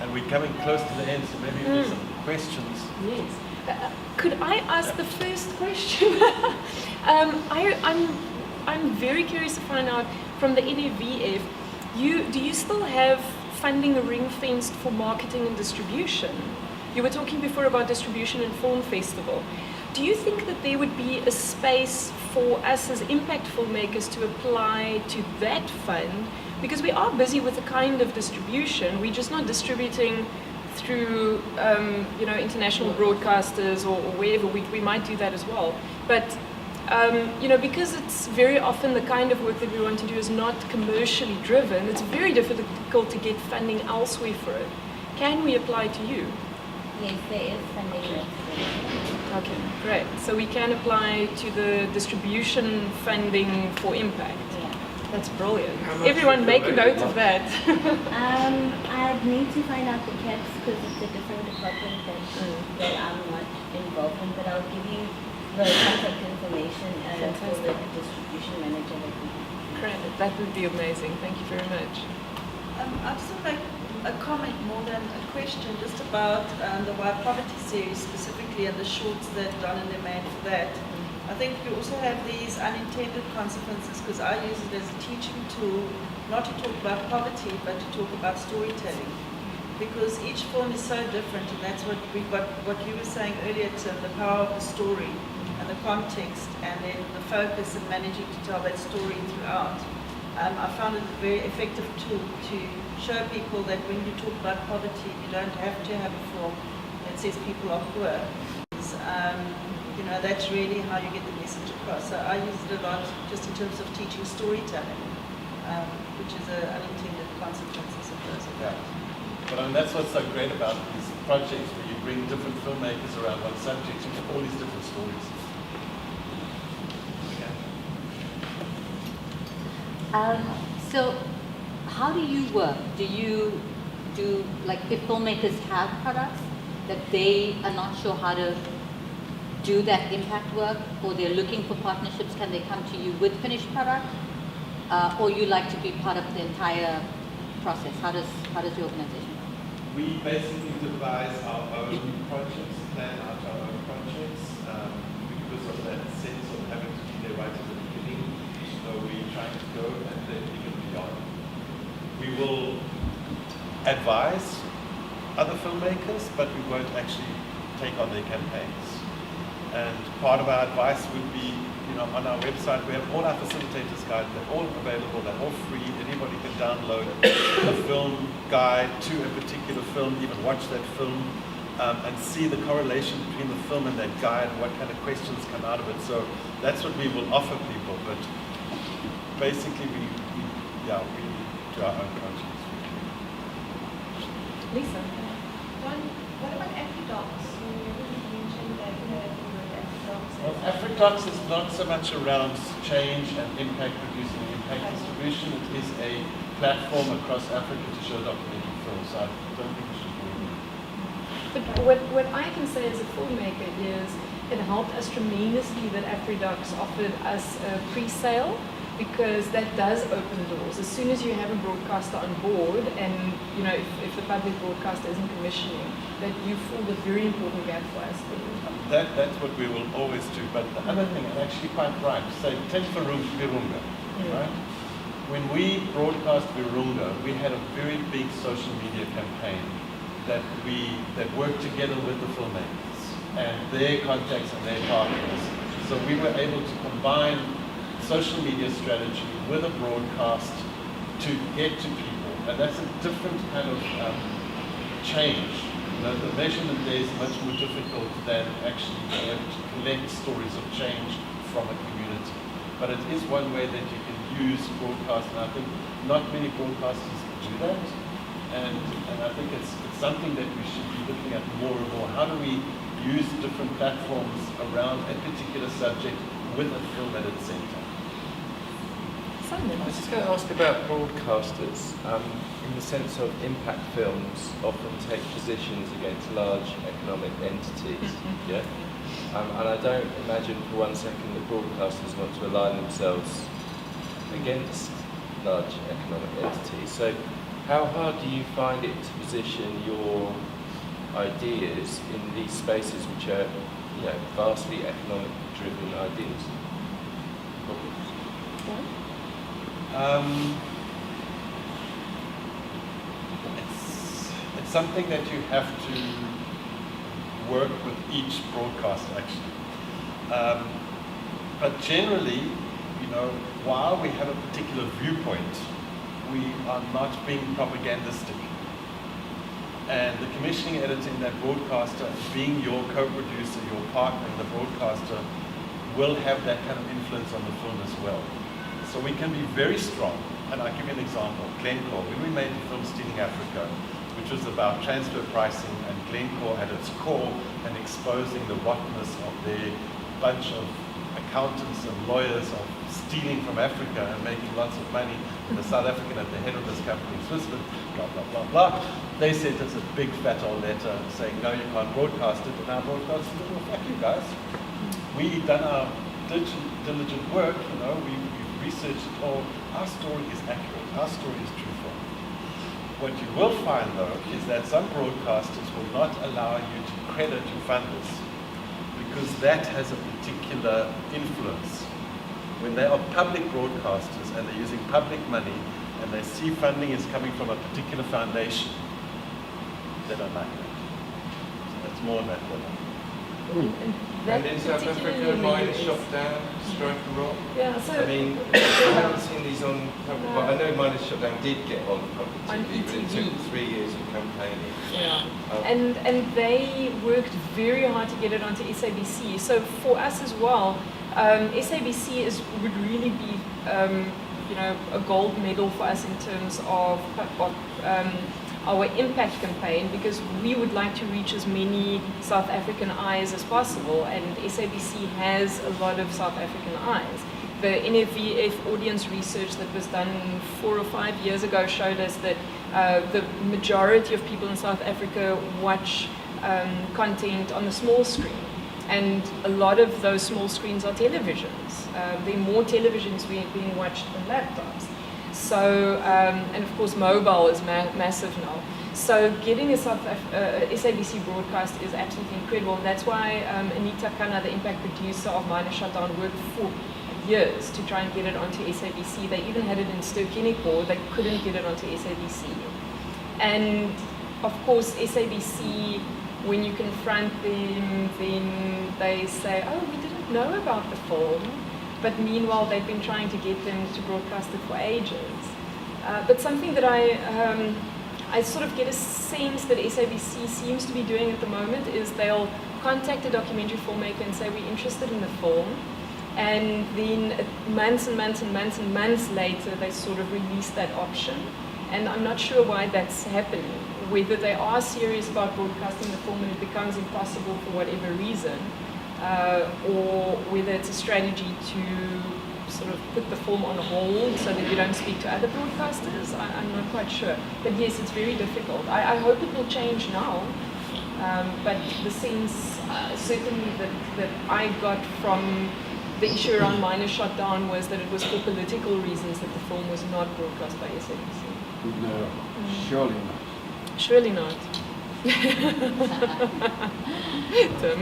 And we're coming close to the end, so maybe if there's some questions. Yes. Could I ask the first question? I'm very curious to find out from the NAVF, do you still have funding ring-fenced for marketing and distribution? You were talking before about distribution and film festival. Do you think that there would be a space for us as impact filmmakers to apply to that fund? Because we are busy with a kind of distribution. We're just not distributing through international broadcasters or wherever. We might do that as well. But because it's very often the kind of work that we want to do is not commercially driven, it's very difficult to get funding elsewhere for it. Can we apply to you? Yes, there is funding. Okay, great. So we can apply to the distribution funding for impact. Yeah. That's brilliant. How much Everyone is make a the note rate? of that. I need to find out the caps because it's a different department that I'm not involved in, but I'll give you the contact information for the distribution manager. Great. That would be amazing. Thank you very much. I just want to make a comment more than a question just about the White Poverty series specifically and the shorts that Don and they made for that. I think you also have these unintended consequences because I use it as a teaching tool, not to talk about poverty, but to talk about storytelling. Because each film is so different, and that's what you were saying earlier, Tim, the power of the story and the context, and then the focus and managing to tell that story throughout. I found it a very effective tool to show people that when you talk about poverty, you don't have to have a film that says people are poor. That's really how you get the message across. So I use it a lot just in terms of teaching storytelling, which is an unintended consequences of those. Yeah. But that's what's so great about these projects where you bring different filmmakers around one subject, you get all these different stories. So how do you work? Do you do, like, if filmmakers have products that they are not sure how to do that impact work, or they're looking for partnerships, can they come to you with finished product? Or you like to be part of the entire process? How does the organization work? We basically devise our own projects, plan out our own projects, because of that sense of having to be there right at the beginning. So we try to go and then even beyond. We will advise other filmmakers, but we won't actually take on their campaigns. And part of our advice would be, on our website we have all our facilitators guides. They're all available. They're all free. Anybody can download a film guide to a particular film, even watch that film, and see the correlation between the film and that guide, what kind of questions come out of it. So that's what we will offer people. But basically, we do our own projects. Lisa. What about AfriDocs? You mentioned that you were at AfriDocs. Well, AfriDocs is not so much around change and impact producing and impact distribution. It is a platform across Africa to show documentary films. So I don't think we should do it. But what I can say as a filmmaker is it helped us tremendously that AfriDocs offered us a pre-sale, because that does open doors. As soon as you have a broadcaster on board, and if the public broadcaster isn't commissioning, that you fill the very important gap for us. That's what we will always do. But the other thing, and actually quite right, say, take Virunga, right? When we broadcast Virunga, we had a very big social media campaign that worked together with the filmmakers and their contacts and their partners. So we were able to combine social media strategy with a broadcast to get to people, and that's a different kind of change. The measurement there is much more difficult than actually being able to collect stories of change from a community. But it is one way that you can use broadcast, and I think not many broadcasters do that. And I think it's something that we should be looking at more and more. How do we use different platforms around a particular subject with a film at its center? I was just going to ask about broadcasters, in the sense of impact films often take positions against large economic entities, yeah? And I don't imagine for one second that broadcasters want to align themselves against large economic entities. So how hard do you find it to position your ideas in these spaces which are, vastly economic driven ideas? It's something that you have to work with each broadcaster, actually. But generally, while we have a particular viewpoint, we are not being propagandistic. And the commissioning editor in that broadcaster, being your co-producer, your partner in the broadcaster, will have that kind of influence on the film as well. So we can be very strong, and I'll give you an example. Glencore, when we made the film Stealing Africa, which was about transfer pricing and Glencore at its core and exposing the rottenness of their bunch of accountants and lawyers are stealing from Africa and making lots of money, and the South African at the head of this company in Switzerland, blah, blah, blah, blah. They sent us a big fat old letter saying, no, you can't broadcast it, and our broadcasters said, well, fuck you guys. We've done our diligent work, we've researched it all. Our story is accurate, our story is truthful. What you will find, though, is that some broadcasters will not allow you to credit your funders because that has a particular influence. When they are public broadcasters and they're using public money and they see funding is coming from a particular foundation, they don't like that. So that's more on that level. And in South Africa, mine is shot down, strike and rock. Yeah, so I mean, I haven't seen these on public, but I know mine is shot down did get on public TV, but it took 3 years of campaigning. Yeah, and they worked very hard to get it onto SABC. So for us as well, SABC would really be, a gold medal for us in terms of our impact campaign, because we would like to reach as many South African eyes as possible, and SABC has a lot of South African eyes. The NFVF audience research that was done 4 or 5 years ago showed us that the majority of people in South Africa watch content on the small screen, and a lot of those small screens are televisions. There are more televisions being watched than laptops. So, and of course mobile is massive now. So getting a SABC broadcast is absolutely incredible, and that's why Anita Khanna, the impact producer of Minor Shutdown, worked for years to try and get it onto SABC. They even had it in Ster-Kinekor, they couldn't get it onto SABC. And of course SABC, when you confront them, then they say, oh, we didn't know about the film. But meanwhile, they've been trying to get them to broadcast it for ages. But something that I sort of get a sense that SABC seems to be doing at the moment is they'll contact a documentary filmmaker and say, we're interested in the film. And then months and months and months and months later, they sort of release that option. And I'm not sure why that's happening. Whether they are serious about broadcasting the film and it becomes impossible for whatever reason, or whether it's a strategy to sort of put the film on hold so that you don't speak to other broadcasters. I'm not quite sure. But yes, it's very difficult. I hope it will change now. But the sense certainly that I got from the issue around Minor Shutdown was that it was for political reasons that the film was not broadcast by SABC. No, surely not. Surely not. Tim.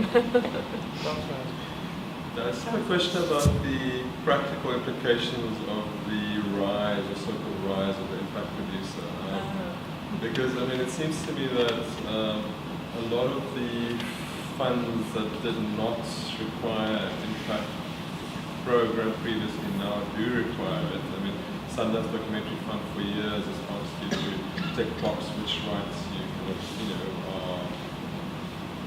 I just have a question about the practical implications of the rise, or so-called rise, of the impact producer. Because, I mean, it seems to me that a lot of the funds that did not require an impact program previously now do require it. I mean, Sundance Documentary Fund for years has asked you to tick box which rights you kind of, are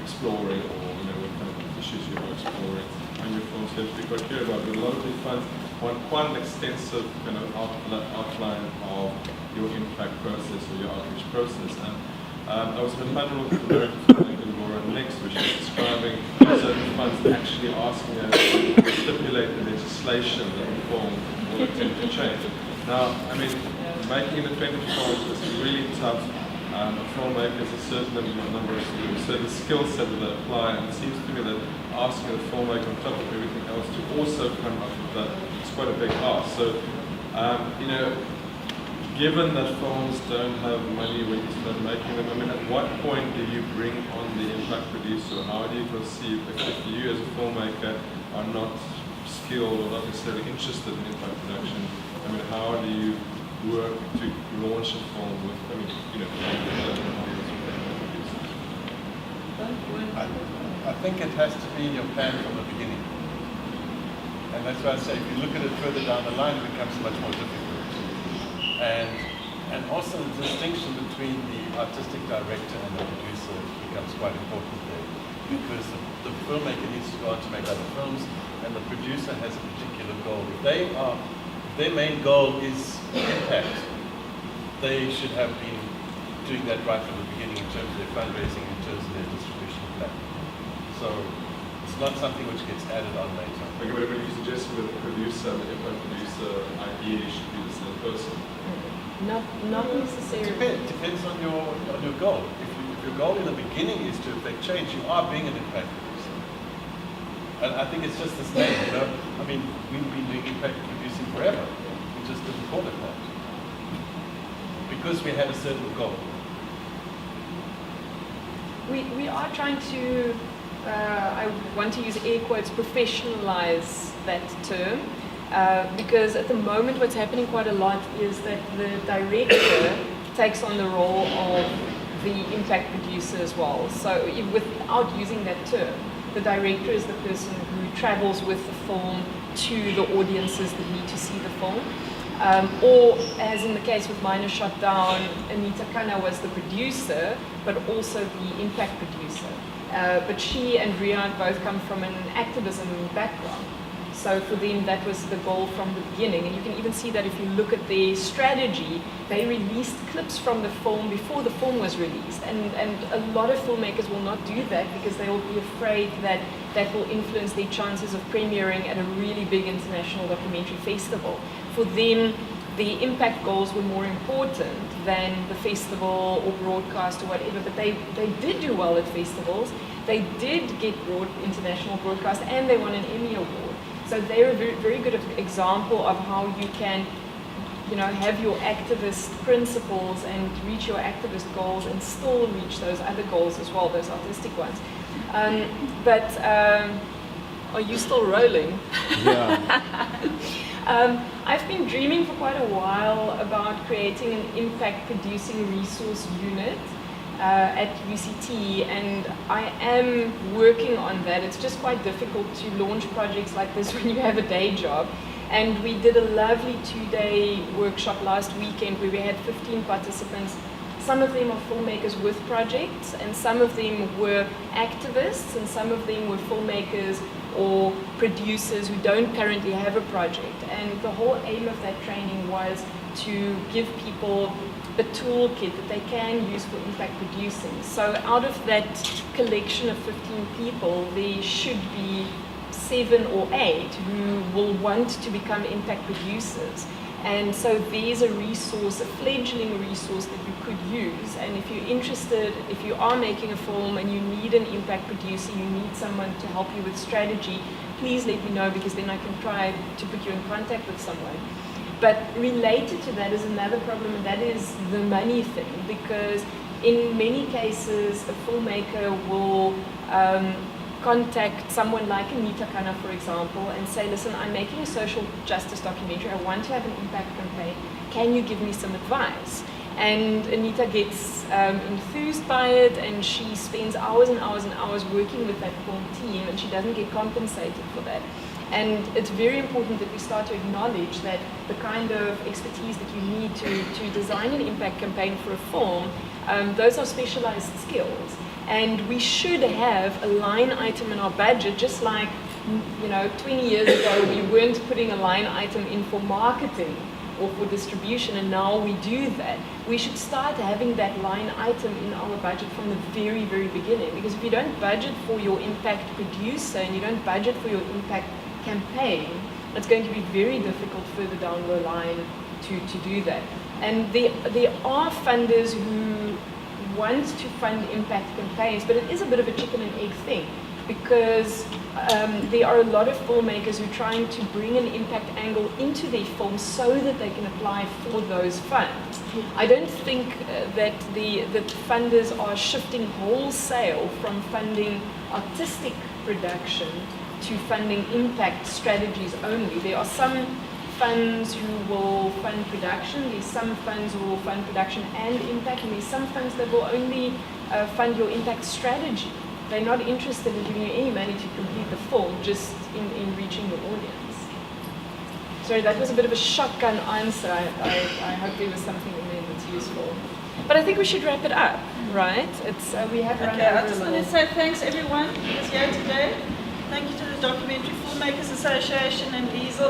exploring, or, what kind of issues you are exploring on your films. So to be quite clear about it, but a lot of these funds want quite an extensive kind of outline of your impact process or your outreach process. And I was in a panel with Laura Nix, which is describing certain funds actually asking us to stipulate the legislation that the film will attempt to change. Now, I mean, making independent films is really tough. Filmmakers a certain number of certain skill set that they apply, and it seems to me that asking the filmmaker on top of everything else to also come up with that is quite a big ask. So, given that films don't have money when you start making them, I mean, at what point do you bring on the impact producer? How do you perceive if you as a filmmaker are not skilled or not necessarily interested in impact production? I mean, how do you work to launch a film with, I think it has to be in your plan from the beginning. And that's why I say if you look at it further down the line, it becomes much more difficult. And also the distinction between the artistic director and the producer becomes quite important there, because the filmmaker needs to go on to make other films, and the producer has a particular goal. If their main goal is impact, they should have been doing that right from the beginning in terms of their fundraising, in terms of their distribution plan. So it's not something which gets added on later. Okay, but when you suggested with the producer, the impact producer, ideally should be the same person. Not necessarily. It depends on your goal. If your goal in the beginning is to affect change, you are being an impact producer. And I think it's just the same, you know. I mean, we've been doing impact producing forever. We just didn't call it that. Because we had a certain goal. We are trying to, I want to use air quotes, professionalize that term. Because at the moment what's happening quite a lot is that the director takes on the role of the impact producer as well. So without using that term, the director is the person who travels with the film to the audiences that need to see the film. Or, as in the case with Minor Shot Down, Anita Khanna was the producer, but also the impact producer. But she and Riyadh both come from an activism background. So for them, that was the goal from the beginning. And you can even see that if you look at their strategy, they released clips from the film before the film was released. And a lot of filmmakers will not do that because they will be afraid that that will influence their chances of premiering at a really big international documentary festival. For them, the impact goals were more important than the festival or broadcast or whatever. But they did do well at festivals. They did get international broadcast, and they won an Emmy Award. So they're a very, very good example of how you can, have your activist principles and reach your activist goals and still reach those other goals as well, those artistic ones. Are you still rolling? Yeah. I've been dreaming for quite a while about creating an impact producing resource unit at UCT, and I am working on that. It's just quite difficult to launch projects like this when you have a day job. And we did a lovely 2-day workshop last weekend where we had 15 participants. Some of them are filmmakers with projects, and some of them were activists, and some of them were filmmakers or producers who don't currently have a project. And the whole aim of that training was to give people a toolkit that they can use for impact producing. So out of that collection of 15 people, there should be 7 or 8 who will want to become impact producers. And so there's a resource, a fledgling resource that you could use. And if you're interested, if you are making a film and you need an impact producer, you need someone to help you with strategy, please let me know, because then I can try to put you in contact with someone. But related to that is another problem, and that is the money thing, because in many cases a filmmaker will contact someone like Anita Khanna, for example, and say, listen, I'm making a social justice documentary, I want to have an impact campaign, can you give me some advice? And Anita gets enthused by it, and she spends hours and hours and hours working with that film team, and she doesn't get compensated for that. And it's very important that we start to acknowledge that the kind of expertise that you need to design an impact campaign for a film, those are specialized skills. And we should have a line item in our budget, just like 20 years ago we weren't putting a line item in for marketing or for distribution, and now we do that. We should start having that line item in our budget from the very, very beginning. Because if you don't budget for your impact producer and you don't budget for your impact campaign, it's going to be very difficult further down the line to do that. And there are funders who want to fund impact campaigns, but it is a bit of a chicken and egg thing, because there are a lot of filmmakers who are trying to bring an impact angle into their films so that they can apply for those funds. I don't think that the funders are shifting wholesale from funding artistic production to funding impact strategies only. There are some funds who will fund production, there's some funds who will fund production and impact, and there's some funds that will only fund your impact strategy. They're not interested in giving you any money to complete the film, just in reaching your audience. Sorry, that was a bit of a shotgun answer. I hope there was something in there that's useful. But I think we should wrap it up, right? We have run over I just want to say thanks everyone who was here today. Thank you to the Documentary Filmmakers Association and Liezel